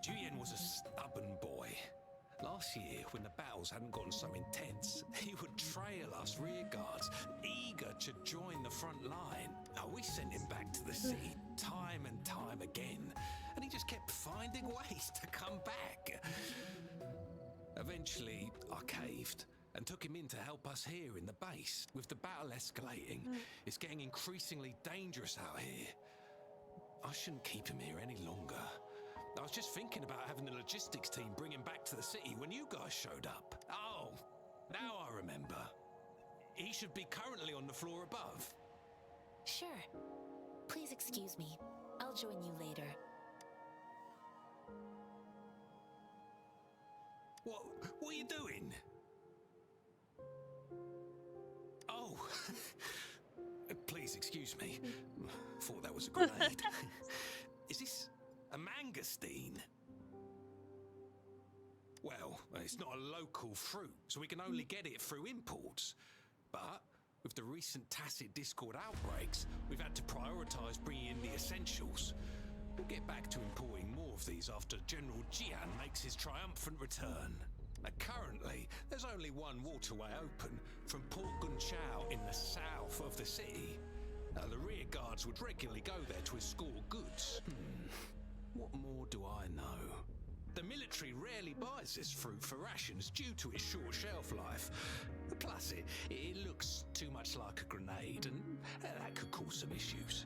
Julian was a stubborn boy. Last year, when the battles hadn't gotten so intense, he would trail us rearguards, eager to join the front line. We sent him back to the city time and time again, and he just kept finding ways to come back. Eventually, I caved and took him in to help us here in the base. With the battle escalating, it's getting increasingly dangerous out here. I shouldn't keep him here any longer. I was just thinking about having the logistics team bring him back to the city when you guys showed up. Oh, now I remember. He should be currently on the floor above. Sure. Please excuse me. I'll join you later. What are you doing? Oh, please excuse me. Thought that was a grenade. Is this a mangosteen? Well, it's not a local fruit, so we can only get it through imports. But with the recent Tacit Discord outbreaks, we've had to prioritize bringing in the essentials. We'll get back to importing more of these after General Jian makes his triumphant return. Now, currently, there's only one waterway open from Port Gunchao in the south of the city. The rear guards would regularly go there to escort goods. What more do I know? The military rarely buys this fruit for rations due to its short shelf life. Plus, it looks too much like a grenade, and that could cause some issues.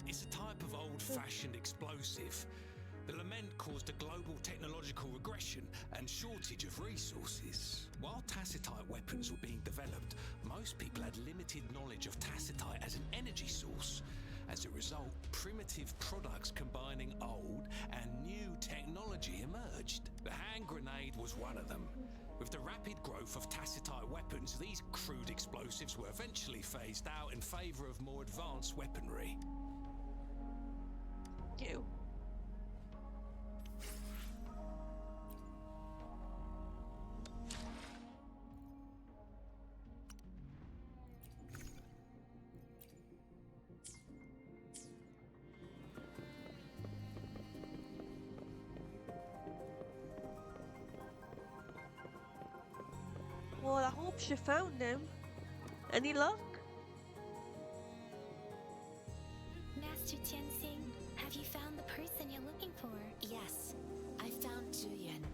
It's a type of old-fashioned explosive. The lament caused a global technological regression and shortage of resources. While tacitite weapons were being developed, most people had limited knowledge of tacitite as an energy source. As a result, primitive products combining old and new technology emerged. The hand grenade was one of them. With the rapid growth of tacitite weapons, these crude explosives were eventually phased out in favor of more advanced weaponry. You. Well, I hope she found him. Any luck? Master Tianxing, have you found the person you're looking for? Yes, I found Julian.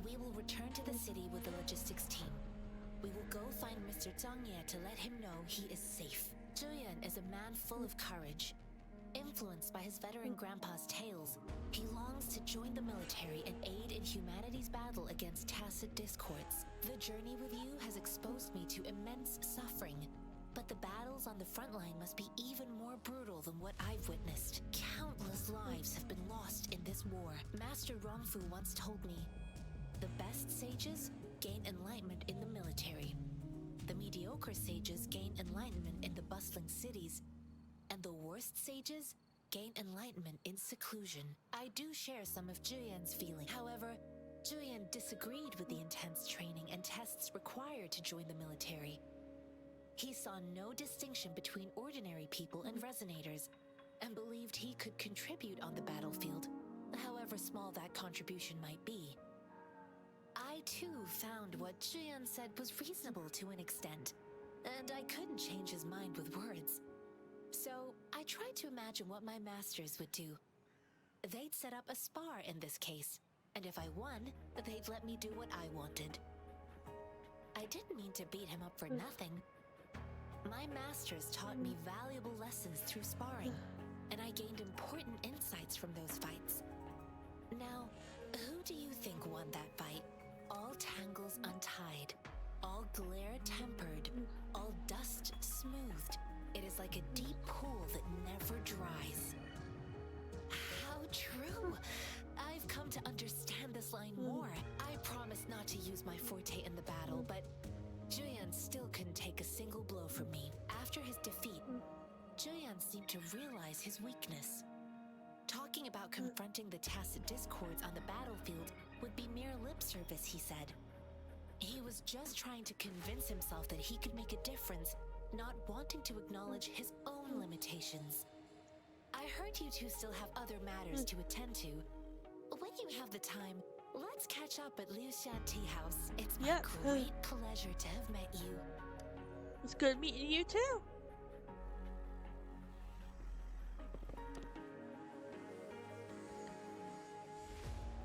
We will return to the city with the logistics team. We will go find Mr. Zhang Ye to let him know he is safe. Julian is a man full of courage. Influenced by his veteran grandpa's tales, he longs to join the military and aid in humanity's battle against Tacit Discords. The journey with you has exposed me to immense suffering, but the battles on the front line must be even more brutal than what I've witnessed. Countless lives have been lost in this war. Master Rongfu once told me, the best sages gain enlightenment in the military. The mediocre sages gain enlightenment in the bustling cities, and the worst sages gain enlightenment in seclusion. I do share some of Julian's feeling. However, Julian disagreed with the intense training and tests required to join the military. He saw no distinction between ordinary people and resonators, and believed he could contribute on the battlefield, however small that contribution might be. I too found what Julian said was reasonable to an extent, and I couldn't change his mind with words. So I tried to imagine what my masters would do. They'd set up a spar in this case, and if I won, they'd let me do what I wanted. I didn't mean to beat him up for nothing. My masters taught me valuable lessons through sparring, and I gained important insights from those fights. Now, who do you think won that fight? All tangles untied, all glare tempered, all dust smoothed. It is like a deep pool that never dries. How true! I've come to understand this line more. I promised not to use my forte in the battle, but Julian still couldn't take a single blow from me. After his defeat, Julian seemed to realize his weakness. Talking about confronting the tacit discords on the battlefield would be mere lip service, he said. He was just trying to convince himself that he could make a difference, not wanting to acknowledge his own limitations. I heard you two still have other matters to attend to. When you have the time, let's catch up at Lucia Tea House. It's my great pleasure to have met you. It's good meeting you too.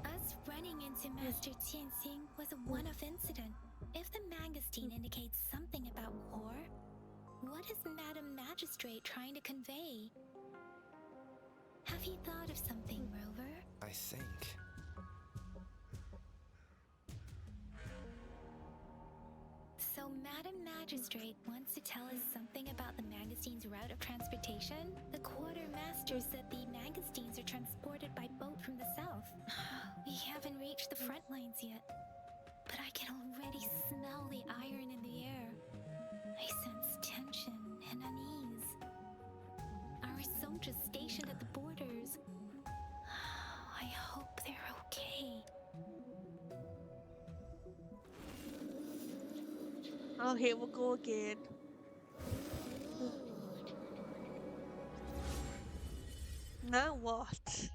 Us running into Master Tianxing was a one-off incident. If the magazine indicates something about war, what is Madam Magistrate trying to convey? Have you thought of something, Rover? I think. So Madam Magistrate wants to tell us something about the magazine's route of transportation? The quartermaster said the magazines are transported by boat from the south. We haven't reached the front lines yet, but I can already smell the iron in the air. I sense tension and unease. Our soldiers stationed at the borders. I hope they're okay. Oh, here we'll go again. Now what?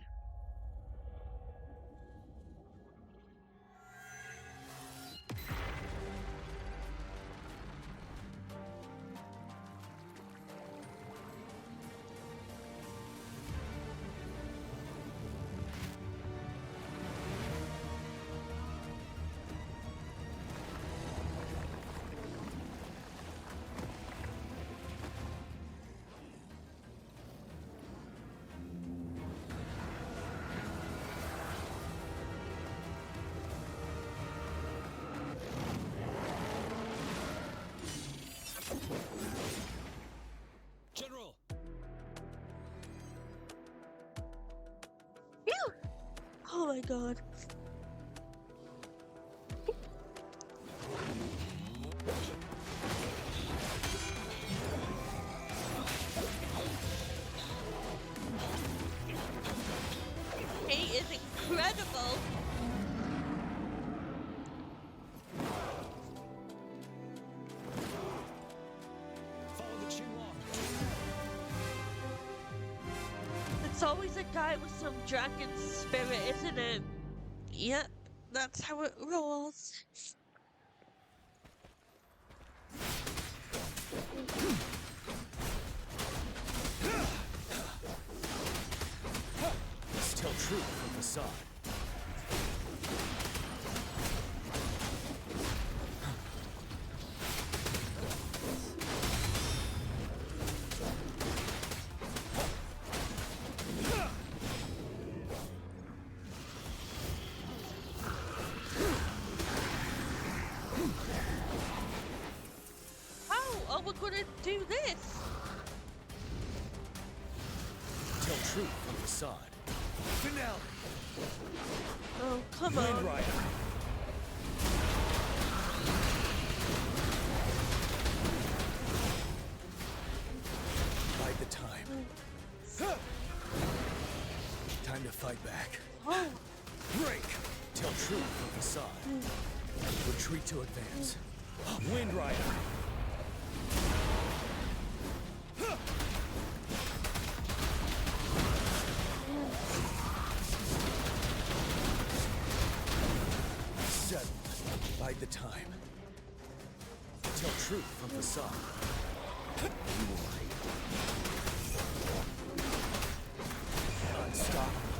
General! Oh my god. He is incredible. Follow the Chinwag. It's always a guy with some dragon spirit, isn't it? Yep, that's how it rolls. Still true from facade. How are we gonna do this? Still true from facade. Finale. Oh, come Wind on. Rider. Bide the time. Time to fight back. Oh. Break. Till truth from facade. Retreat to advance. Wind Rider. Settle. Bide the time. Tell truth from facade. Unstoppable.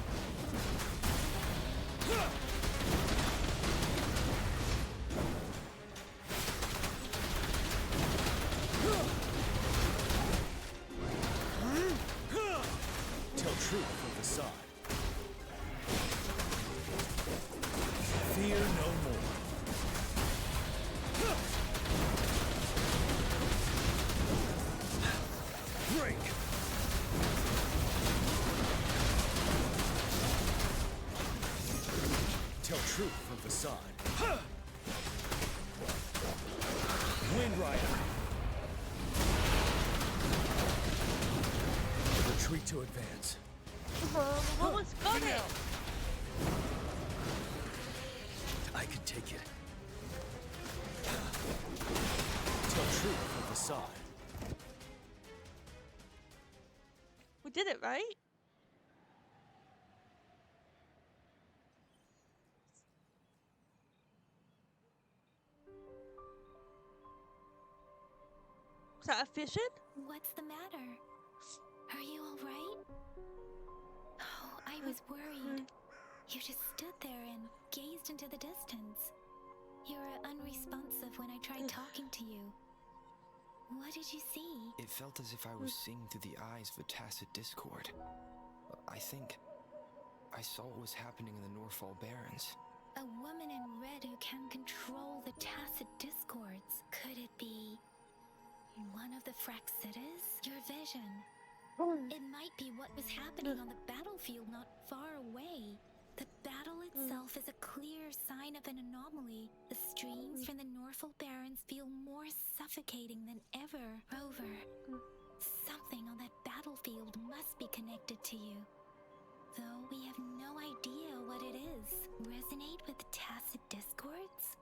Tell truth from facade. Fear no more. Break! Tell truth from facade. Wind Rider. Retreat to advance. We've almost got it. I can take it. Tell truth from facade. We did it, right? Is that a vision? What's the matter? Are you all right? Oh, I was worried. You just stood there and gazed into the distance. You were unresponsive when I tried talking to you. What did you see? It felt as if I was seeing through the eyes of a tacit discord. I think I saw what was happening in the Norfall Barrens. A woman in red who can control the tacit discords. Could it be one of the Fraxitas? Your vision. It might be what was happening on the battlefield not far away. The battle itself is a clear sign of an anomaly. The streams from the Norfall Barrens feel more suffocating than ever. Rover, something on that battlefield must be connected to you. Though we have no idea what it is. Resonate with tacit discords?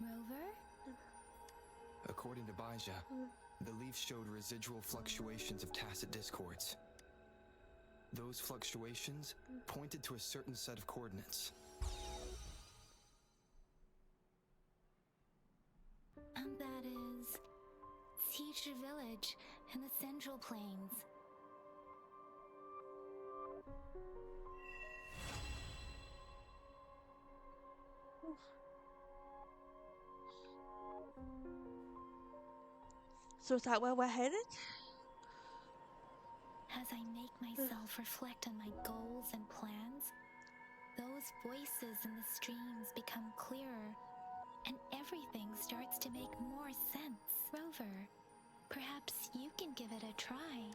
Rover? According to Baija, the leaf showed residual fluctuations of tacit discords. Those fluctuations pointed to a certain set of coordinates. And that is Teacher Village in the Central Plains. So is that where we're headed? As I make myself reflect on my goals and plans, those voices in the streams become clearer, and everything starts to make more sense. Rover, perhaps you can give it a try.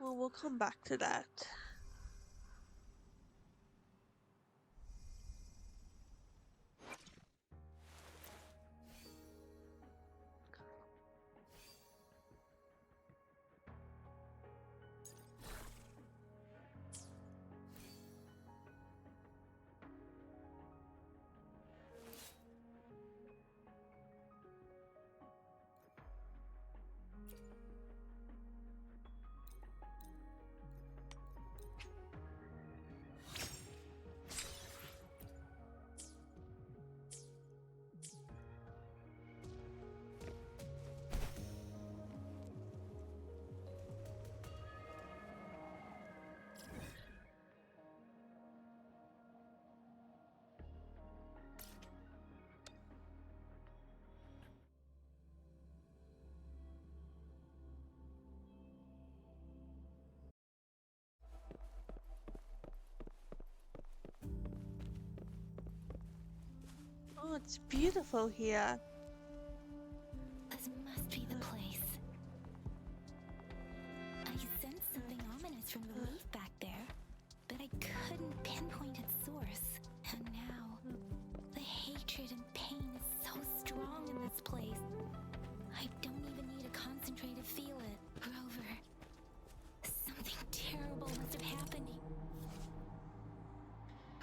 Well, we'll come back to that. it's beautiful here. This must be the place. I sensed something ominous from the leaf back there, but I couldn't pinpoint its source. And now, the hatred and pain is so strong in this place. I don't even need to concentrate to feel it. Rover, something terrible must have happened.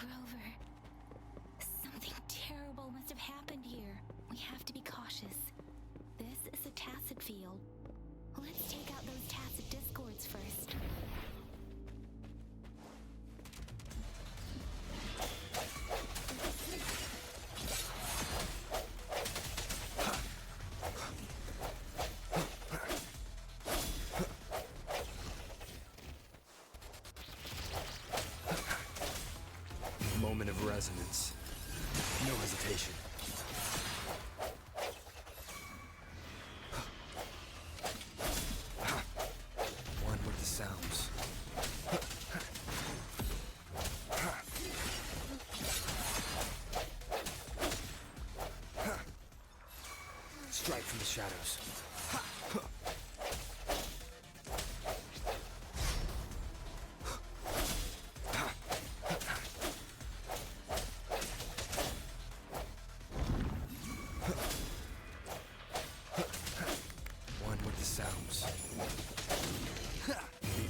Rover, something terrible must have happened here. We have to be cautious. This is a tacit field. Let's take out those tacit discords first. Moment of resonance. No hesitation. One with the sounds. Strike from the shadows. One with the sounds.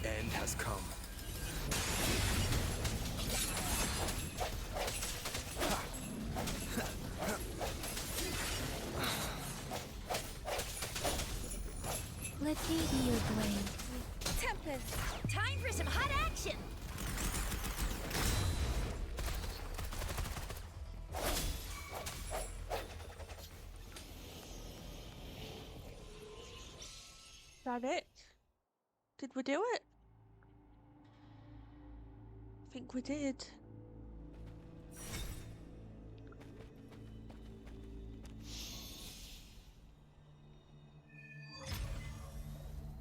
The end has come. Let me be your blade. Tempest, time for some hot action! That it? Did we do it? I think we did.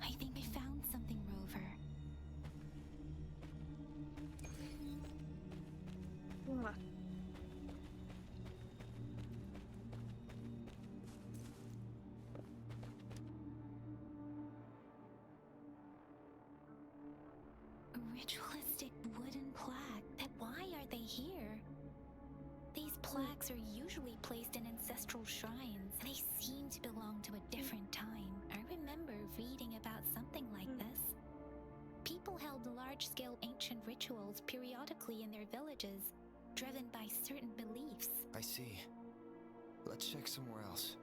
I think I found something, Rover. What? A ritualistic wooden plaque. Why are they here? These plaques are usually placed in ancestral shrines. They seem to belong to a different time. I remember reading about something like this. People held large-scale ancient rituals periodically in their villages, driven by certain beliefs. I see. Let's check somewhere else.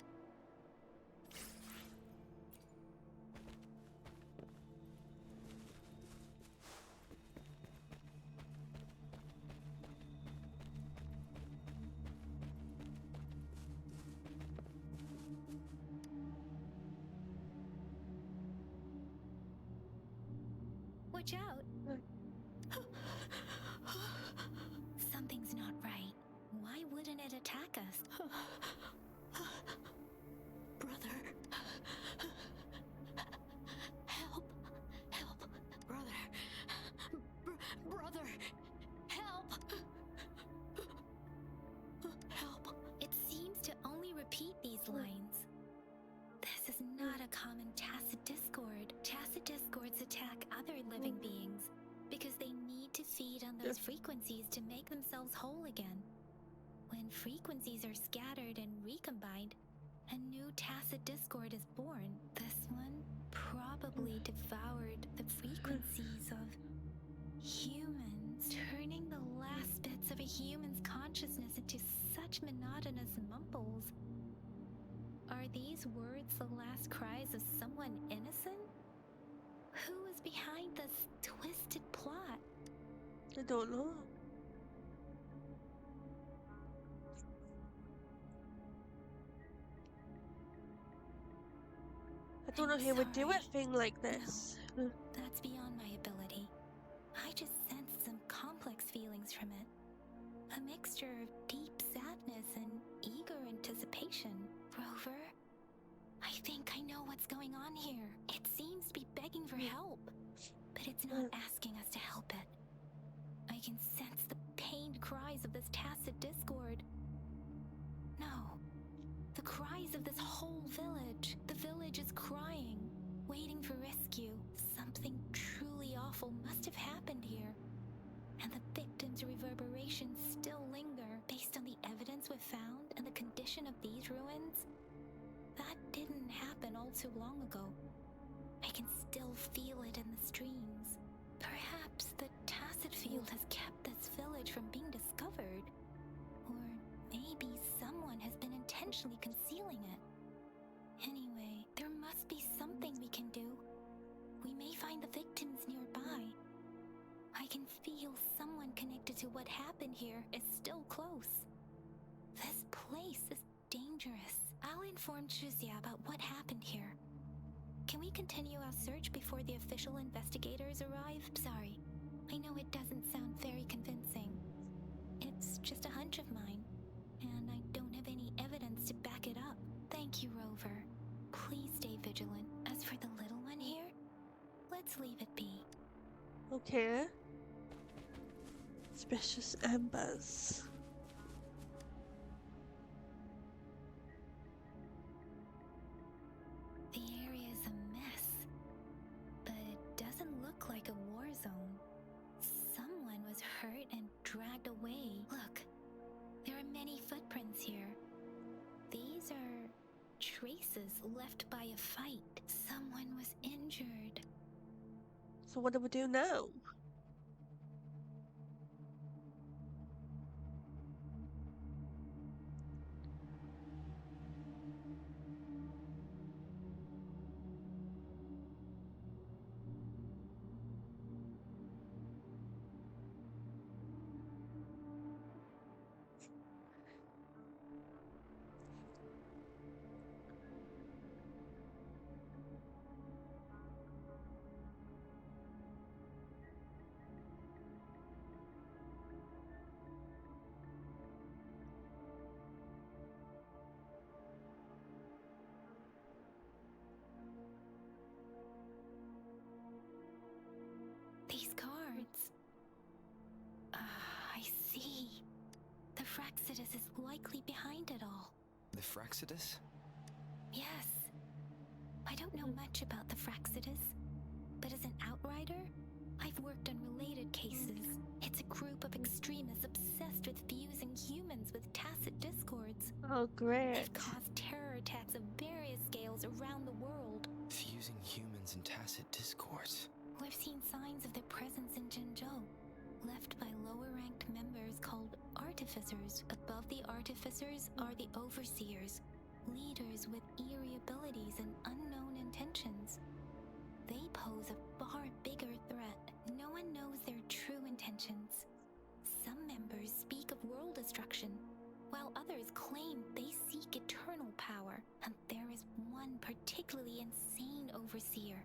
Watch out! Something's not right. Why wouldn't it attack us? Brother. Help! Help! Brother! Brother! Help! Help! It seems to only repeat these lines. This is not a common tacit discord. Tacit discords attack other living beings because they need to feed on those frequencies to make themselves whole again. When frequencies are scattered and recombined, a new tacit discord is born. This one probably devoured the frequencies of humans, turning the last bits of a human's consciousness into such monotonous mumbles. Are these words the last cries of someone innocent? Who is behind this twisted plot? I don't know. I don't know who would do a thing like this. No, that's beyond my ability. I just sensed some complex feelings from it. A mixture of deep sadness and eager anticipation. Rover, I think I know what's going on here. It seems to be begging for help, but it's not asking us to help it. I can sense the pained cries of this tacit discord. No, size of this whole village. The village is crying, waiting for rescue. Something truly awful must have happened here. And the victims' reverberations still linger based on the evidence we've found and the condition of these ruins. That didn't happen all too long ago. I can still feel it in the streams. Perhaps the Tacit Field has kept this village from being discovered. Or maybe someone has been intentionally concealing it. Anyway, there must be something we can do. We may find the victims nearby. I can feel someone connected to what happened here is still close. This place is dangerous. I'll inform Chuzia about what happened here. Can we continue our search before the official investigators arrive? Sorry, I know it doesn't sound very convincing. It's just a hunch of mine, and I don't have any evidence to back it up. Thank you, Rover. Please stay vigilant. As for the little one here, let's leave it be. Okay. Precious embers. The area is a mess, but it doesn't look like a war zone. Someone was hurt and dragged away. Look, there are many footprints here. These are traces left by a fight. Someone was injured. So what do we do now? These cards. I see. The Fraxidus is likely behind it all. The Fraxidus? Yes. I don't know much about the Fraxidus, but as an outrider, I've worked on related cases. It's a group of extremists obsessed with fusing humans with tacit discords. Oh, great. They've caused terror attacks of various scales around the world. Fusing humans and tacit discords. We've seen signs of their presence in Jinzhou, left by lower-ranked members called Artificers. Above the Artificers are the Overseers, leaders with eerie abilities and unknown intentions. They pose a far bigger threat. No one knows their true intentions. Some members speak of world destruction, while others claim they seek eternal power. And there is one particularly insane Overseer.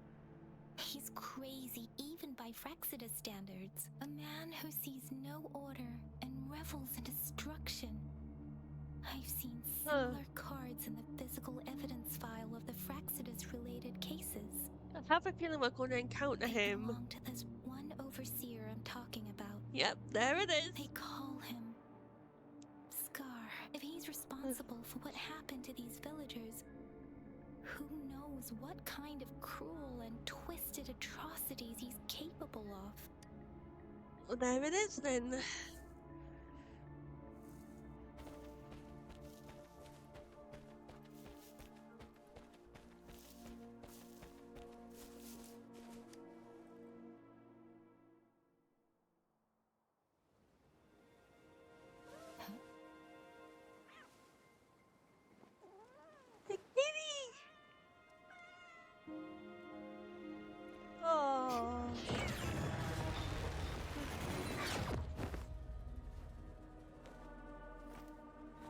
He's crazy even by Fraxidus standards. A man who sees no order and revels in destruction. I've seen similar cards in the physical evidence file of the Fraxidus-related cases. I have a feeling we're going to encounter him. They belong to this one Overseer I'm talking about. Yep, there it is. They call him Scar. If he's responsible for what happened to these villagers, who knows what kind of cruel and twisted atrocities he's capable of? Well, there it is then. The kitty! Oh.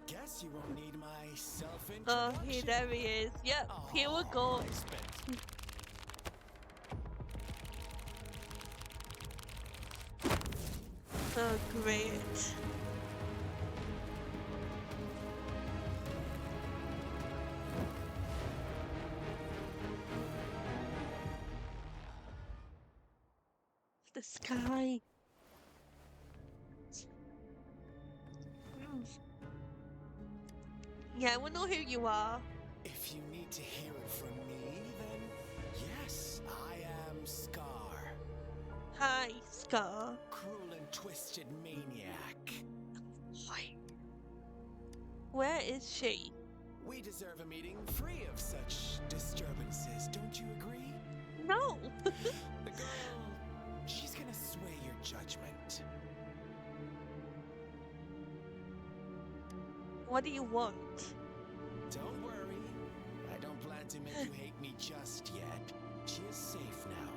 Guess you won't need my Oh, self-introduction. there he is. Yep, here we go. Oh, great. The sky. Yeah, we know who you are. If you need to hear it from me, then yes, I am Scar. Hi, Scar. Cruel and twisted maniac. Where is she? We deserve a meeting free of such disturbances, don't you agree? No! The girl, she's gonna sway your judgment. What do you want? Don't worry. I don't plan to make you hate me just yet. She is safe now.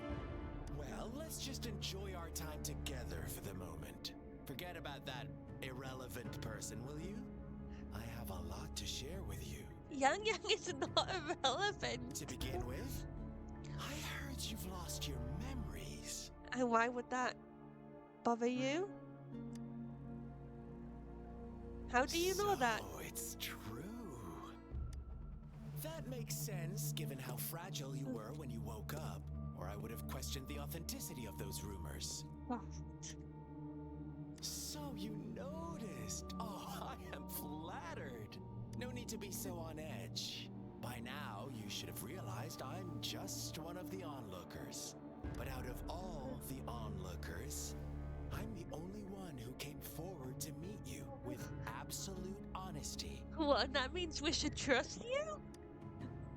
Well, let's just enjoy our time together for the moment. Forget about that irrelevant person, will you? I have a lot to share with you. Yang Yang is not irrelevant. To begin with, I heard you've lost your memories. And why would that bother you? How do you know that? Oh, it's true. That makes sense, given how fragile you were when you woke up, or I would have questioned the authenticity of those rumors. So you noticed. Oh, I am flattered. No need to be so on edge. By now, you should have realized I'm just one of the onlookers. But out of all the onlookers, I'm the only one who came forward to meet you with absolute honesty. What, that means we should trust you?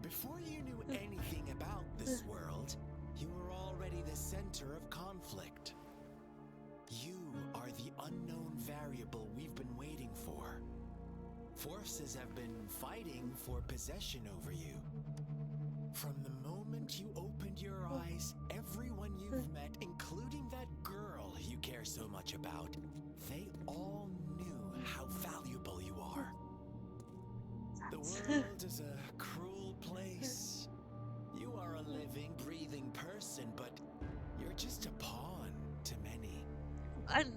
Before you knew anything about this world, you were already the center of conflict. You are the unknown variable we've been waiting for. Forces have been fighting for possession over you. From the moment you opened your eyes, everyone you've met, including that girl you care so much about, they all knew how valuable you are. The world is a cruel place. You are a living, breathing person, but you're just a pawn to many. And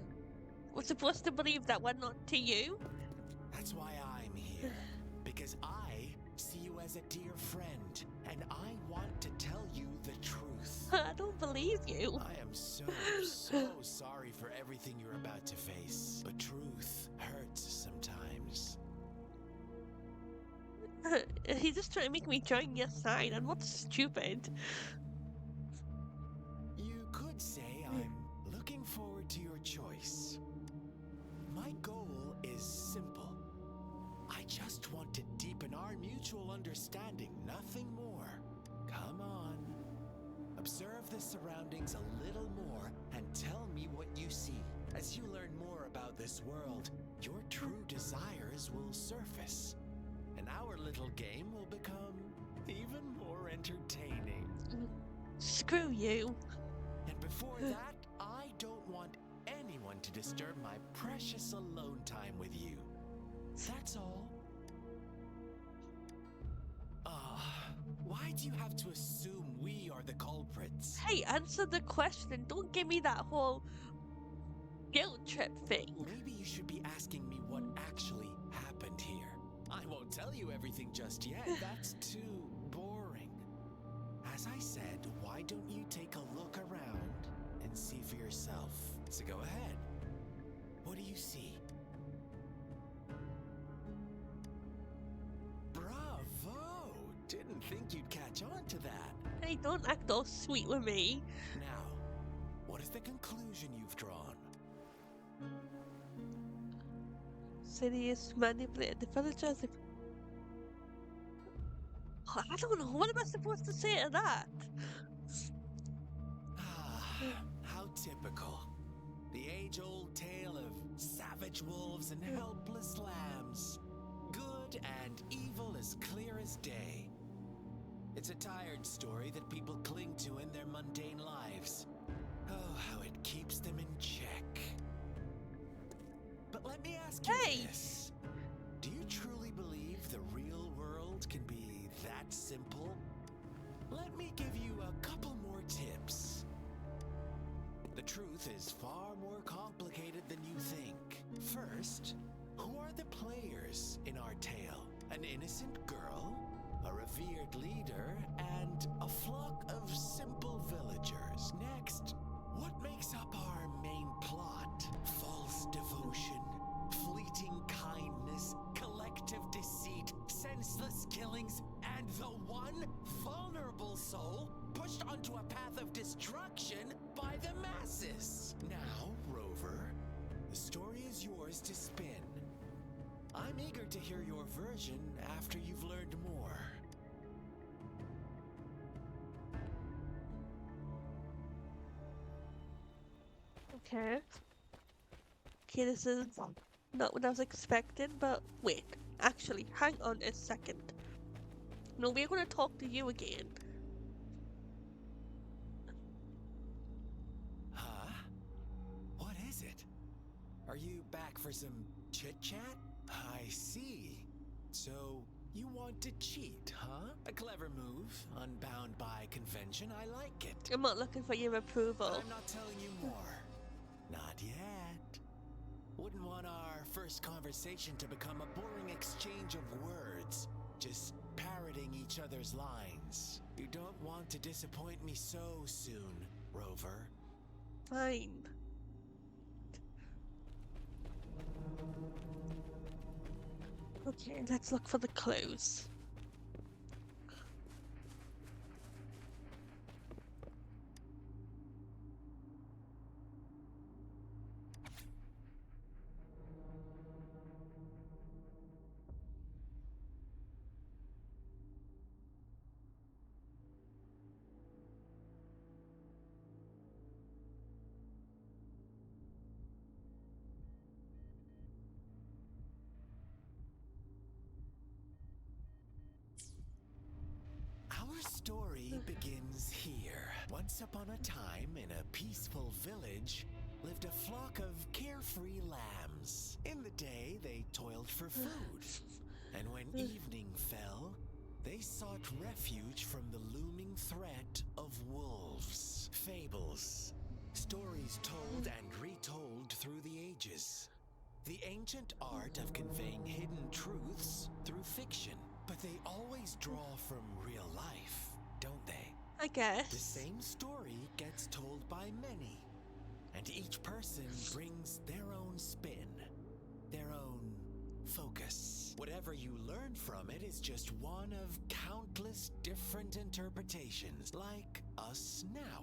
we're supposed to believe that we're not to you? That's why I'm here. Because I see you as a dear friend, and I want to tell you the truth. I don't believe you. I am so sorry for everything you're about to face. But truth hurts sometimes. He's just trying to make me join your side. I'm not stupid. You could say I'm looking forward to your choice. My goal is simple. I just want to deepen our mutual understanding, nothing more. Come on. Observe the surroundings a little more and tell me what you see. As you learn more about this world, your true desires will surface. And our little game will become even more entertaining. Screw you. And before that, I don't want anyone to disturb my precious alone time with you. That's all. Why do you have to assume we are the culprits? Hey, answer the question. Don't give me that whole guilt trip thing. Maybe you should be asking me what actually happened here. I won't tell you everything just yet. That's too boring. As I said, why don't you take a look around and see for yourself? So go ahead. What do you see? Bravo! Didn't think you'd catch on to that. Hey, don't act all sweet with me. Now, what is the conclusion you've drawn? Sidious manipulated the villagers. Oh, I don't know. What am I supposed to say to that? How typical. The age-old tale of savage wolves and helpless lambs. Good and evil as clear as day. It's a tired story that people cling to in their mundane lives. Oh, how it keeps them in check. But let me ask you this. Do you truly believe the real world can be that simple? Let me give you a couple more tips. The truth is far more complicated than you think. First, who are the players in our tale? An innocent girl, a revered leader, and a flock of simple villagers. Next, what makes up our main plot? False devotion, fleeting kindness, collective deceit, senseless killings, single soul pushed onto a path of destruction by the masses. Now, Rover, the story is yours to spin. I'm eager to hear your version after you've learned more. Okay. Okay, this is not what I was expecting, but wait. Actually, hang on a second. No, we're gonna talk to you again. Huh? What is it? Are you back for some chit-chat? I see. So, you want to cheat, huh? A clever move, unbound by convention. I like it. I'm not looking for your approval. But I'm not telling you more. Not yet. Wouldn't want our first conversation to become a boring exchange of words, just parroting each other's lines. You don't want to disappoint me so soon, Rover. Fine. Okay, let's look for the clues. Our story begins here. Once upon a time, in a peaceful village, lived a flock of carefree lambs. In the day, they toiled for food. And when evening fell, they sought refuge from the looming threat of wolves. Fables. Stories told and retold through the ages. The ancient art of conveying hidden truths through fiction. But they always draw from real life, don't they? I guess. The same story gets told by many, and each person brings their own spin, their own focus. Whatever you learn from it is just one of countless different interpretations, like us now.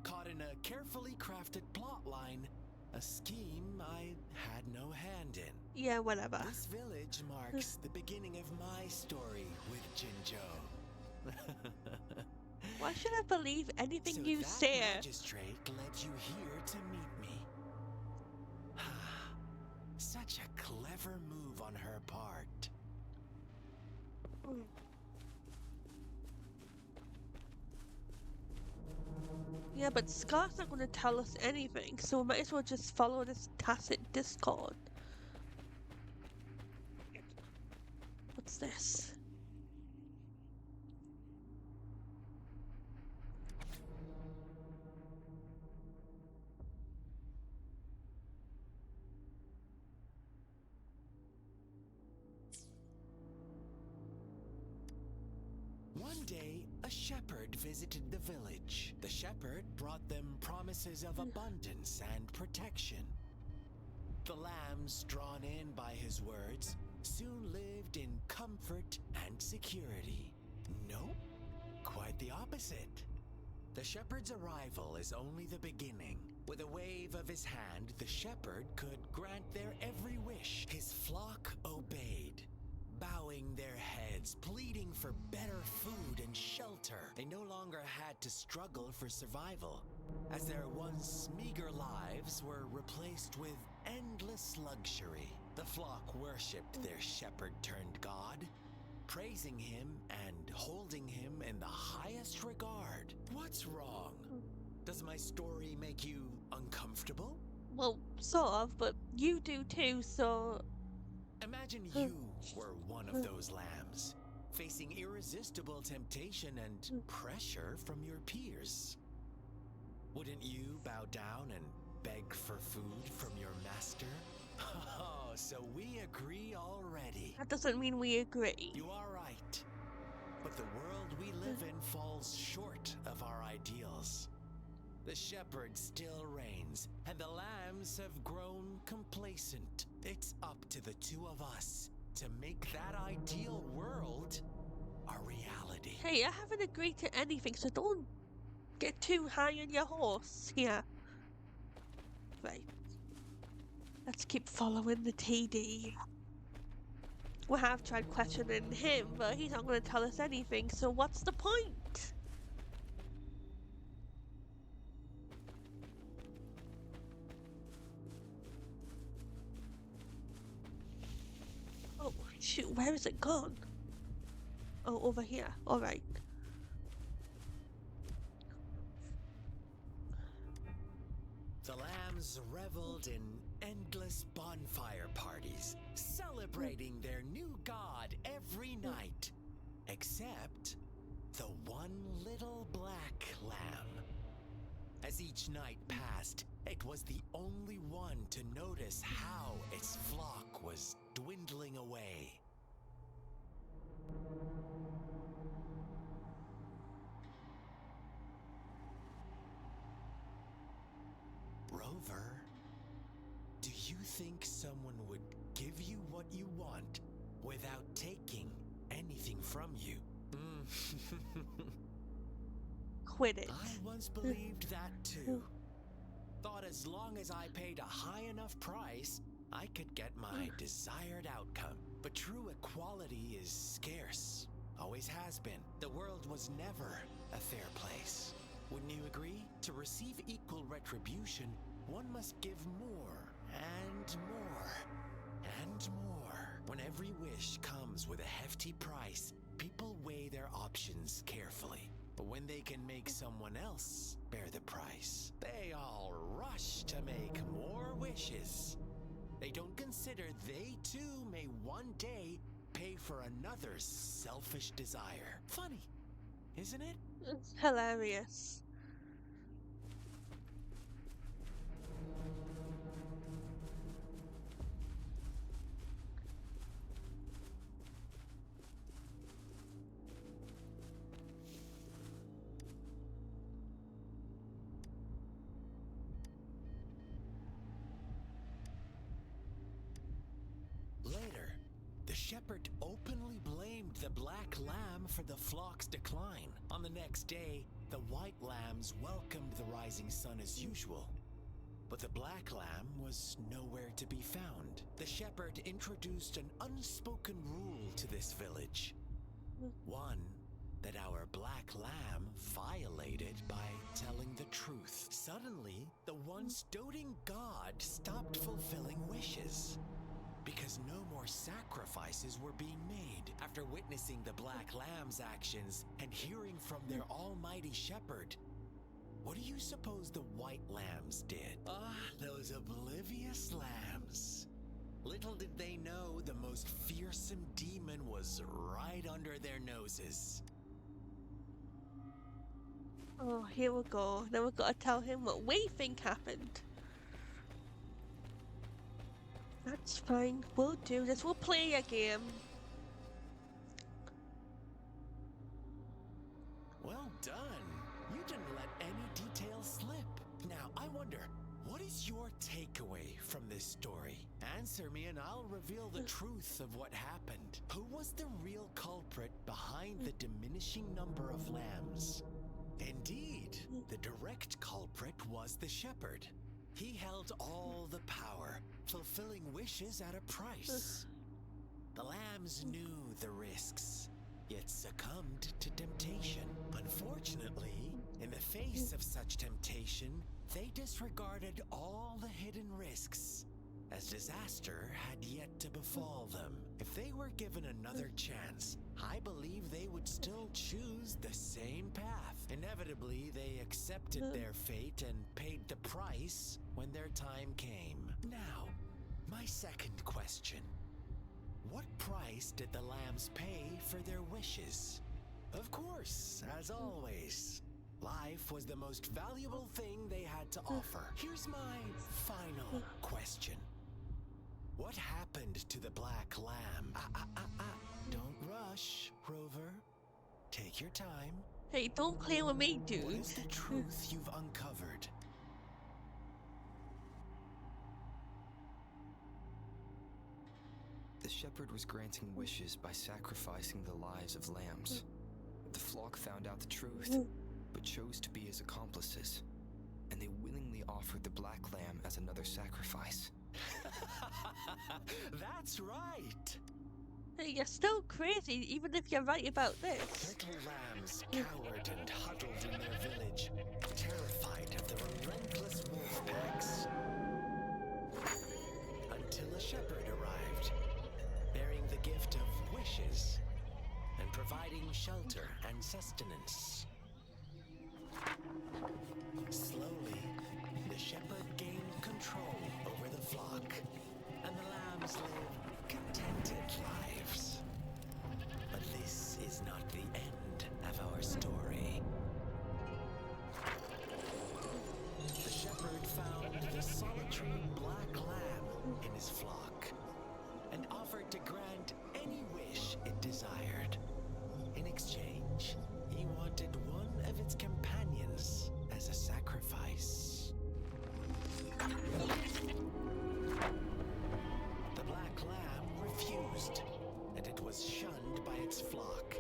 Caught in a carefully crafted plotline, a scheme I had no hand in. Yeah, whatever. This village marks the beginning of my story with Jinzhou. Why should I believe anything So you that say? magistrate led you here to meet me. Such a clever move on her part. Yeah, but Scott's not going to tell us anything, so we might as well just follow this tacit discord. What's this? One day, a shepherd visited the village. The shepherd brought them promises of abundance and protection. The lambs, drawn in by his words, soon lived in comfort and security. No, quite the opposite. The shepherd's arrival is only the beginning. With a wave of his hand, the shepherd could grant their every wish. His flock obeyed, bowing their heads, pleading for better food and shelter. They no longer had to struggle for survival, as their once meager lives were replaced with endless luxury. The flock worshipped their shepherd-turned-god, praising him and holding him in the highest regard. What's wrong? Does my story make you uncomfortable? Well, sort of, but you do too, so... Imagine you were one of those lambs, facing irresistible temptation and pressure from your peers. Wouldn't you bow down and beg for food from your master? Oh, so we agree already. That doesn't mean we agree. You are right. But the world we live in falls short of our ideals. The shepherd still reigns, and the lambs have grown complacent. It's up to the two of us to make that ideal world a reality. Hey, I haven't agreed to anything, so don't get too high on your horse here. Right. Let's keep following the TD. We have tried questioning him, but he's not going to tell us anything, so what's the point? Oh, shoot, where is it gone? Oh, over here. Alright. The lambs reveled in endless bonfire parties, celebrating their new god every night. Except the one little black lamb. As each night passed, it was the only one to notice how its flock was dwindling away. Rover, do you think someone would give you what you want without taking anything from you? Quit it. I once believed that too. Thought as long as I paid a high enough price, I could get my desired outcome. But true equality is scarce. Always has been. The world was never a fair place. Wouldn't you agree? To receive equal retribution, one must give more and more and more. When every wish comes with a hefty price, people weigh their options carefully. But when they can make someone else bear the price, they all rush to make more wishes. They don't consider they too may one day pay for another's selfish desire. Funny, isn't it? It's hilarious. Later, the shepherd openly blamed the black lamb for the flock's decline. On the next day, the white lambs welcomed the rising sun as usual. But the black lamb was nowhere to be found. The shepherd introduced an unspoken rule to this village. One that our black lamb violated by telling the truth. Suddenly, the once doting god stopped fulfilling wishes. Because no more sacrifices were being made. After witnessing the black lamb's actions and hearing from their almighty shepherd, what do you suppose the white lambs did? Those oblivious lambs. Little did they know the most fearsome demon was right under their noses. Oh, here we go. Now we've got to tell him what we think happened. That's fine. We'll do this. We'll play a game. Well done. You didn't let any details slip. Now, I wonder, what is your takeaway from this story? Answer me and I'll reveal the truth of what happened. Who was the real culprit behind the diminishing number of lambs? Indeed, the direct culprit was the shepherd. He held all the power, fulfilling wishes at a price. The lambs knew the risks, yet succumbed to temptation. Unfortunately, in the face of such temptation, they disregarded all the hidden risks, as disaster had yet to befall them. If they were given another chance, I believe they would still choose the same path. Inevitably, they accepted their fate and paid the price when their time came. Now, my second question. What price did the lambs pay for their wishes? Of course, as always, life was the most valuable thing they had to offer. Here's my final question. What happened to the black lamb? Don't rush, Rover. Take your time. Hey, don't play with me, dude. What is the truth you've uncovered? The shepherd was granting wishes by sacrificing the lives of lambs. The flock found out the truth, but chose to be his accomplices, and they willingly offered the black lamb as another sacrifice. That's right! Hey, you're still crazy, even if you're right about this. Little lambs cowered and huddled in their village, terrified of the relentless wolf packs. Until a shepherd arrived, bearing the gift of wishes and providing shelter and sustenance. Slowly, the shepherd gained control over the flock, and the lambs lived contented lives. But this is not the end of our story. The shepherd found the solitary black lamb in his flock and offered to grant any wish it desired. In exchange, he wanted one of its companions as a sacrifice. The black lamb refused, and it was shunned by its flock,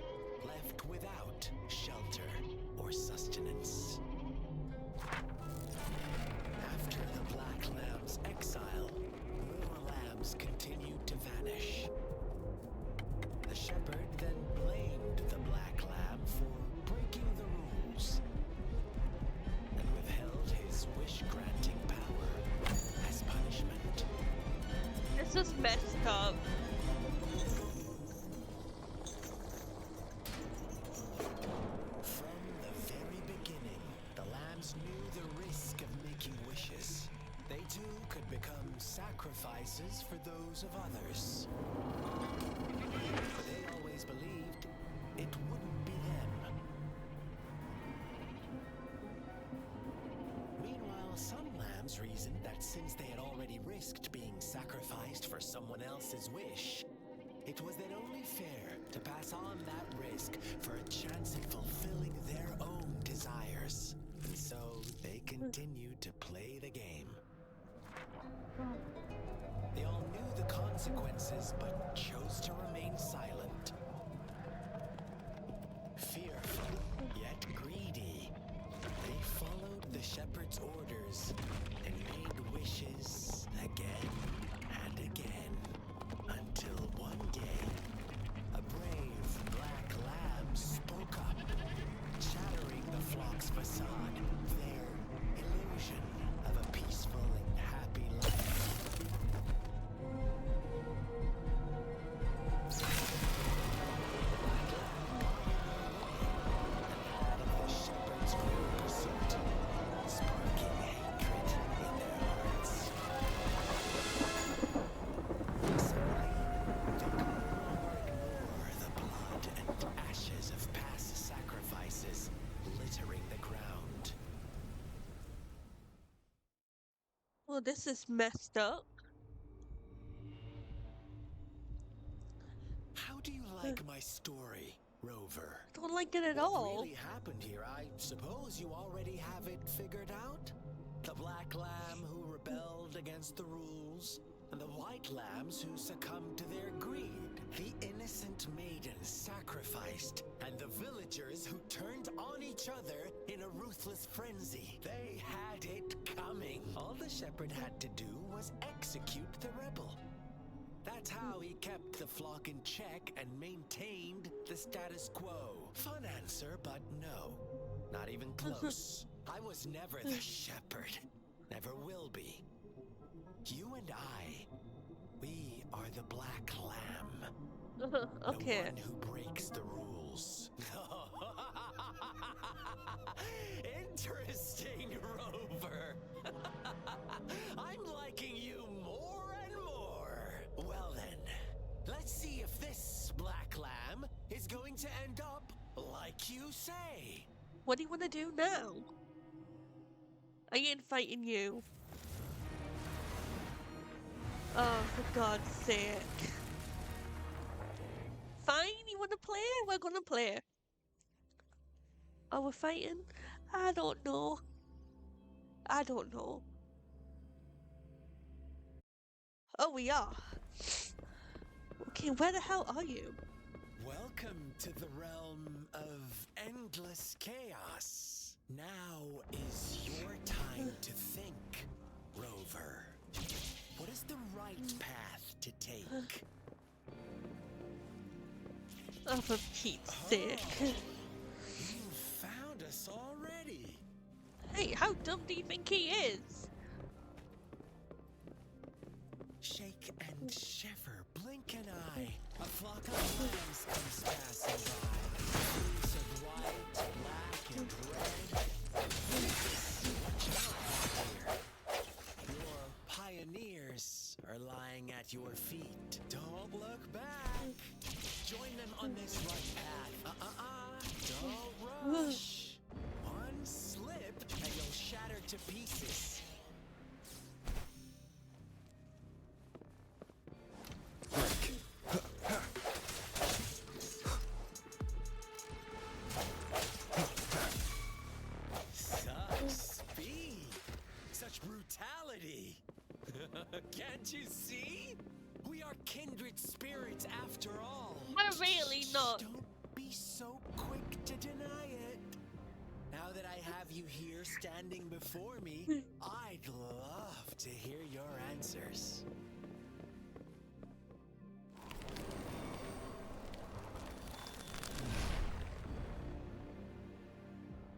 left without shelter or sustenance. After the black lamb's exile, more lambs continued to vanish. The shepherd then blamed the black lamb for breaking the rules and withheld his wish-granting power as punishment. This is messed up. From the very beginning, the lambs knew the risk of making wishes. They too could become sacrifices for those of others. But they always believed it wouldn't be them. Meanwhile, some lambs reasoned that since they had already risked being sacrificed for someone else's wish, it was then only fair to pass on that risk for a chance at fulfilling their own desires. And so they continued to play the game. They all knew the consequences, but chose to remain silent. Fearful, yet greedy, they followed the shepherd's orders and made wishes again and again, until one day, a brave black lamb spoke up, shattering the flock's facade, their illusion of a peaceful and happy life. Well, this is messed up. How do you like my story, Rover? I don't like it at What all. really happened here? I suppose you already have it figured out? The black lamb who rebelled against the rules, and the white lambs who succumbed to their greed. The innocent maidens sacrificed, and the villagers who turned on each other in a ruthless frenzy. They had it coming. All the shepherd had to do was execute the rebel. That's how he kept the flock in check and maintained the status quo. Fun answer, but no. Not even close. I was never the shepherd. Never will be. You and I, we are the black lamb. Okay. The one who breaks the rules. Interesting, Rover. I'm liking you more and more. Well then, let's see if this black lamb is going to end up like you say. What do you want to do now? I ain't fighting you. Oh, for God's sake. Fine, you want to play? We're gonna play. Are we fighting? I don't know. I don't know. Oh, we are. Okay, where the hell are you? Welcome to the realm of endless chaos. Now is your time to think, Rover. What is the right path to take? Oh, for Pete's sake. You found us already. Hey, how dumb do you think he is? Shake and shiver, blink an eye. A flock of lambs comes passing by. Fleece of white, black, and red. Watch out, dear. Your pioneers are lying at your feet. Don't look back. Join them on this right path. Don't rush. One slip and you'll shatter to pieces. Such speed, such brutality. Can't you see? We are kindred spirits after all. We're really not. Don't be so quick to deny it. Now that I have you here standing before me, I'd love to hear your answers.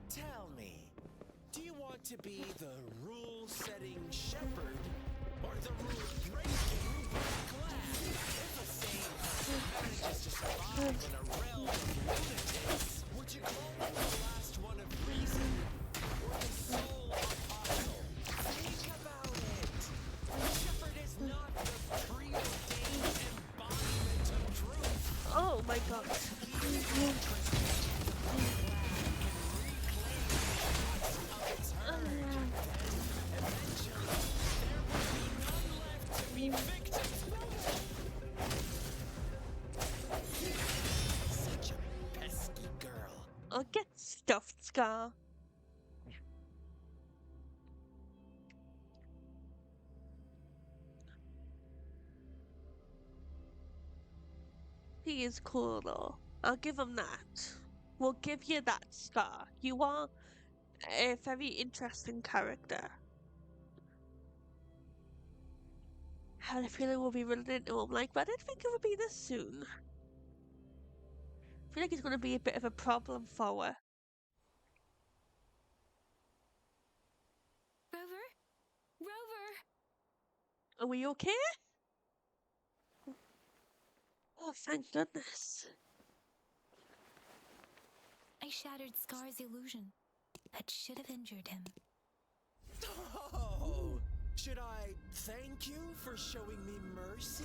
Tell me, do you want to be the rule-setting shepherd or the rule-breaking clan? If a sane person manages to survive in a realm of lunatics, would you call me the last one of reason or the sole apostle? Think about it. The shepherd is not the preordained embodiment of truth. Oh my god. Such a pesky girl. I'll get stuffed, Scar. He is cool though. I'll give him that. We'll give you that, Scar. You are a very interesting character. I had a feeling we'll be running into him, but I didn't think it would be this soon. I feel like it's going to be a bit of a problem for her. Rover? Rover! Are we okay? Oh, thank goodness. I shattered Scar's illusion. That should have injured him. Oh, should I thank you for showing me mercy?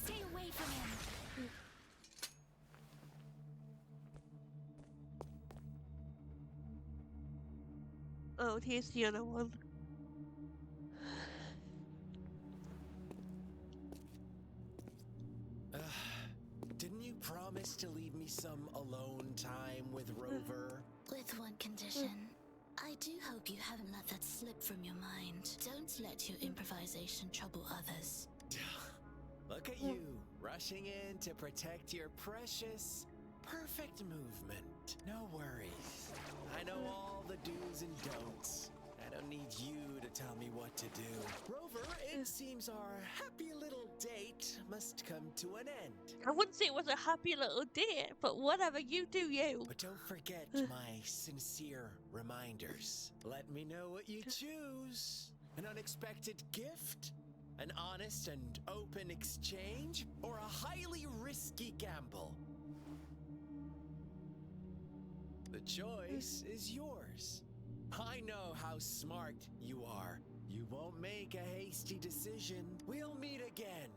Stay away from him! Oh, here's the other one. Didn't you promise to leave me some alone time with Rover? With one condition. I do hope you haven't let that slip from your mind. Don't let your improvisation trouble others. Look at you, rushing in to protect your precious, perfect movement. No worries. I know all the do's and don'ts. I don't need you to tell me what to do. Rover, it seems our happy little date must come to an end. I wouldn't say it was a happy little date, but whatever, you do you. But don't forget my sincere reminders. Let me know what you choose. An unexpected gift? An honest and open exchange? Or a highly risky gamble? The choice is yours. I know how smart you are. You won't make a hasty decision. We'll meet again.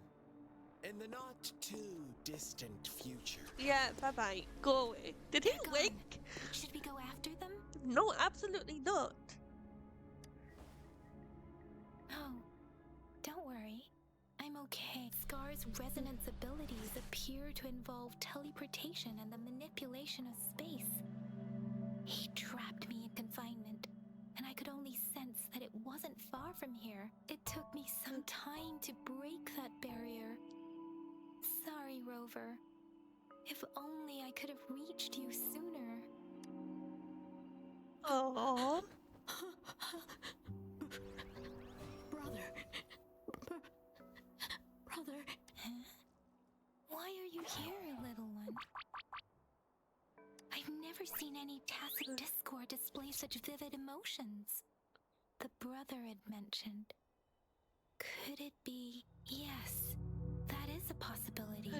In the not too distant future. Yeah, bye-bye. Go away. Did he wink? Should we go after them? No, absolutely not. Oh, don't worry. I'm okay. Scar's resonance abilities appear to involve teleportation and the manipulation of space. He trapped me in confinement, and I could only sense that it wasn't far from here. It took me some time to break that barrier. Sorry, Rover. If only I could have reached you sooner. Oh. Brother. Brother. Why are you here, little one? I've never seen any tacit discord display such vivid emotions. The brother had mentioned. Could it be? Yes, that is a possibility.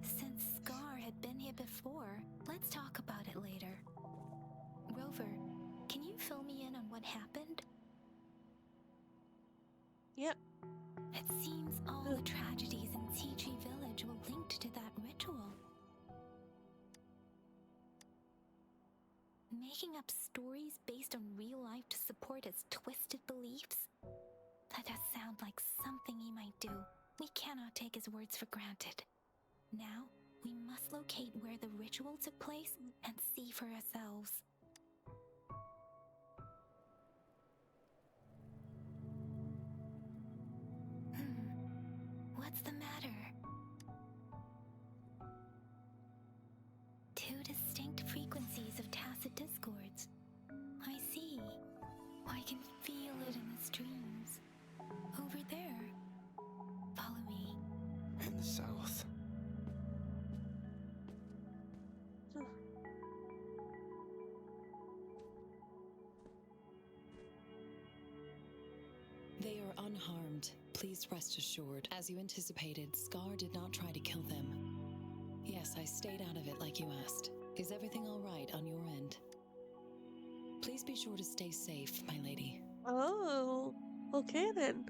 Since Scar had been here before, let's talk about it later. Rover, can you fill me in on what happened? Yep. It seems all the tragedies in Tea Tree Village were linked to that ritual. Making up stories based on real life to support his twisted beliefs? That does sound like something he might do. We cannot take his words for granted. Now, we must locate where the ritual took place and see for ourselves. What's the matter? Two distinct frequencies of tacit discords. I see. I can feel it in the streams. Over there. Follow me. In the south. They are unharmed. Please rest assured. As you anticipated, Scar did not try to kill them. Yes, I stayed out of it like you asked. Is everything all right on your end? Please be sure to stay safe, my lady. Oh, okay then.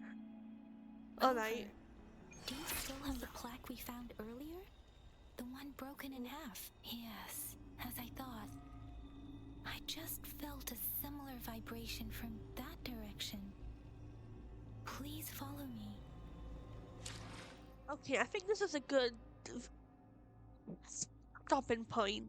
Alright. Do you still have the plaque we found earlier? The one broken in half? Yes, as I thought. I just felt a similar vibration from that direction. Please follow me. Okay, I think this is a good stopping point.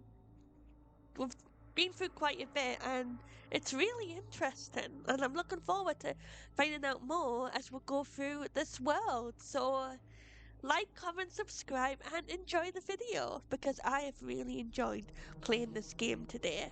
We've been through quite a bit and it's really interesting and I'm looking forward to finding out more as we go through this world. So like, comment, subscribe and enjoy the video because I have really enjoyed playing this game today.